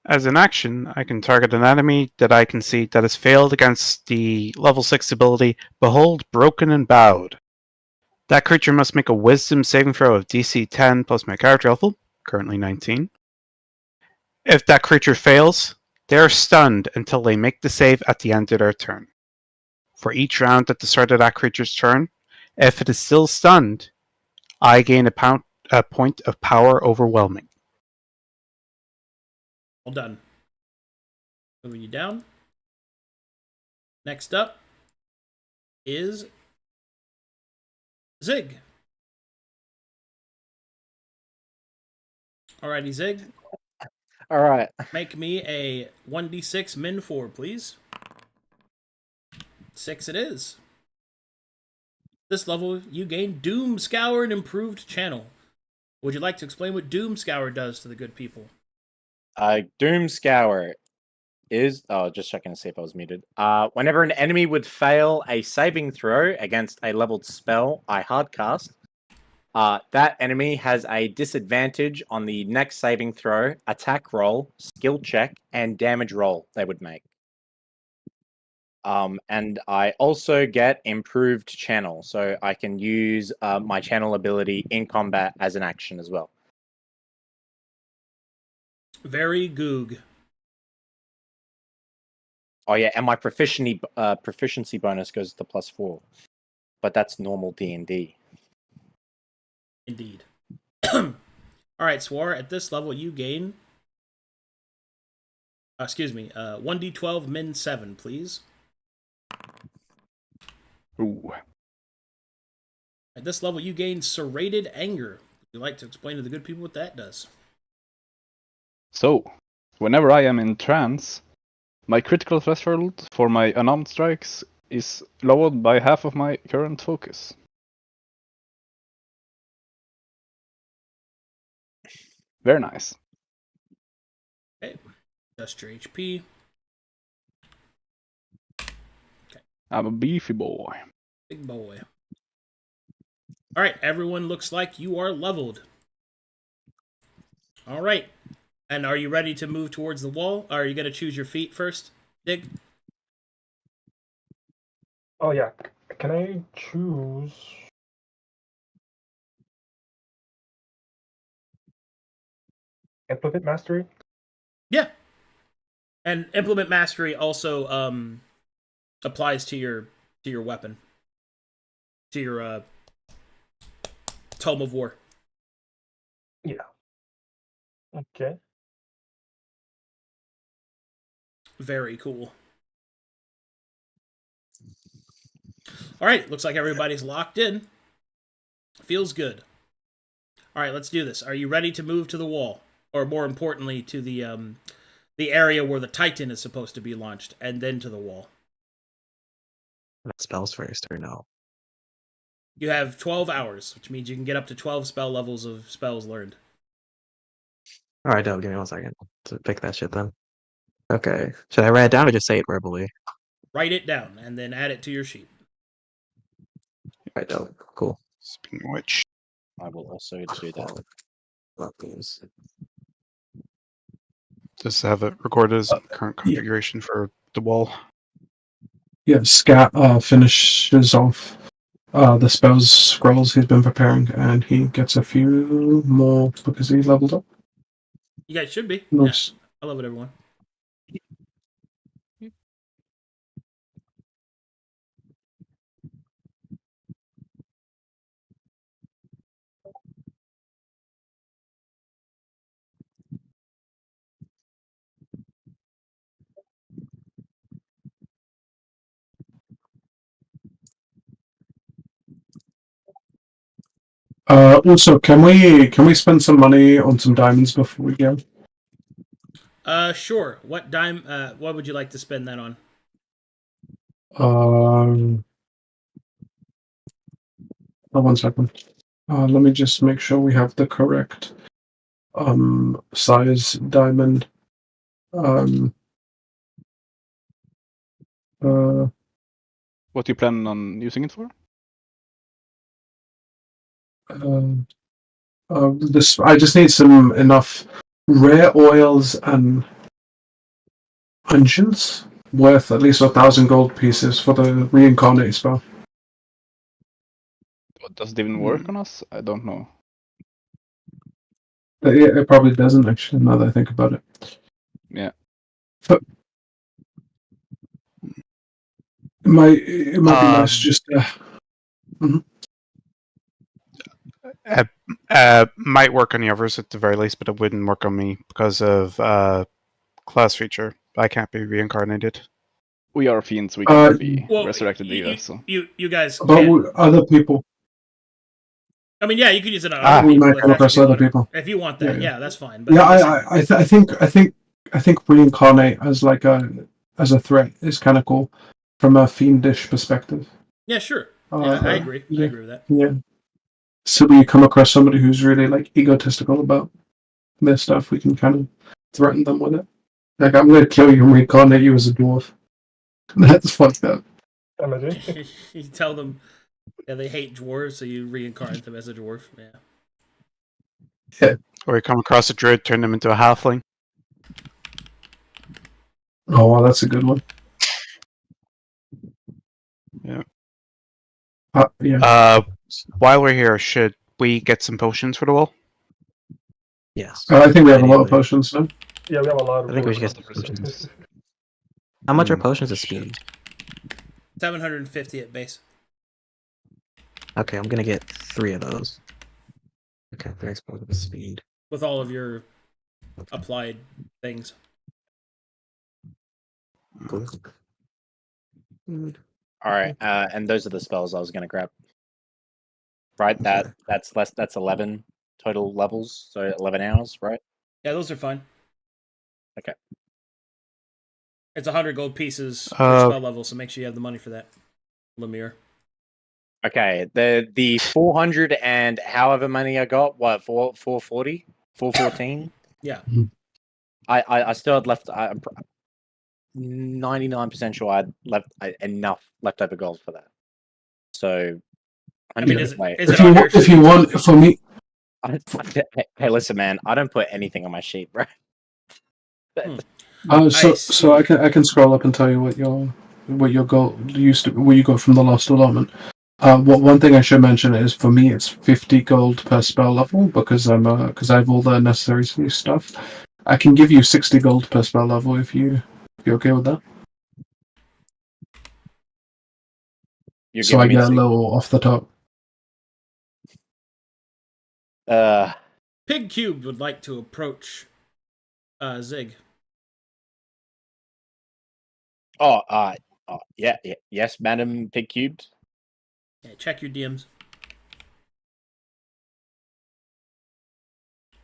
Speaker 3: As an action, I can target an enemy that I can see that has failed against the level 6 ability Behold Broken and Bowed. That creature must make a Wisdom saving throw of DC 10 plus my character level, currently 19. If that creature fails, they are stunned until they make the save at the end of their turn. For each round at the start of that creature's turn, if it is still stunned, I gain a point of power overwhelming.
Speaker 1: All done. Moving you down. Next up is Zig. Alrighty, Zig.
Speaker 9: All right.
Speaker 1: Make me a 1d6 min 4, please. 6 it is. This level, you gain Doom Scour and Improved Channel. Would you like to explain what Doom Scour does to the good people?
Speaker 9: Doom Scour is just checking to see if I was muted. Whenever an enemy would fail a saving throw against a leveled spell I hardcast, that enemy has a disadvantage on the next saving throw, attack roll, skill check, and damage roll they would make. And I also get improved channel, so I can use my channel ability in combat as an action as well.
Speaker 1: Very goog.
Speaker 9: Oh yeah, and my proficiency bonus goes to +4, but that's normal D&D.
Speaker 1: Indeed. Alright, Swar, at this level you gain 1d12 min 7, please.
Speaker 8: Ooh.
Speaker 1: At this level you gain Serrated Anger. Would you like to explain to the good people what that does?
Speaker 8: So, whenever I am in trance, my critical threshold for my unarmed strikes is lowered by half of my current focus. Very nice.
Speaker 1: Just your HP.
Speaker 8: I'm a beefy boy.
Speaker 1: Big boy. All right, everyone looks like you are leveled. All right. And are you ready to move towards the wall? Or are you going to choose your feet first, Dig?
Speaker 6: Oh yeah. Can I choose? Implement mastery?
Speaker 1: Yeah. And implement mastery also applies to your weapon. To your tome of war.
Speaker 6: Yeah. Okay.
Speaker 1: Very cool. All right, looks like everybody's locked in. Feels good. All right, let's do this. Are you ready to move to the wall, or more importantly, to the area where the Titan is supposed to be launched, and then to the wall?
Speaker 4: Spells first or no?
Speaker 1: You have 12 hours, which means you can get up to 12 spell levels of spells learned.
Speaker 4: All right, don't give me 1 second to pick that shit then. Okay, should I write it down or just say it verbally?
Speaker 1: Write it down and then add it to your sheet.
Speaker 4: Right down. Cool.
Speaker 3: Speaking of which,
Speaker 9: I will also do that.
Speaker 4: Love these.
Speaker 3: just have it recorded as current configuration for the wall.
Speaker 2: Yeah, Scat finishes off the spells scrolls he's been preparing, and he gets a few more because he leveled up.
Speaker 1: You guys should be.
Speaker 2: Nice.
Speaker 1: Yeah, I love it, everyone.
Speaker 2: Also, can we spend some money on some diamonds before we go?
Speaker 1: Sure. What would you like to spend that on?
Speaker 2: Oh, 1 second. Let me just make sure we have the correct size diamond.
Speaker 8: What do you plan on using it for?
Speaker 2: This I just need some enough rare oils and engines worth at least 1,000 gold pieces for the reincarnate spell.
Speaker 8: Does it even work on us? I don't know.
Speaker 2: It probably doesn't actually. Now that I think about it.
Speaker 8: Yeah.
Speaker 2: But it might be nice just.
Speaker 3: Might work on the others at the very least, but it wouldn't work on me because of class feature. I can't be reincarnated.
Speaker 8: We are fiends. We cannot be
Speaker 1: Well,
Speaker 8: resurrected either. So
Speaker 1: you guys.
Speaker 2: But
Speaker 1: Can.
Speaker 2: other people.
Speaker 1: I mean, yeah, you could use it on other
Speaker 2: We
Speaker 1: people.
Speaker 2: might come across other people.
Speaker 1: If you want that,
Speaker 2: Yeah.
Speaker 1: yeah, that's fine. But
Speaker 2: Yeah, I think reincarnate as like as a threat is kind of cool from a fiendish perspective.
Speaker 1: Yeah, sure. Yeah, I agree.
Speaker 2: Yeah.
Speaker 1: I agree with that.
Speaker 2: Yeah. So when you come across somebody who's really like egotistical about their stuff, we can kind of threaten them with it. Like, I'm going to kill you and reincarnate you as a dwarf. That's fucked up.
Speaker 6: Imagine.
Speaker 1: You tell them they hate dwarves, so you reincarnate them as a dwarf. Yeah.
Speaker 3: Or you come across a druid, turn them into a halfling.
Speaker 2: Oh, wow, that's a good one.
Speaker 3: Yeah.
Speaker 2: Yeah.
Speaker 3: While we're here, should we get some potions for the wall?
Speaker 4: Yes.
Speaker 2: I think we have a lot of potions now.
Speaker 6: Yeah, we have a lot of.
Speaker 4: I think we should get some potions. How much are potions of speed?
Speaker 1: 750 at base.
Speaker 4: Okay, I'm gonna get 3 of those. Okay, 3 potions of speed.
Speaker 1: With all of your applied things.
Speaker 4: Cool.
Speaker 9: All right, and those are the spells I was going to grab. Right, that's 11 total levels, so 11 hours, right?
Speaker 1: Yeah, those are fine.
Speaker 9: Okay.
Speaker 1: It's 100 gold pieces per spell level, so make sure you have the money for that, Lemire.
Speaker 9: Okay, the 400 and however many I got, what, 440 414.
Speaker 1: Yeah.
Speaker 9: I still had left. I'm 99% sure I'd left enough leftover gold for that. So,
Speaker 1: I mean, is it on your
Speaker 2: if you want, for me,
Speaker 9: hey, listen, man, I don't put anything on my sheet, bro.
Speaker 2: so I can scroll up and tell you what your goal used to, what you got from the last allotment. One thing I should mention is for me it's 50 gold per spell level because I have all the necessary stuff. I can give you 60 gold per spell level if you're okay with that. So I get a little off the top.
Speaker 1: Pig Cubed would like to approach Zig.
Speaker 9: Yeah, yes, Madam Pig Cubed.
Speaker 1: Yeah, check your DMs.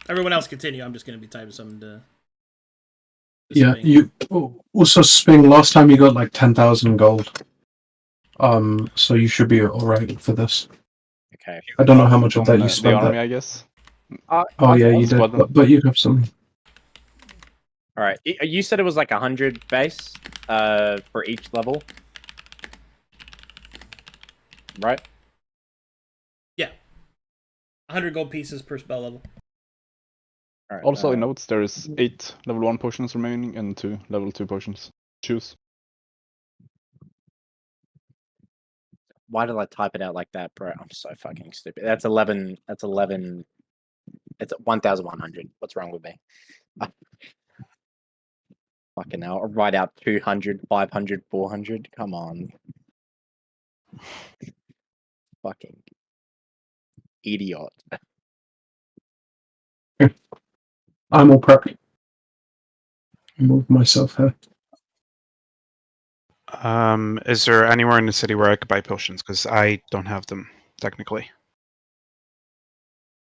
Speaker 1: Everyone else continue. I'm just going to be typing something to
Speaker 2: Yeah,
Speaker 1: Sping.
Speaker 2: you also Sping. Last time you got like 10,000 gold. So you should be all right for this.
Speaker 9: Okay.
Speaker 2: I don't know how much of that you spent.
Speaker 8: The army, I guess.
Speaker 2: Yeah, you did, but you have some.
Speaker 9: All right. You said it was like 100 base for each level, right?
Speaker 1: Yeah. 100 gold pieces per spell level.
Speaker 9: All right,
Speaker 8: Also, in notes, there is 8 level 1 potions remaining and 2 level 2 potions. Choose.
Speaker 9: Why did I type it out like that, bro? I'm so fucking stupid. That's 11. That's 11. It's 1,100. What's wrong with me? Fucking hell. I'll write out 200, 500, 400. Come on. Fucking idiot.
Speaker 2: I'm all prepped. Move myself here.
Speaker 3: Is there anywhere in the city where I could buy potions? Because I don't have them technically.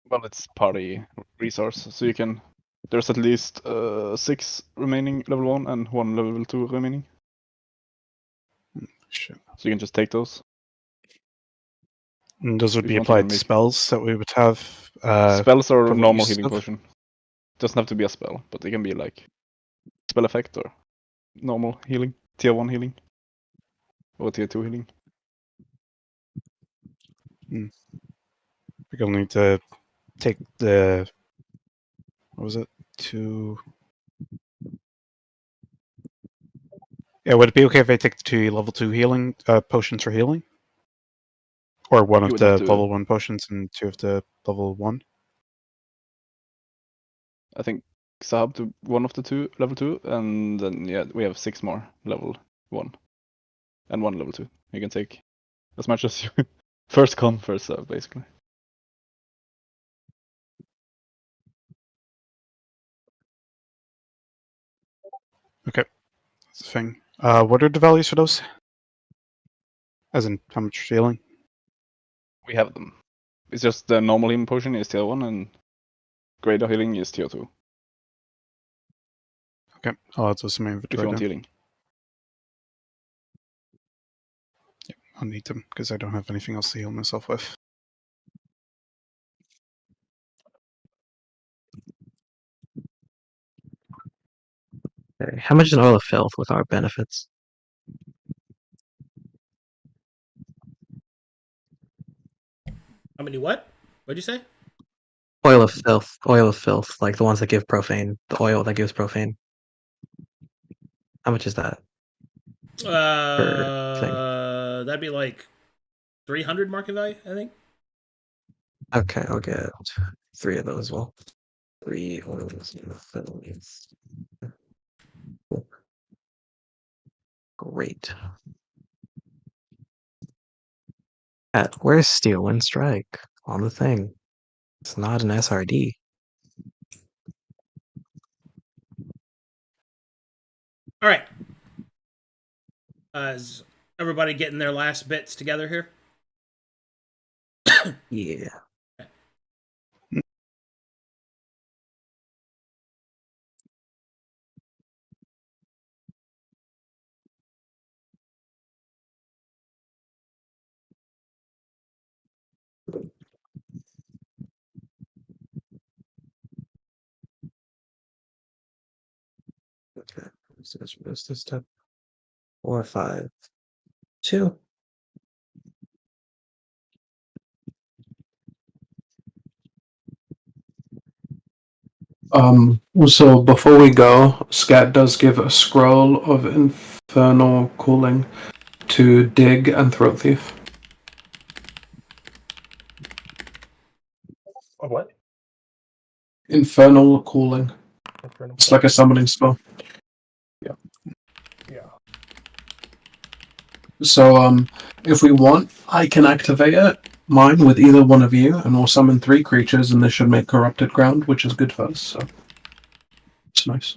Speaker 8: Well, it's party resource, so you can. There's at least 6 remaining level 1 and 1 level 2 remaining.
Speaker 3: Shit.
Speaker 8: So you can just take those.
Speaker 3: And those would be applied to spells that we would have.
Speaker 8: Spells or
Speaker 3: probably
Speaker 8: normal
Speaker 3: use
Speaker 8: healing
Speaker 3: stuff.
Speaker 8: potion. Doesn't have to be a spell, but they can be like spell effect or normal healing, tier 1 healing, or tier 2 healing.
Speaker 3: I think I'll need to take the. What was it? Yeah, would it be okay if I take the 2 level 2 healing potions for healing? Or one of the level 1 potions and 2 of the level 1?
Speaker 8: I think Sahab to 1 of the 2 level 2, and then yeah, we have 6 more level 1 and 1 level 2. You can take as much as you first come, first serve, basically.
Speaker 3: Okay, that's the thing. What are the values for those? As in, how much healing?
Speaker 8: We have them. It's just the normal healing potion is tier 1 and greater healing is tier 2.
Speaker 3: Okay, I'll add those to my inventory.
Speaker 8: If you want
Speaker 3: then.
Speaker 8: healing.
Speaker 3: Yeah, I'll need them because I don't have anything else to heal myself with.
Speaker 4: Okay. How much is an oil of filth with our benefits?
Speaker 1: How many what? What'd you say?
Speaker 4: Oil of filth. Oil of filth. Like the ones that give profane. The oil that gives profane. How much is that?
Speaker 1: That'd be like 300 market value, I think.
Speaker 4: Okay, I'll get 3 of those as well. 3 oils of filth. Great. Where's Steel Wind Strike on the thing? It's not an SRD.
Speaker 1: All right. Is everybody getting their last bits together here?
Speaker 4: Yeah. This step 4, 5, 2.
Speaker 2: So before we go, Scat does give a scroll of infernal cooling to Dig and Throat Thief.
Speaker 6: Oh, what?
Speaker 2: Infernal cooling. It's like a summoning spell.
Speaker 6: Yeah.
Speaker 2: So, if we want, I can activate it, mine, with either one of you, and we'll summon 3 creatures, and this should make corrupted ground, which is good for us, so it's nice.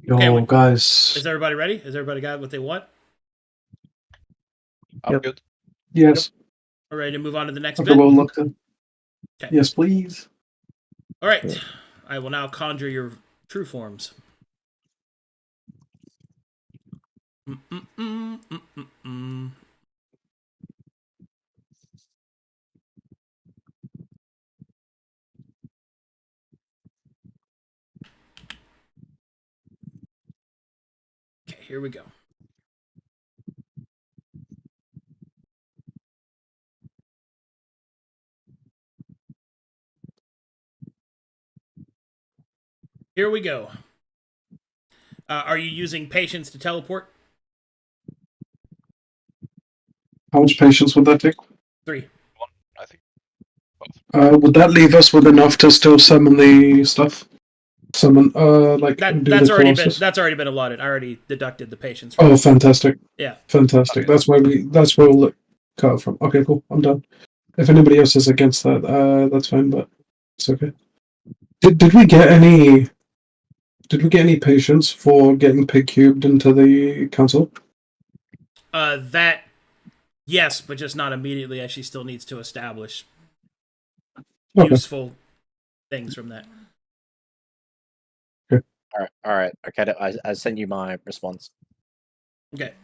Speaker 2: Yo,
Speaker 1: Okay,
Speaker 2: guys.
Speaker 1: Is everybody ready? Has everybody got what they want?
Speaker 3: I'm
Speaker 4: Yep.
Speaker 3: good.
Speaker 2: Yes.
Speaker 1: We're ready to move on to the next
Speaker 2: Okay,
Speaker 1: bit?
Speaker 2: well, look then.
Speaker 1: Okay.
Speaker 2: Yes, please.
Speaker 1: All right. I will now conjure your true forms. Okay, here we go. Here we go. Are you using patience to teleport?
Speaker 2: How much patience would that take?
Speaker 1: 3.
Speaker 3: I think.
Speaker 2: Would that leave us with enough to still summon the stuff? Summon, like, do
Speaker 1: That's
Speaker 2: the
Speaker 1: already
Speaker 2: Colossus?
Speaker 1: that's already been allotted. I already deducted the patience. From
Speaker 2: Oh, fantastic.
Speaker 1: Yeah.
Speaker 2: Fantastic.
Speaker 3: Okay.
Speaker 2: That's where we'll look cut it from. Okay, cool. I'm done. If anybody else is against that, that's fine, but it's okay. Did we get any patience for getting pig cubed into the council?
Speaker 1: That yes, but just not immediately, as she still needs to establish useful things from that.
Speaker 9: All right. Okay, I sent you my response.
Speaker 1: Okay.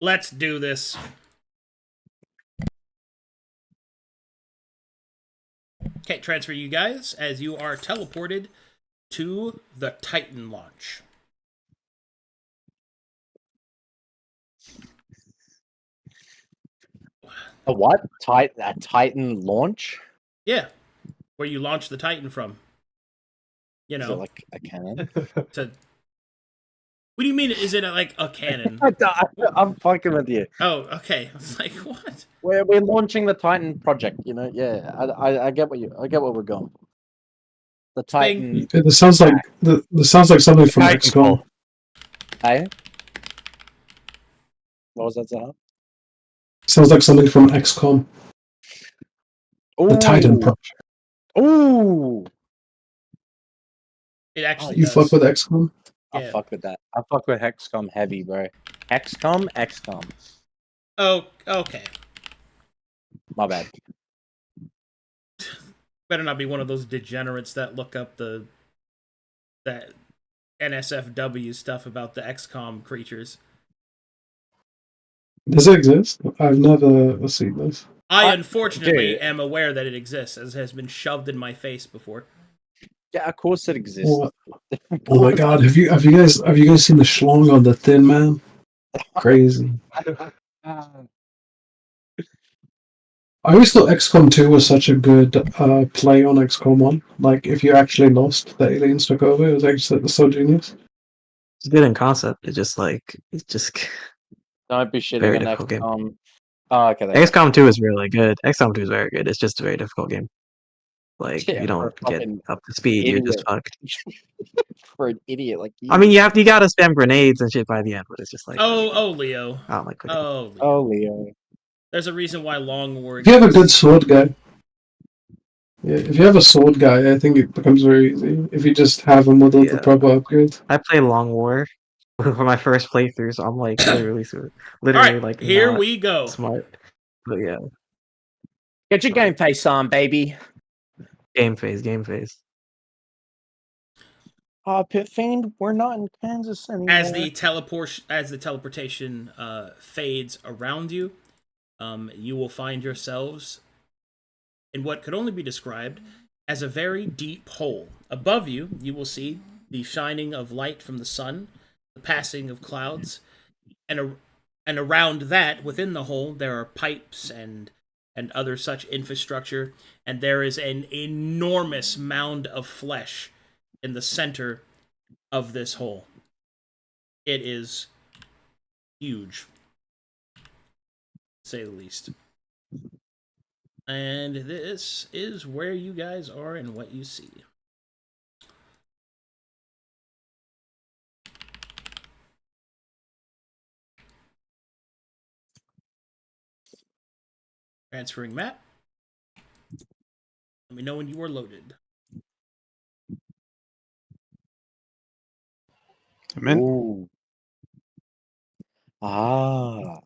Speaker 1: Let's do this. Okay, transfer you guys as you are teleported to the Titan launch.
Speaker 9: A what? A Titan launch?
Speaker 1: Yeah, where you launch the Titan from. You
Speaker 9: Is it
Speaker 1: know,
Speaker 9: like a cannon?
Speaker 1: to. What do you mean? Is it like a cannon?
Speaker 9: I'm fucking with you.
Speaker 1: Oh, okay. I was like, what?
Speaker 9: We're launching the Titan project. You know, yeah. I get where we're going. The Titan.
Speaker 2: This sounds like something from XCOM.
Speaker 9: Hey. What was that, Zahar?
Speaker 2: Sounds like something from XCOM. The Titan project.
Speaker 9: Ooh.
Speaker 1: It actually
Speaker 2: You
Speaker 1: does.
Speaker 2: fuck with XCOM?
Speaker 1: Yeah.
Speaker 9: I fuck with that. I fuck with XCOM heavy, bro. XCOM.
Speaker 1: Oh, okay.
Speaker 9: My bad.
Speaker 1: Better not be one of those degenerates that look up that NSFW stuff about the XCOM creatures.
Speaker 2: Does it exist? I've never seen this.
Speaker 1: I unfortunately
Speaker 9: dude.
Speaker 1: am aware that it exists, as has been shoved in my face before.
Speaker 9: Yeah, of course it exists.
Speaker 2: Oh, oh my god, have you guys seen the schlong on the Thin Man? Crazy. I always thought XCOM 2 was such a good play on XCOM 1. Like, if you actually lost, the aliens took over. It was actually so genius.
Speaker 4: It's good in concept. It's just
Speaker 9: Don't be
Speaker 4: very
Speaker 9: shitting on
Speaker 4: difficult game.
Speaker 9: XCOM. Oh, okay.
Speaker 4: XCOM 2 is really good. XCOM 2 is very good. It's just a very difficult game. Like,
Speaker 9: Yeah,
Speaker 4: if you
Speaker 9: for a
Speaker 4: don't get
Speaker 9: fucking
Speaker 4: up to speed, you're just
Speaker 9: idiot.
Speaker 4: fucked.
Speaker 9: For an idiot like you.
Speaker 4: I mean, you gotta spam grenades and shit by the end, but it's just like,
Speaker 1: Leo.
Speaker 4: I don't like clicking.
Speaker 1: Oh, Leo.
Speaker 9: Oh, Leo.
Speaker 1: There's a reason why Long War.
Speaker 2: If you have a good sword guy, yeah, if you have a sword guy, I think it becomes very easy. If you just have him with all the proper upgrades.
Speaker 4: I play Long War for my first playthrough, so I'm like literally
Speaker 1: Alright,
Speaker 4: like
Speaker 1: here
Speaker 4: not
Speaker 1: we go.
Speaker 4: smart. But yeah.
Speaker 9: Get your game face on, baby.
Speaker 4: Game phase.
Speaker 9: Pit Fiend, we're not in Kansas anymore.
Speaker 1: As the teleportation fades around you, you will find yourselves in what could only be described as a very deep hole. Above you, you will see the shining of light from the sun, the passing of clouds, and around that, within the hole, there are pipes and other such infrastructure, and there is an enormous mound of flesh in the center of this hole. It is huge, to say the least. And this is where you guys are and what you see. Transferring map. Let me know when you are loaded.
Speaker 3: I'm in.
Speaker 9: Ooh. Ah.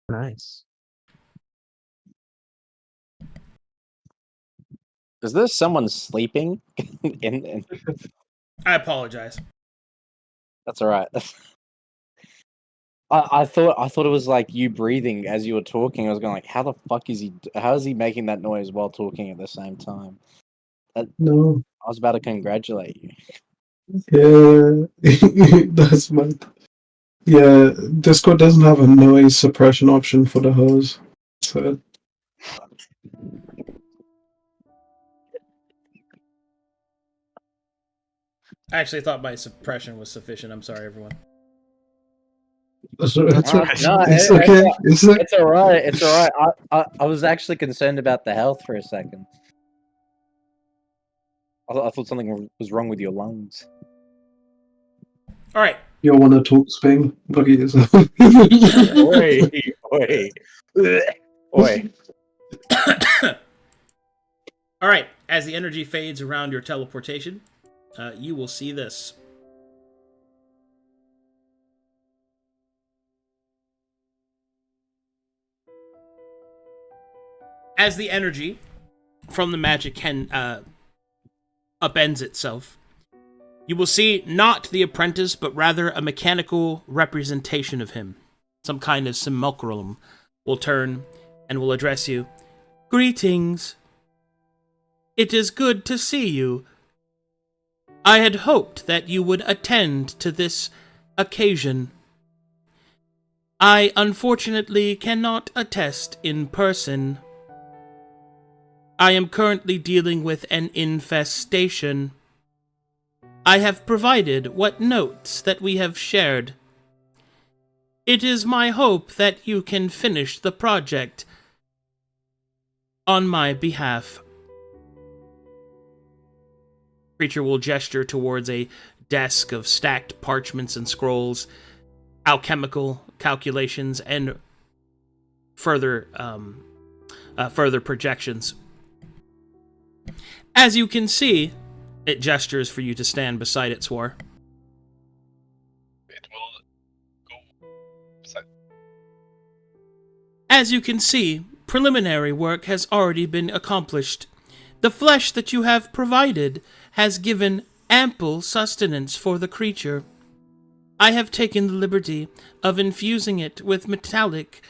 Speaker 4: Nice.
Speaker 9: Is there someone sleeping? in...
Speaker 1: I apologize.
Speaker 9: That's all right. I thought it was like you breathing as you were talking. I was going like, how the fuck is he? How is he making that noise while talking at the same time?
Speaker 2: No.
Speaker 9: I was about to congratulate you.
Speaker 2: Yeah, that's my. Yeah, Discord doesn't have a noise suppression option for the hose. So.
Speaker 1: I actually thought my suppression was sufficient. I'm sorry, everyone.
Speaker 2: It's
Speaker 9: okay. It's all right. It's all right. I was actually concerned about the health for a second. I thought something was wrong with your lungs.
Speaker 1: All right.
Speaker 2: You want to talk Spain? Look at yourself.
Speaker 9: Oi.
Speaker 1: All right. As the energy fades around your teleportation, you will see this. As the energy from the magic can upends itself, you will see not the apprentice, but rather a mechanical representation of him. Some kind of simulacrum will turn and will address you. Greetings. It is good to see you. I had hoped that you would attend to this occasion. I unfortunately cannot attest in person. I am currently dealing with an infestation. I have provided what notes that we have shared. It is my hope that you can finish the project on my behalf. Creature will gesture towards a desk of stacked parchments and scrolls, alchemical calculations, and further projections. As you can see, it gestures for you to stand beside it, Swar.
Speaker 7: It will go beside.
Speaker 1: As you can see, preliminary work has already been accomplished. The flesh that you have provided has given ample sustenance for the creature. I have taken the liberty of infusing it with metallic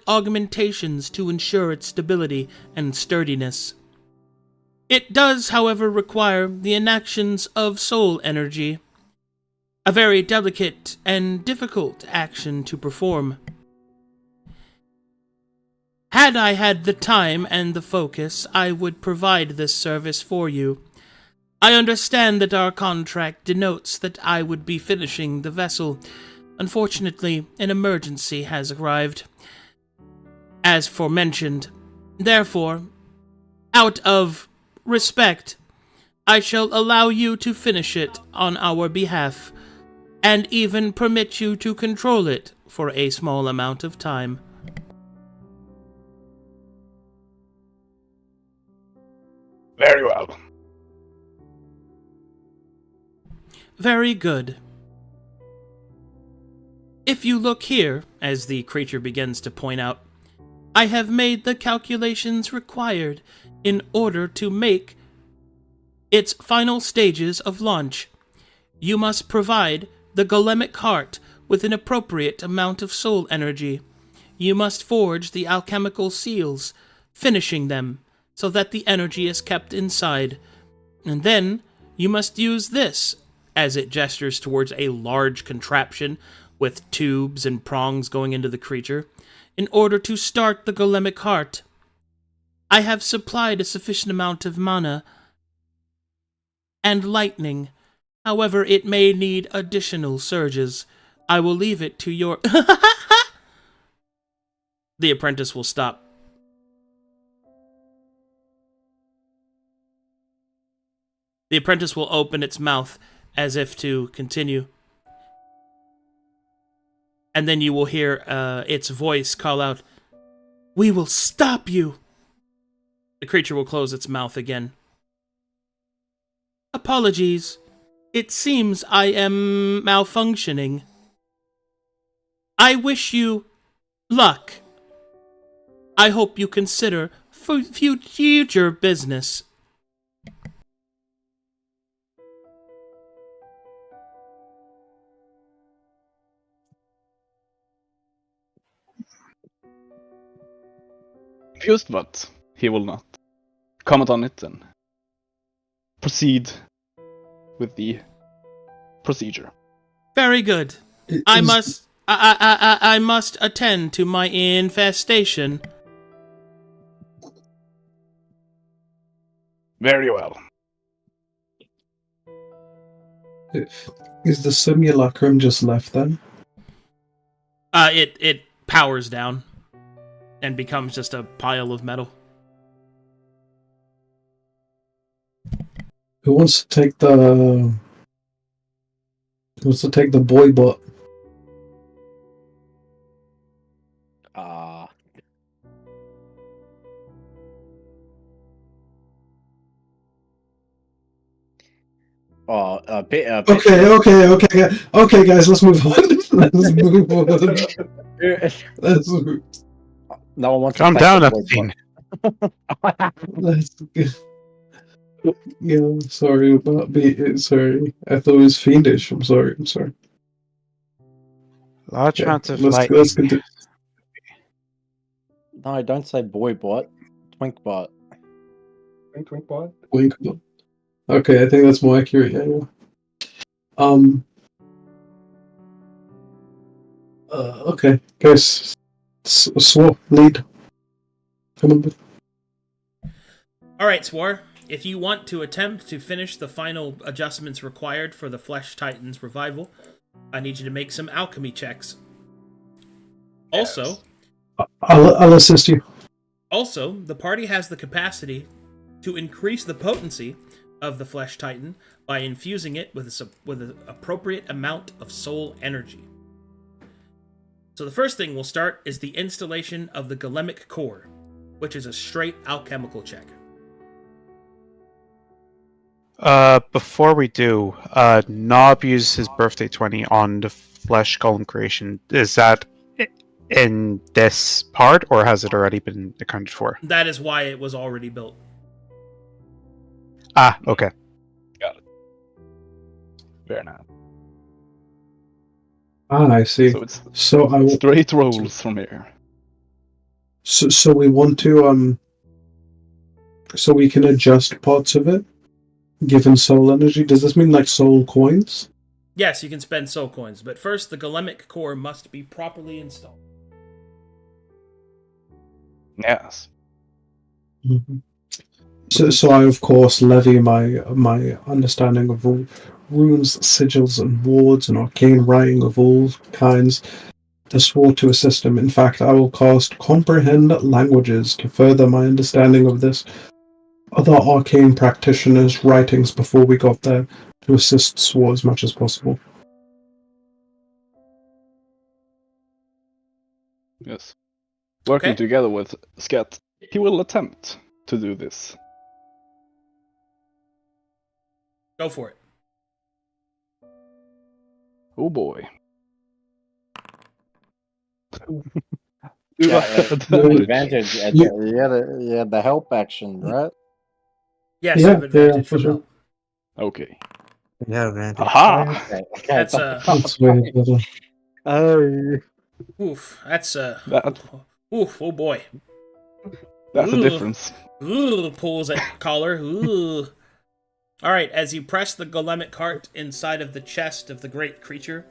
Speaker 1: augmentations to ensure its stability and sturdiness. It does, however, require the enactions of soul energy. A very delicate and difficult action to perform. Had I had the time and the focus, I would provide this service for you. I understand that our contract denotes that I would be finishing the vessel. Unfortunately, an emergency has arrived, as forementioned. Therefore, out of respect, I shall allow you to finish it on our behalf, and even permit you to control it for a small amount of time.
Speaker 8: Very well.
Speaker 1: Very good. If you look here, as the creature begins to point out, I have made the calculations required in order to make its final stages of launch. You must provide the golemic heart with an appropriate amount of soul energy. You must forge the alchemical seals, finishing them so that the energy is kept inside. And then you must use this, as it gestures towards a large contraption with tubes and prongs going into the creature, in order to start the golemic heart. I have supplied a sufficient amount of mana and lightning. However, it may need additional surges. I will leave it to your... The apprentice will stop. The apprentice will open its mouth as if to continue. And then you will hear its voice call out, "We will stop you!" The creature will close its mouth again. Apologies. It seems I am malfunctioning. I wish you luck. I hope you consider future business.
Speaker 8: Confused, but he will not comment on it and proceed with the procedure.
Speaker 1: Very good. I must attend to my infestation.
Speaker 8: Very well.
Speaker 2: Is the simulacrum just left then?
Speaker 1: It powers down and becomes just a pile of metal.
Speaker 2: Who wants to take the boy butt? Okay, guys, let's move on.
Speaker 9: No one wants
Speaker 3: Calm
Speaker 9: to
Speaker 3: down,
Speaker 9: play the boy
Speaker 2: Yeah, sorry about sorry. I thought it was fiendish. I'm sorry.
Speaker 3: Large amounts of
Speaker 2: let's
Speaker 3: lightning.
Speaker 2: continue.
Speaker 9: No, don't say boy bot. Twink bot.
Speaker 6: Twink bot.
Speaker 2: Wink. Okay, I think that's more accurate. Yeah. Okay, guys. Swap lead. Come on.
Speaker 1: All right, Swar. If you want to attempt to finish the final adjustments required for the Flesh Titan's revival, I need you to make some alchemy checks. Also,
Speaker 2: I'll assist you.
Speaker 1: Also, the party has the capacity to increase the potency of the Flesh Titan by infusing it with an appropriate amount of soul energy. So the first thing we'll start is the installation of the golemic core, which is a straight alchemical check.
Speaker 3: Before we do, Nob used his birthday 20 on the flesh golem creation. Is that in this part, or has it already been accounted for?
Speaker 1: That is why it was already built.
Speaker 3: Ah, okay.
Speaker 8: Got it. Fair enough.
Speaker 2: I see.
Speaker 8: So it's straight rolls from here.
Speaker 2: So we want to so we can adjust parts of it, given soul energy? Does this mean like soul coins?
Speaker 1: Yes, you can spend soul coins, but first the golemic core must be properly installed.
Speaker 8: Yes.
Speaker 2: Mm-hmm. So I of course levy my understanding of runes, sigils, and wards, and arcane writing of all kinds. The sword to assist him. In fact, I will cast comprehend languages to further my understanding of this. Other arcane practitioners' writings before we got there to assist Swore as much as possible.
Speaker 8: Yes. Working
Speaker 1: Okay.
Speaker 8: together with Scat, he will attempt to do this.
Speaker 1: Go for it.
Speaker 8: Oh boy.
Speaker 9: Yeah,
Speaker 2: advantage.
Speaker 9: advantage. You had the help action, right?
Speaker 1: Yes, you have advantage
Speaker 2: for
Speaker 1: from
Speaker 2: sure.
Speaker 1: help.
Speaker 8: Okay.
Speaker 4: Yeah, advantage.
Speaker 8: Aha!
Speaker 9: Okay.
Speaker 1: That's
Speaker 2: That's weird.
Speaker 4: Oh,
Speaker 1: oof. That's
Speaker 8: That,
Speaker 1: oof. Oh boy.
Speaker 8: that's a
Speaker 1: Ooh.
Speaker 8: difference.
Speaker 1: Ooh, pulls at collar. Ooh. All right. As you press the golemic heart inside of the chest of the great creature,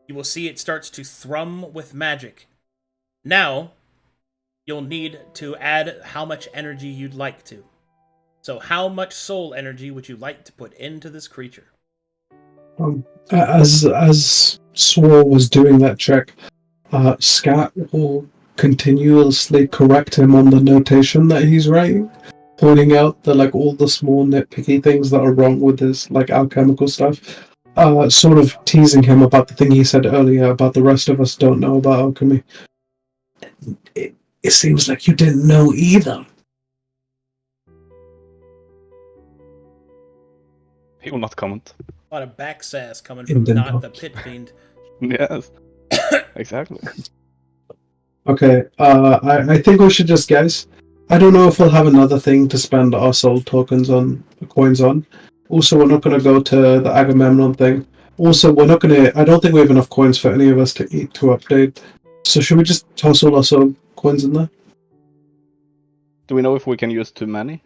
Speaker 1: you will see it starts to thrum with magic. Now, you'll need to add how much energy you'd like to. So, how much soul energy would you like to put into this creature?
Speaker 2: As Swore was doing that check, Scat will continuously correct him on the notation that he's writing, pointing out that like all the small nitpicky things that are wrong with his like alchemical stuff. Sort of teasing him about the thing he said earlier about the rest of us don't know about alchemy. It seems like you didn't know either.
Speaker 8: He will not comment.
Speaker 1: A lot of back sass coming from not the pit fiend.
Speaker 8: Yes. Exactly.
Speaker 2: Okay, I think we should just guess. I don't know if we'll have another thing to spend our soul tokens on, coins on. Also, we're not going to go to the Agamemnon thing. Also, we're not going to. I don't think we have enough coins for any of us to eat to update. So, should we just toss all our soul coins in there?
Speaker 8: Do we know if we can use too many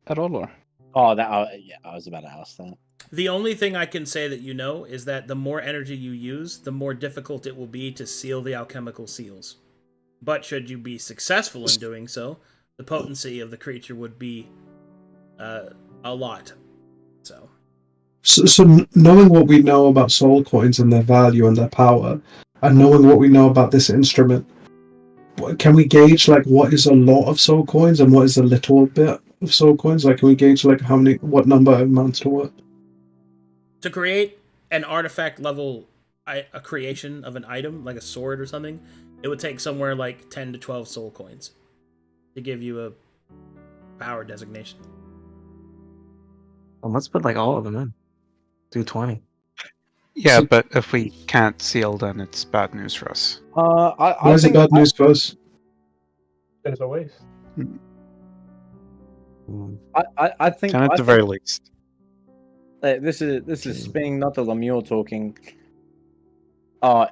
Speaker 8: at all, or?
Speaker 9: Oh, yeah, I was about to ask that.
Speaker 1: The only thing I can say that you know is that the more energy you use, the more difficult it will be to seal the alchemical seals. But should you be successful in doing so, the potency of the creature would be a lot.
Speaker 2: So, knowing what we know about soul coins and their value and their power, and knowing what we know about this instrument, can we gauge like what is a lot of soul coins and what is a little bit of soul coins? Like, can we gauge like what number amounts to what?
Speaker 1: To create an artifact level, a creation of an item like a sword or something, it would take somewhere like 10 to 12 soul coins to give you a power designation.
Speaker 4: well, let's put like all of them in. Do 20.
Speaker 3: Yeah, but if we can't seal, then it's bad news for us.
Speaker 2: Why is it bad news for us?
Speaker 6: There's a waste.
Speaker 9: I think
Speaker 3: Can at the very least.
Speaker 9: this is spinning, not the Lemure talking. Oh,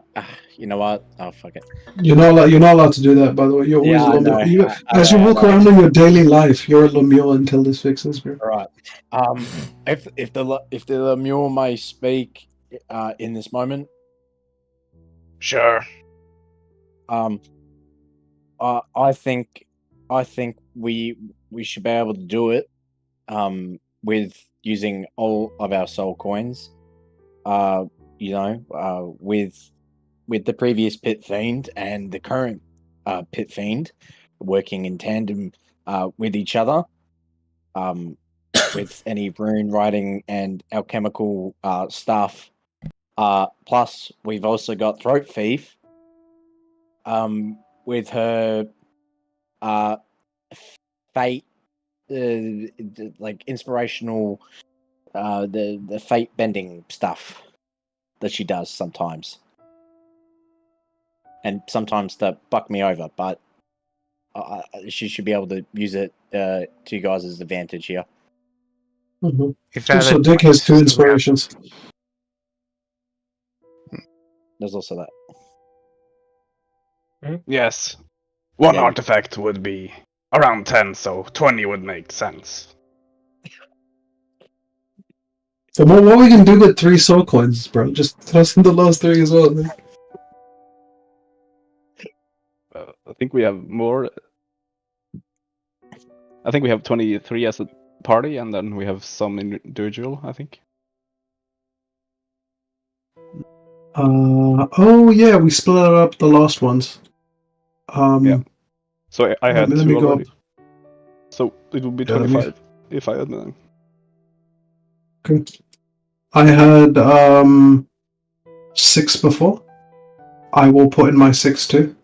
Speaker 9: you know what? Oh, fuck it.
Speaker 2: You're not allowed to do that, by the way. You're always
Speaker 9: Yeah,
Speaker 2: a Lemure.
Speaker 9: I
Speaker 2: As you walk around in your daily life, you're a Lemure until this fixes, bro.
Speaker 9: All right. If the Lemure may speak, in this moment.
Speaker 8: Sure.
Speaker 9: I think we should be able to do it, with using all of our soul coins. With the previous pit fiend and the current pit fiend working in tandem with each other, with any rune writing and alchemical stuff. Plus, we've also got Throat Thief with her fate, like inspirational, the fate bending stuff that she does sometimes, and sometimes to buck me over, but she should be able to use it to you guys' advantage here.
Speaker 2: Mm-hmm. So Dick has two inspirations.
Speaker 9: There's also that.
Speaker 8: Yes. One
Speaker 9: Yeah.
Speaker 8: artifact would be around 10, so 20 would make sense.
Speaker 2: So what we can do with 3 soul coins, bro? Just toss in the last 3 as well. Man.
Speaker 8: I think we have more. I think we have 23 as a party, and then we have some individual, I think.
Speaker 2: Oh yeah, we split up the last ones.
Speaker 8: Yeah. So I had
Speaker 2: let
Speaker 8: 2
Speaker 2: me go
Speaker 8: already.
Speaker 2: up.
Speaker 8: So it would be
Speaker 2: Yeah, let me-
Speaker 8: 25 if I had them.
Speaker 2: Okay. I had 6 before. I will put in my 6 too.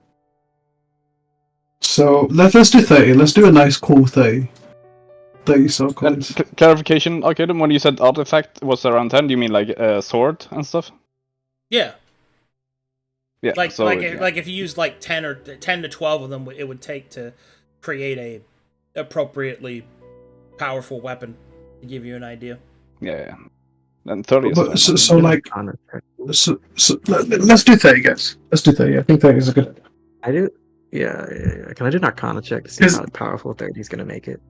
Speaker 2: So let's do 30. Let's do a nice cool 30. 30 soul
Speaker 8: And
Speaker 2: coins.
Speaker 8: clarification, Arcadum, when you said artifact was around 10, do you mean like a sword and stuff?
Speaker 1: Yeah.
Speaker 8: Yeah.
Speaker 1: Like
Speaker 8: so,
Speaker 1: like
Speaker 8: yeah.
Speaker 1: like if you used like 10 to 12 of them, it would take to create a appropriately powerful weapon. To give you an idea.
Speaker 8: Yeah. And 30 is
Speaker 2: But,
Speaker 8: fine.
Speaker 2: so like, so let's do 30, guys. Let's do 30. I think 30 is a good.
Speaker 4: I do. Yeah. Can I do an Arcana check to see how powerful 30 is going to make it?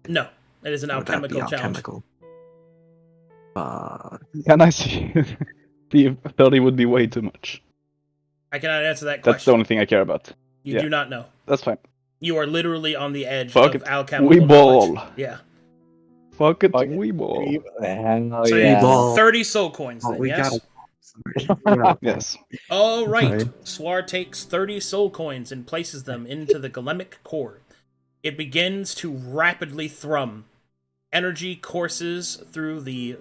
Speaker 1: No, it is an
Speaker 4: Would that be
Speaker 1: alchemical challenge.
Speaker 4: alchemical?
Speaker 8: Can I see? The 30 would be way too much.
Speaker 1: I cannot answer that
Speaker 8: That's the
Speaker 1: question.
Speaker 8: only thing I care about.
Speaker 1: You
Speaker 8: yeah.
Speaker 1: do not know.
Speaker 8: That's fine.
Speaker 1: You are literally on the edge
Speaker 8: Fuck
Speaker 1: of
Speaker 8: it.
Speaker 1: alchemical
Speaker 8: We
Speaker 1: knowledge.
Speaker 8: ball.
Speaker 1: Yeah.
Speaker 8: Fuck it,
Speaker 9: Fuck it.
Speaker 8: we ball.
Speaker 9: Hell
Speaker 1: So you
Speaker 9: yeah.
Speaker 1: need 30 soul coins then,
Speaker 4: we
Speaker 1: yes?
Speaker 8: Yes.
Speaker 1: All right.
Speaker 4: Okay.
Speaker 1: Swar takes 30 soul coins and places them into the golemic core. It begins to rapidly thrum. Energy courses through the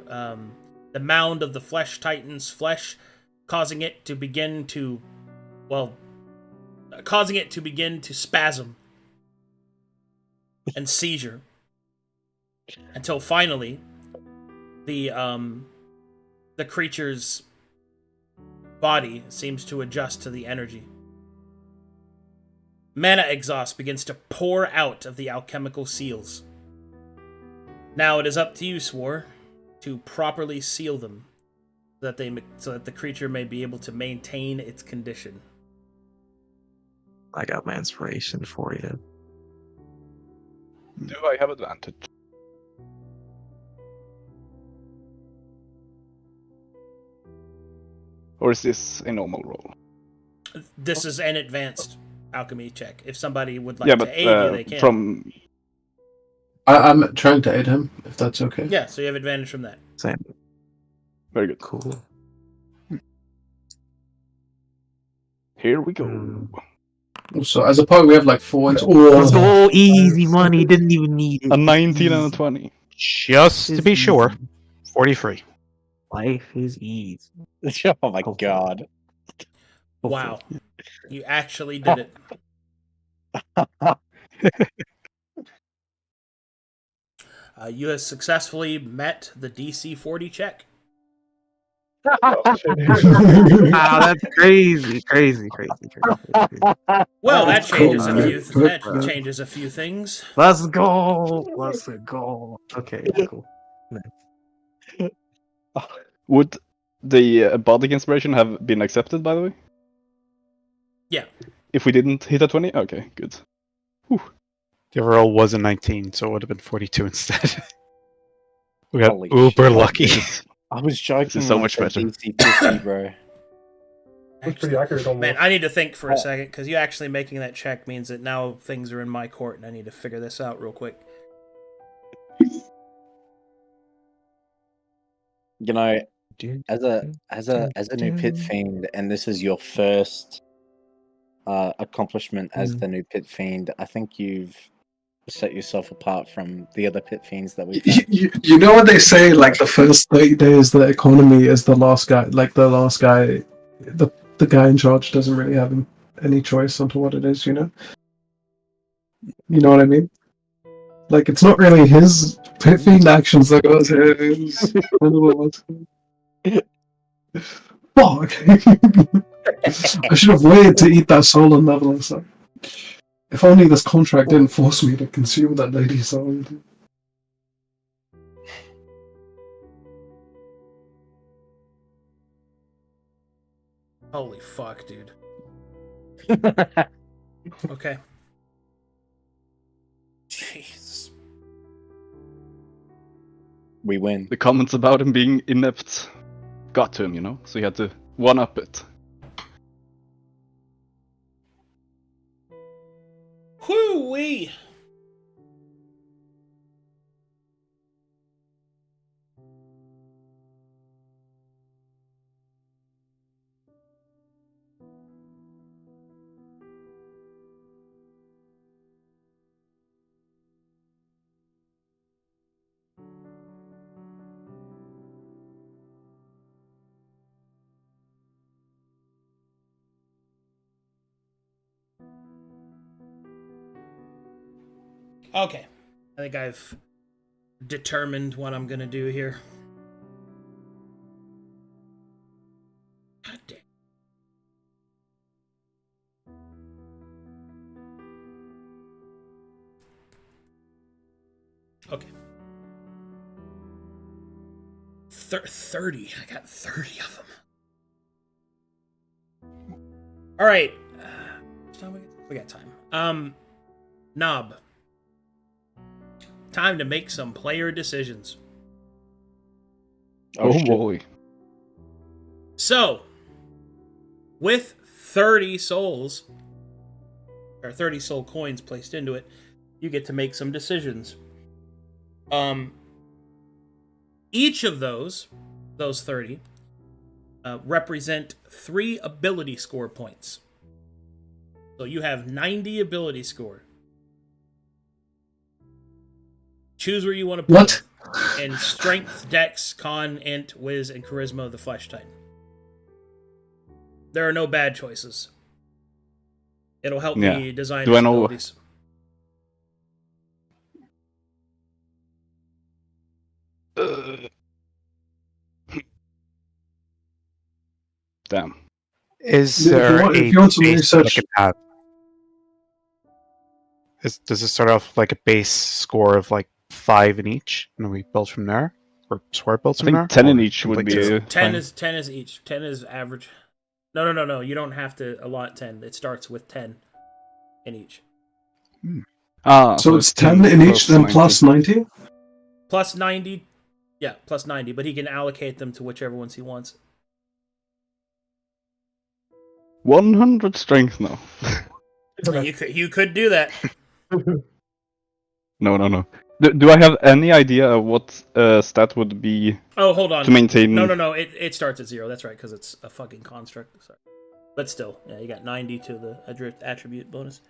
Speaker 1: mound of the flesh titan's flesh, causing it to begin to spasm and seizure. Until finally, the creature's body seems to adjust to the energy. Mana exhaust begins to pour out of the alchemical seals. Now it is up to you, Swar, to properly seal them, so that the creature may be able to maintain its condition.
Speaker 4: I got my inspiration for you.
Speaker 8: Do I have advantage? Or is this a normal roll?
Speaker 1: This is an advanced alchemy check. If somebody would like
Speaker 8: yeah,
Speaker 1: to
Speaker 8: but
Speaker 1: aid you, they can.
Speaker 8: from
Speaker 2: I'm trying to aid him, if that's okay.
Speaker 1: Yeah, so you have advantage from that.
Speaker 4: Same.
Speaker 8: very good.
Speaker 4: Cool.
Speaker 8: Here we go.
Speaker 2: So as a party, we have like 4 inches.
Speaker 4: Let's go. Easy money. Didn't even need it.
Speaker 8: A 19 and a 20.
Speaker 3: Just to be sure, 43.
Speaker 4: Life is easy.
Speaker 9: Oh my god.
Speaker 1: Wow. You actually did it. You have successfully met the DC 40 check.
Speaker 4: Wow, that's crazy.
Speaker 1: Well, that changes
Speaker 2: Cool.
Speaker 1: changes a few things.
Speaker 4: Let's go. Okay, cool.
Speaker 8: Would the bardic inspiration have been accepted, by the way?
Speaker 1: Yeah.
Speaker 8: If we didn't hit a 20? Okay, good.
Speaker 3: The roll was a 19, so it would have been 42 instead. We got
Speaker 9: Holy
Speaker 3: uber
Speaker 9: shit.
Speaker 3: lucky.
Speaker 9: I was joking.
Speaker 8: This is so
Speaker 9: when I
Speaker 8: much
Speaker 9: said
Speaker 8: better.
Speaker 9: DC 50, bro.
Speaker 6: That's pretty accurate almost.
Speaker 1: Man, I need to think for a second, because you actually making that check means that now things are in my court, and I need to figure this out real quick.
Speaker 9: You know, as a new pit fiend, and this is your first accomplishment as the new pit fiend, I think you've set yourself apart from the other pit fiends that we've had.
Speaker 2: You know what they say, like the first 30 days the economy is the last guy, the guy in charge doesn't really have any choice onto what it is, you know what I mean? Like, it's not really his pit fiend actions that goes fuck. I should have waited to eat that soul and level us up. If only this contract didn't force me to consume that lady's soul.
Speaker 1: Holy fuck, dude. Okay.
Speaker 9: we win.
Speaker 8: The comments about him being inept got to him, you know, so he had to one-up it.
Speaker 1: Whoo-wee! Okay. I think I've determined what I'm gonna do here. God damn. Okay. 30. I got 30 of them. All right. We got time. Knob. Time to make some player decisions.
Speaker 8: Oh boy.
Speaker 1: So, with 30 souls, or 30 soul coins placed into it, you get to make some decisions. Each of those 30, represent 3 ability score points. So you have 90 ability score. Choose where you want to put
Speaker 2: What?
Speaker 1: them. In Strength, Dex, Con, Int, Wiz, and Charisma of the Flesh Titan. There are no bad choices. It'll help me design
Speaker 8: Do I know?
Speaker 1: abilities.
Speaker 8: Damn.
Speaker 3: Is
Speaker 2: If you
Speaker 3: there
Speaker 2: want-
Speaker 3: a
Speaker 2: if you want some
Speaker 3: base
Speaker 2: research-
Speaker 3: that I can have? Does it start off like a base score of like 5 in each, and then we build from there, or square builds
Speaker 8: I
Speaker 3: from there?
Speaker 8: think 10 in
Speaker 3: or
Speaker 8: each would be
Speaker 3: completely-
Speaker 1: 10
Speaker 8: fine.
Speaker 1: is 10 is each. 10 is average. No. You don't have to allot 10. It starts with 10 in each.
Speaker 2: So it's 10 in each, then plus 90?
Speaker 1: Plus 90. Yeah, plus 90, but he can allocate them to whichever ones he wants.
Speaker 8: 100 strength now.
Speaker 1: You could do that.
Speaker 8: No. Do I have any idea of what stat would be
Speaker 1: Oh, hold on.
Speaker 8: to maintain?
Speaker 1: No. It starts at 0. That's right, because it's a fucking construct. Sorry. But still, yeah, you got 90 to the attribute bonus.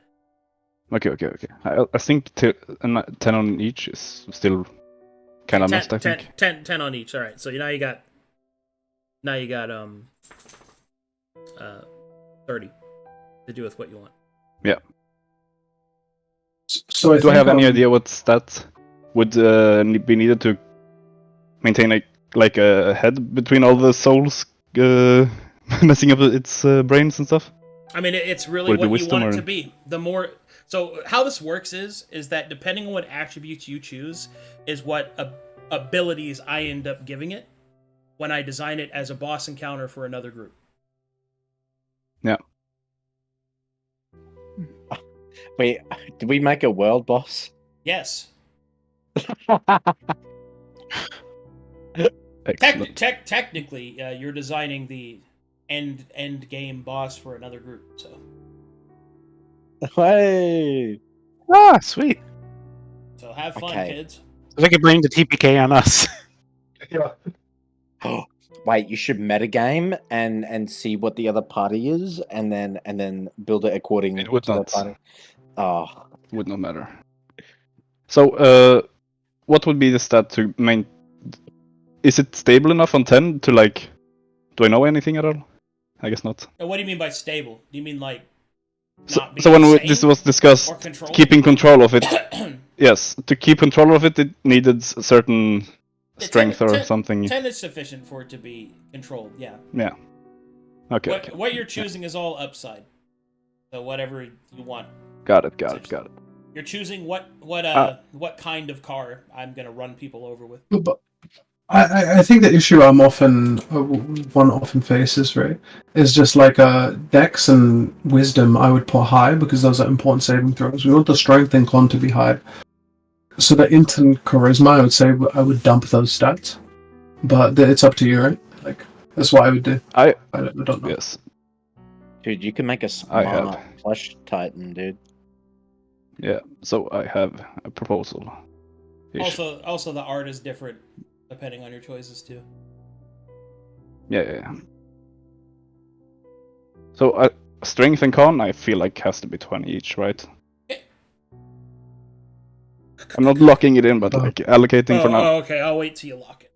Speaker 8: Okay. I think 10 on each is still kind of messed, I think.
Speaker 1: 10 on each. All right. So now you got 30 to do with what you want.
Speaker 8: Yeah.
Speaker 2: So
Speaker 8: Do I have any idea what stat would be needed to maintain a head between all the souls messing up its brains and stuff?
Speaker 1: I mean, it's really
Speaker 8: Would it be
Speaker 1: what you want
Speaker 8: wisdom
Speaker 1: it
Speaker 8: or-
Speaker 1: to be. The more, so how this works is that depending on what attributes you choose is what abilities I end up giving it when I design it as a boss encounter for another group.
Speaker 8: Yeah.
Speaker 9: Wait, did we make a world boss?
Speaker 1: Yes.
Speaker 8: Excellent.
Speaker 1: Technically, you're designing the end game boss for another group. So
Speaker 9: Hey!
Speaker 3: Ah, sweet.
Speaker 1: so have fun,
Speaker 9: Okay.
Speaker 1: kids.
Speaker 3: So they can bring the TPK on us.
Speaker 9: Wait, you should metagame and see what the other party is, and then build it according
Speaker 8: It would
Speaker 9: to the
Speaker 8: not.
Speaker 9: party. Oh,
Speaker 8: Would not matter. So, what would be the stat to main? Is it stable enough on 10 to like? Do I know anything at all? I guess not.
Speaker 1: And what do you mean by stable? Do you mean like
Speaker 8: So,
Speaker 1: not being
Speaker 8: so when
Speaker 1: insane
Speaker 8: this was discussed,
Speaker 1: or controlled?
Speaker 8: keeping control of it. Yes, to keep control of it, it needed certain strength or something.
Speaker 1: 10 is sufficient for it to be controlled. Yeah.
Speaker 8: Yeah. Okay.
Speaker 1: What you're choosing is all upside. So whatever you want.
Speaker 8: Got it.
Speaker 1: You're choosing what kind of car I'm gonna run people over with.
Speaker 2: But I think the issue one often faces, right, is just like Dex and Wisdom I would put high because those are important saving throws. We want the Strength and Con to be high. so the int and charisma, I would say I would dump those stats, but it's up to you, right? Like that's what I would do.
Speaker 8: I
Speaker 2: don't know.
Speaker 8: Yes.
Speaker 9: Dude, you can make a
Speaker 8: I have.
Speaker 9: smart plush titan, dude.
Speaker 8: Yeah. So I have a proposal.
Speaker 1: Also, the art is different depending on your choices too.
Speaker 8: Yeah. So strength and con, I feel like has to be 20 each, right? I'm not locking it in, but like allocating for now.
Speaker 1: Oh, okay. I'll wait till you lock it.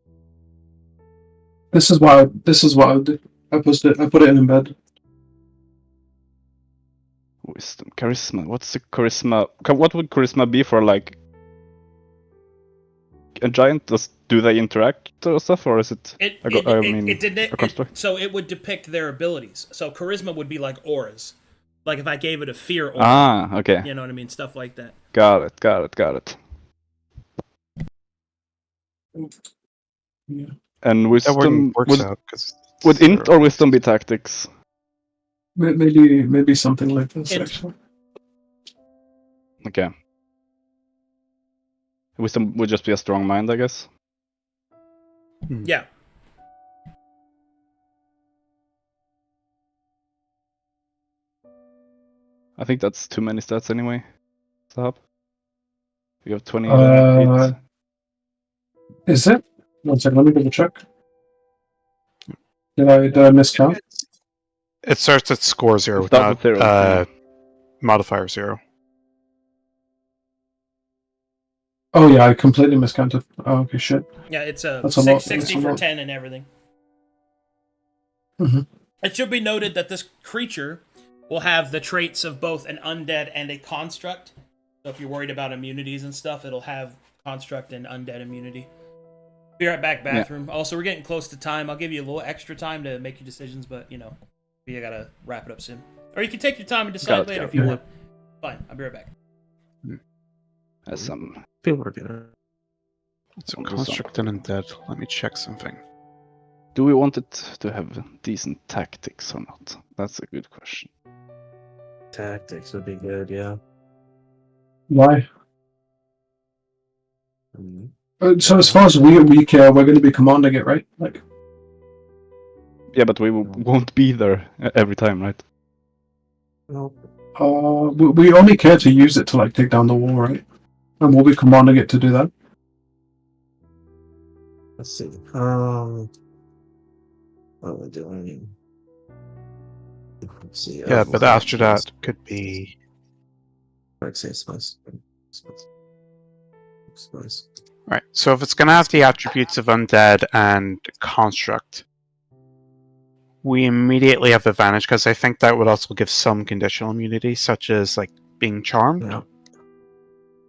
Speaker 2: This is what I would do. I put it in embed.
Speaker 8: Wisdom, charisma. What's the charisma? What would charisma be for like a giant? Do they interact or stuff, or is it? A construct.
Speaker 1: So it would depict their abilities. So charisma would be like auras. Like if I gave it a fear aura.
Speaker 8: Ah, okay.
Speaker 1: You know what I mean? Stuff like that.
Speaker 8: Got it.
Speaker 2: Yeah.
Speaker 3: That
Speaker 8: And wisdom
Speaker 3: works out because
Speaker 8: would int or wisdom be tactics?
Speaker 2: Maybe something like this
Speaker 1: Int.
Speaker 2: actually.
Speaker 8: Okay. Wisdom would just be a strong mind, I guess.
Speaker 1: Yeah.
Speaker 8: I think that's too many stats anyway. Stop. You have 20 feet.
Speaker 2: Is it? 1 second, let me double check. Did I miscount?
Speaker 3: It starts at score 0
Speaker 8: Starts
Speaker 3: without
Speaker 8: at 0.
Speaker 3: modifier 0.
Speaker 2: Oh yeah, I completely miscounted. Oh, okay, shit.
Speaker 1: Yeah, it's
Speaker 2: That's a lot.
Speaker 1: 60
Speaker 2: That's a
Speaker 1: for
Speaker 2: lot.
Speaker 1: 10 and everything.
Speaker 2: Mm-hmm.
Speaker 1: It should be noted that this creature will have the traits of both an undead and a construct. So if you're worried about immunities and stuff, it'll have construct and undead immunity. Be right back, bathroom. Yeah. Also, we're getting close to time. I'll give you a little extra time to make your decisions, but you know, you gotta wrap it up soon. Or you can take your time and decide later if you want. Fine, I'll be right back.
Speaker 8: That's some.
Speaker 4: Feel we're good.
Speaker 3: It's a construct and undead. Let me check something.
Speaker 8: Do we want it to have decent tactics or not? That's a good question.
Speaker 4: Tactics would be good, yeah.
Speaker 2: Why?
Speaker 4: Mm-hmm.
Speaker 2: So as far as we care, we're going to be commanding it, right? Like.
Speaker 8: Yeah, but we won't be there every time, right?
Speaker 4: No.
Speaker 2: We only care to use it to like take down the wall, right? And we'll be commanding it to do that.
Speaker 4: Let's see. What are we doing? Let's see.
Speaker 3: Yeah, but after that could be.
Speaker 4: I'd say spice.
Speaker 3: Right. So if it's gonna have the attributes of undead and construct, we immediately have advantage because I think that would also give some conditional immunity, such as like being charmed.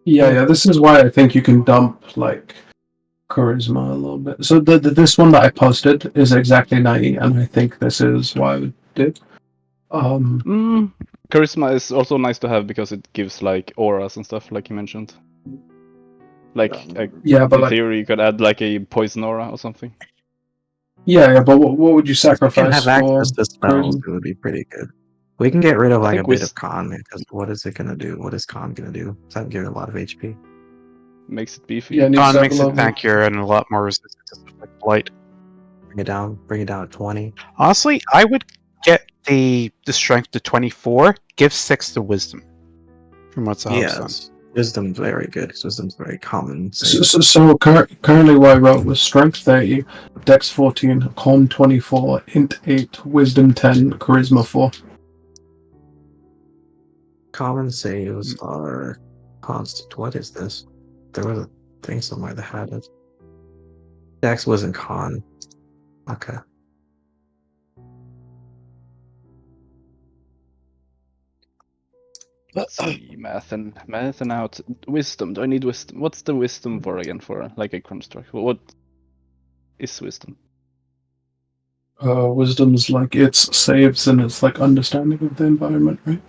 Speaker 2: Yeah. This is why I think you can dump like charisma a little bit. So this one that I posted is exactly 90, and I think this is why I would do.
Speaker 8: Charisma is also nice to have because it gives like auras and stuff, like you mentioned. Like, but in theory, you could add like a poison aura or something.
Speaker 2: Yeah, but what would you sacrifice?
Speaker 4: If you can have access to spells, it would be pretty good. We can get rid of like a bit of con, because what is it gonna do? What is con gonna do? Does that give it a lot of HP?
Speaker 8: Makes it beefy.
Speaker 3: Yeah, con makes it tankier and a lot more resistant to stuff like blight.
Speaker 4: Bring it down to 20.
Speaker 3: Honestly, I would get the strength to 24. Give 6 to wisdom. From what's
Speaker 4: Yes. Wisdom's very good. Wisdom's very common.
Speaker 2: So currently what I wrote was strength 30, dex 14, con 24, int 8, wisdom 10, charisma 4.
Speaker 4: Common saves are constant. What is this? There was a thing somewhere that had it. Dex wasn't con. Okay.
Speaker 8: Let's see, math and out. Wisdom. Do I need wisdom? What's the wisdom for again? For like a construct? What is wisdom?
Speaker 2: Wisdom's like its saves and it's like understanding of the environment, right?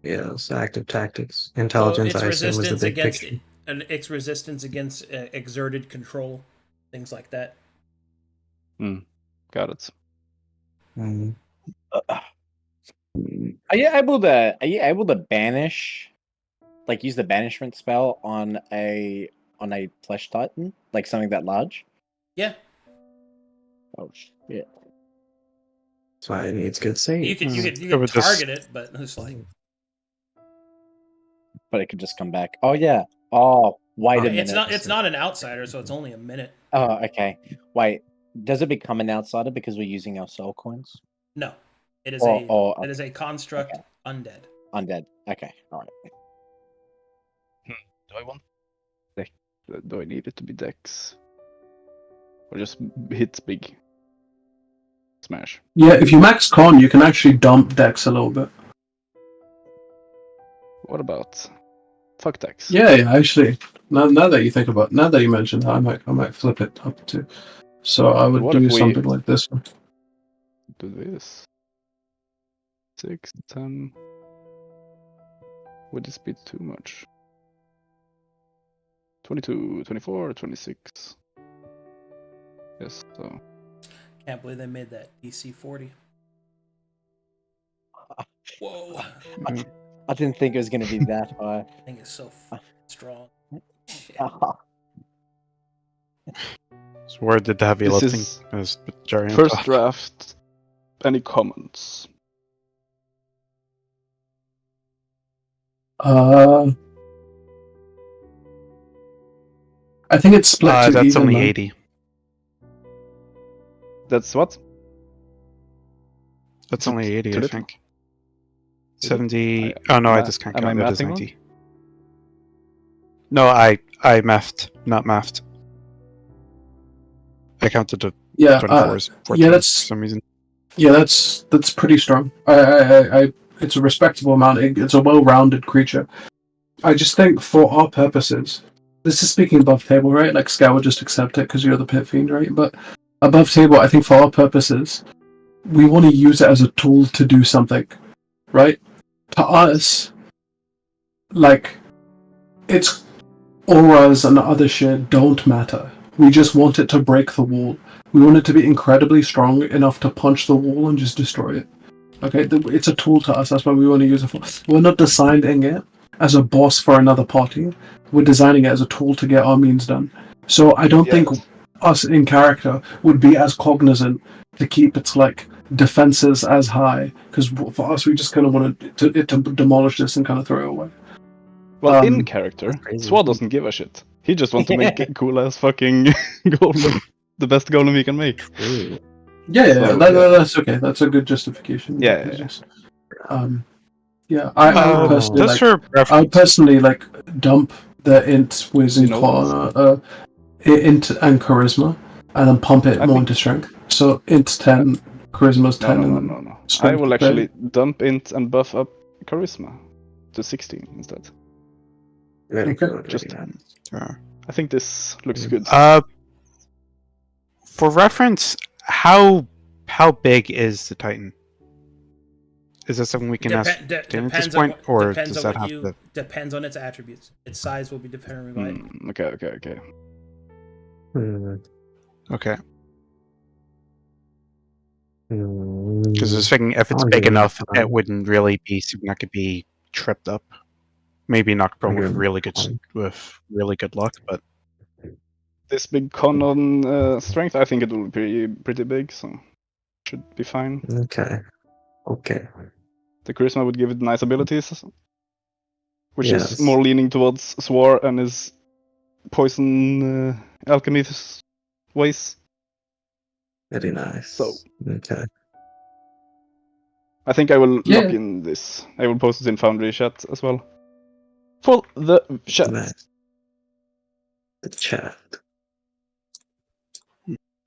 Speaker 4: Yes, active tactics, intelligence.
Speaker 1: Its
Speaker 4: I assume was the big
Speaker 1: against
Speaker 4: picture.
Speaker 1: And its resistance against exerted control, things like that.
Speaker 8: Got it.
Speaker 9: Are you able to banish like use the banishment spell on a flesh titan, like something that large?
Speaker 1: Yeah,
Speaker 9: Oh shit!
Speaker 4: That's why it needs good save.
Speaker 1: you
Speaker 3: Go
Speaker 1: could
Speaker 3: with this.
Speaker 1: target it, but it's like
Speaker 9: But it could just come back. Oh yeah. Oh wait a minute.
Speaker 1: it's not an outsider, so it's only a minute.
Speaker 9: Oh okay. Wait. Does it become an outsider because we're using our soul coins?
Speaker 1: No, it is it is a construct undead.
Speaker 9: Undead. Okay. All right.
Speaker 8: Do I want dex? Do I need it to be dex? Or just hits big? Smash.
Speaker 2: Yeah, if you max con, you can actually dump Dex a little bit.
Speaker 8: What about fuck dex?
Speaker 2: Yeah, actually, now that you think about, now that you mentioned that, I might flip it up too. So I would
Speaker 8: What
Speaker 2: do
Speaker 8: if we-
Speaker 2: something like this one.
Speaker 8: Do this. 6, 10. Would this be too much? 22, 24, 26. Yes, so.
Speaker 1: Can't believe they made that DC 40. Whoa,
Speaker 9: I didn't think it was going to be that high.
Speaker 1: I think it's so strong. Shit.
Speaker 3: So where did the heavy
Speaker 8: This
Speaker 3: lifting?
Speaker 8: is
Speaker 3: Is Jarian
Speaker 8: first
Speaker 3: thought.
Speaker 8: draft. Any comments?
Speaker 2: I think it's split to
Speaker 3: That's
Speaker 2: even.
Speaker 3: only
Speaker 2: now.
Speaker 3: 80.
Speaker 8: That's what?
Speaker 3: That's
Speaker 8: Is it
Speaker 3: only 80,
Speaker 8: too
Speaker 3: I
Speaker 8: little?
Speaker 3: think. 70.
Speaker 8: I-
Speaker 3: Oh no, I
Speaker 8: am I-
Speaker 3: just can't
Speaker 8: am I
Speaker 3: count. It is
Speaker 8: mathing wrong?
Speaker 3: 90. No, I mathed, not mathed. I counted the
Speaker 2: Yeah,
Speaker 3: 24s, 14
Speaker 2: yeah,
Speaker 3: for
Speaker 2: that's
Speaker 3: some reason.
Speaker 2: yeah, that's pretty strong. I it's a respectable amount. It's a well-rounded creature. I just think for our purposes, this is speaking above table, right? Like Scout would just accept it because you're the pit fiend, right? But above table, I think for our purposes, we want to use it as a tool to do something, right? To us, like, its auras and other shit don't matter. We just want it to break the wall. We want it to be incredibly strong enough to punch the wall and just destroy it. Okay, it's a tool to us. That's what we want to use it for. We're not designing it as a boss for another party. We're designing it as a tool to get our means done. So I don't think us in character would be as cognizant to keep its like defenses as high, because for us we just kind of want it to demolish this and kind of throw it away.
Speaker 8: Well, in character,
Speaker 4: crazy.
Speaker 8: Swa doesn't give a shit. He just wants to make it cool as fucking golem. The best golem he can make.
Speaker 2: Yeah,
Speaker 8: So,
Speaker 2: that's okay. That's a good justification.
Speaker 8: Yeah,
Speaker 2: It's
Speaker 8: yeah.
Speaker 2: just, I would personally
Speaker 3: Just
Speaker 2: like.
Speaker 3: for
Speaker 2: I would personally like dump the int with
Speaker 8: You know
Speaker 2: int and charisma, and then pump it
Speaker 8: I
Speaker 2: more
Speaker 8: think-
Speaker 2: into strength. So int's 10, charisma's 10, and
Speaker 8: No. I
Speaker 2: strength
Speaker 8: will
Speaker 2: 10.
Speaker 8: actually dump int and buff up charisma to 16 instead.
Speaker 4: Very
Speaker 2: Okay.
Speaker 4: good.
Speaker 8: Just-
Speaker 4: very good.
Speaker 8: I think this looks good.
Speaker 3: For reference, how big is the Titan? Is that something we can ask Dan at this
Speaker 1: Depends
Speaker 3: point,
Speaker 1: on
Speaker 3: or
Speaker 1: depends
Speaker 3: does
Speaker 1: on
Speaker 3: that
Speaker 1: what
Speaker 3: have
Speaker 1: you
Speaker 3: to?
Speaker 1: depends on its attributes. Its size will be determined by it.
Speaker 8: Okay.
Speaker 3: Okay,
Speaker 4: Mm,
Speaker 3: because I was thinking if it's
Speaker 4: I'll
Speaker 3: big
Speaker 4: give it a
Speaker 3: enough,
Speaker 4: try.
Speaker 3: it wouldn't really be something that could be tripped up. Maybe knocked prone
Speaker 4: I'll
Speaker 3: with
Speaker 4: give it
Speaker 3: really good luck, but
Speaker 8: This big con on strength, I think it will be pretty big, so should be fine.
Speaker 4: Okay.
Speaker 8: The charisma would give it nice abilities, which
Speaker 4: Yes.
Speaker 8: is more leaning towards Swar and his poison alchemy ways.
Speaker 4: Very nice.
Speaker 8: So-
Speaker 4: Okay.
Speaker 8: I think I will
Speaker 2: Yeah.
Speaker 8: lock in this. I will post it in Foundry chat as well. For the chat.
Speaker 4: Nice. The chat.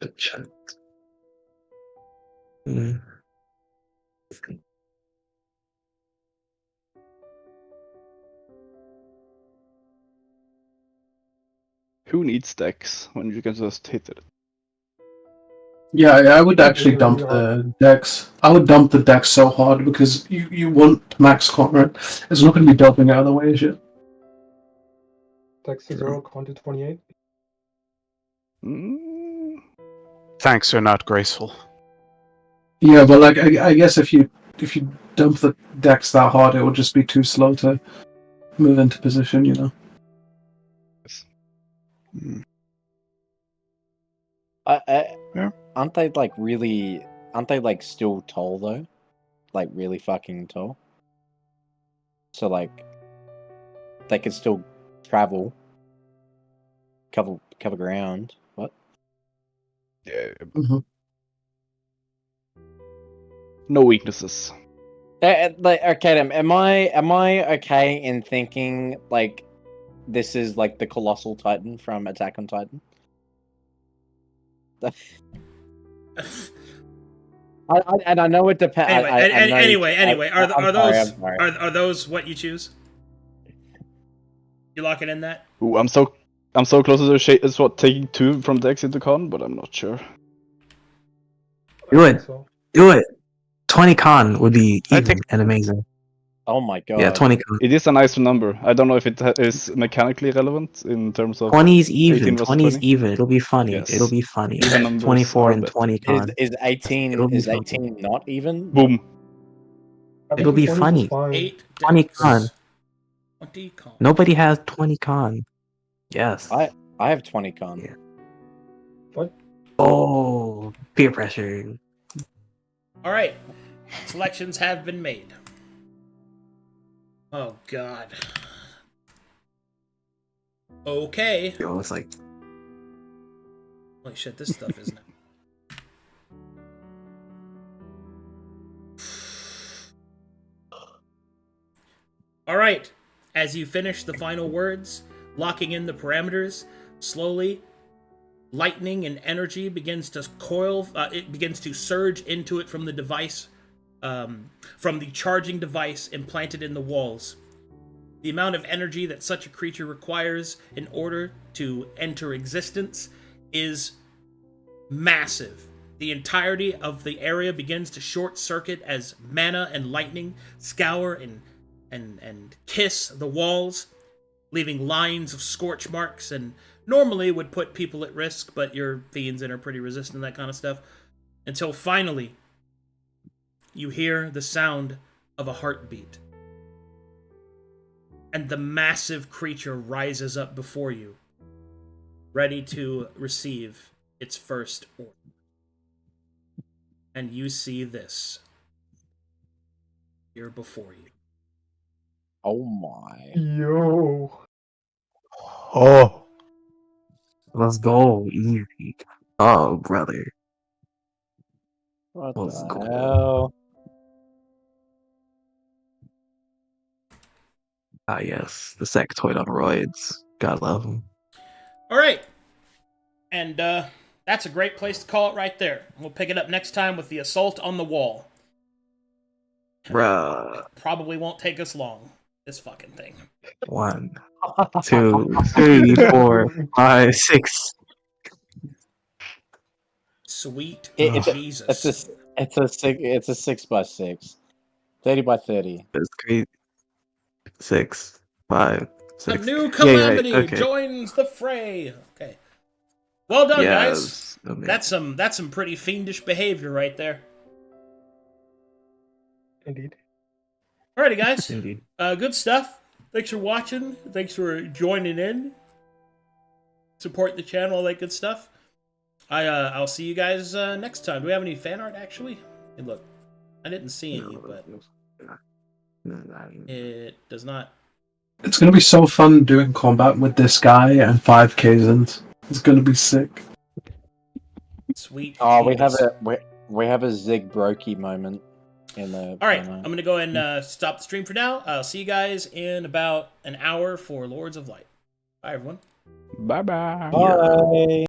Speaker 4: The chat. Mm.
Speaker 8: Who needs decks when you can just hit it?
Speaker 2: Yeah, I would actually dump the decks. I would dump the decks so hard because you want max con, right? It's not going to be dumping out of the way, shit.
Speaker 6: Dex 0, con to 28.
Speaker 8: Mm,
Speaker 3: thanks are not graceful.
Speaker 2: Yeah, but like I guess if you dump the decks that hard, it will just be too slow to move into position, you know.
Speaker 3: Yeah.
Speaker 9: Aren't they like really? Aren't they like still tall though? Like really fucking tall. So like, they could still travel, cover ground. What?
Speaker 8: Yeah.
Speaker 2: Mm-hmm.
Speaker 8: No weaknesses.
Speaker 9: Like, okay, am I okay in thinking like this is like the colossal titan from Attack on Titan? And I know it depends.
Speaker 1: Anyway,
Speaker 9: I'm sorry.
Speaker 1: are those what you choose? You locking in that?
Speaker 8: Ooh, I'm so close to the shade. It's what taking 2 from Dex into con, but I'm not sure.
Speaker 4: Do it. Do it. 20 con would be even and amazing.
Speaker 9: Oh my god.
Speaker 4: Yeah, 20 con.
Speaker 8: It is a nice number. I don't know if it is mechanically relevant in terms of
Speaker 4: 20's even.
Speaker 8: 18 versus
Speaker 4: 20's
Speaker 8: 20.
Speaker 4: even. It'll be funny.
Speaker 8: Yes.
Speaker 4: It'll be funny.
Speaker 8: Even numbers
Speaker 4: 24
Speaker 8: are
Speaker 4: and
Speaker 8: better.
Speaker 4: 20 con.
Speaker 9: Is 18
Speaker 4: It'll be
Speaker 9: is
Speaker 4: funny.
Speaker 9: 18 not even?
Speaker 8: Boom.
Speaker 4: It'll be funny.
Speaker 1: 8
Speaker 4: 20
Speaker 1: decks,
Speaker 4: con.
Speaker 1: 20 con.
Speaker 4: Nobody has 20 con. Yes.
Speaker 9: I have 20 con.
Speaker 4: Yeah. Oh, peer pressure.
Speaker 1: All right, selections have been made. Oh god. Okay.
Speaker 4: Yo, it's like
Speaker 1: Holy shit, this stuff isn't it? All right. As you finish the final words, locking in the parameters, slowly, lightning and energy begins to coil. It begins to surge into it from the device, from the charging device implanted in the walls. The amount of energy that such a creature requires in order to enter existence is massive. The entirety of the area begins to short circuit as mana and lightning scour and kiss the walls, leaving lines of scorch marks, and normally would put people at risk, but your fiends and are pretty resistant to that kind of stuff. Until finally, you hear the sound of a heartbeat. And the massive creature rises up before you, ready to receive its first order. And you see this here before you.
Speaker 9: Oh my.
Speaker 6: Yo.
Speaker 3: Oh.
Speaker 4: let's go. Easy. Oh, brother.
Speaker 9: What
Speaker 4: Let's
Speaker 9: the
Speaker 4: go.
Speaker 9: hell?
Speaker 4: Ah, yes. The sectoid on roids. God love him.
Speaker 1: All right. And that's a great place to call it right there. We'll pick it up next time with the assault on the wall.
Speaker 4: Bruh.
Speaker 1: Probably won't take us long, this fucking thing.
Speaker 4: 1, 2, 3, 4, 5, 6.
Speaker 1: Sweet
Speaker 9: It's
Speaker 1: Jesus.
Speaker 9: it's a 6x6. 30 by 30.
Speaker 4: That's great. 6, 5, 6.
Speaker 1: A new
Speaker 4: Yeah,
Speaker 1: calamity
Speaker 4: you're right. Okay.
Speaker 1: joins the fray. Okay. Well done, guys.
Speaker 4: Yes. Okay.
Speaker 1: That's some pretty fiendish behavior right there.
Speaker 6: Indeed.
Speaker 1: Alrighty, guys.
Speaker 4: Indeed.
Speaker 1: Good stuff. Thanks for watching. Thanks for joining in. Support the channel, all that good stuff. I'll see you guys next time. Do we have any fan art, actually? Hey, look, I didn't see any, but it does not.
Speaker 2: It's going to be so fun doing combat with this guy and 5Ks and it's going to be sick.
Speaker 1: Sweet.
Speaker 9: Oh,
Speaker 1: Jesus.
Speaker 9: we have a Zig Brokey moment in the.
Speaker 1: All right, I'm gonna go and stop the stream for now. I'll see you guys in about an hour for Lords of Light. Bye, everyone.
Speaker 8: Bye-bye.
Speaker 9: Bye.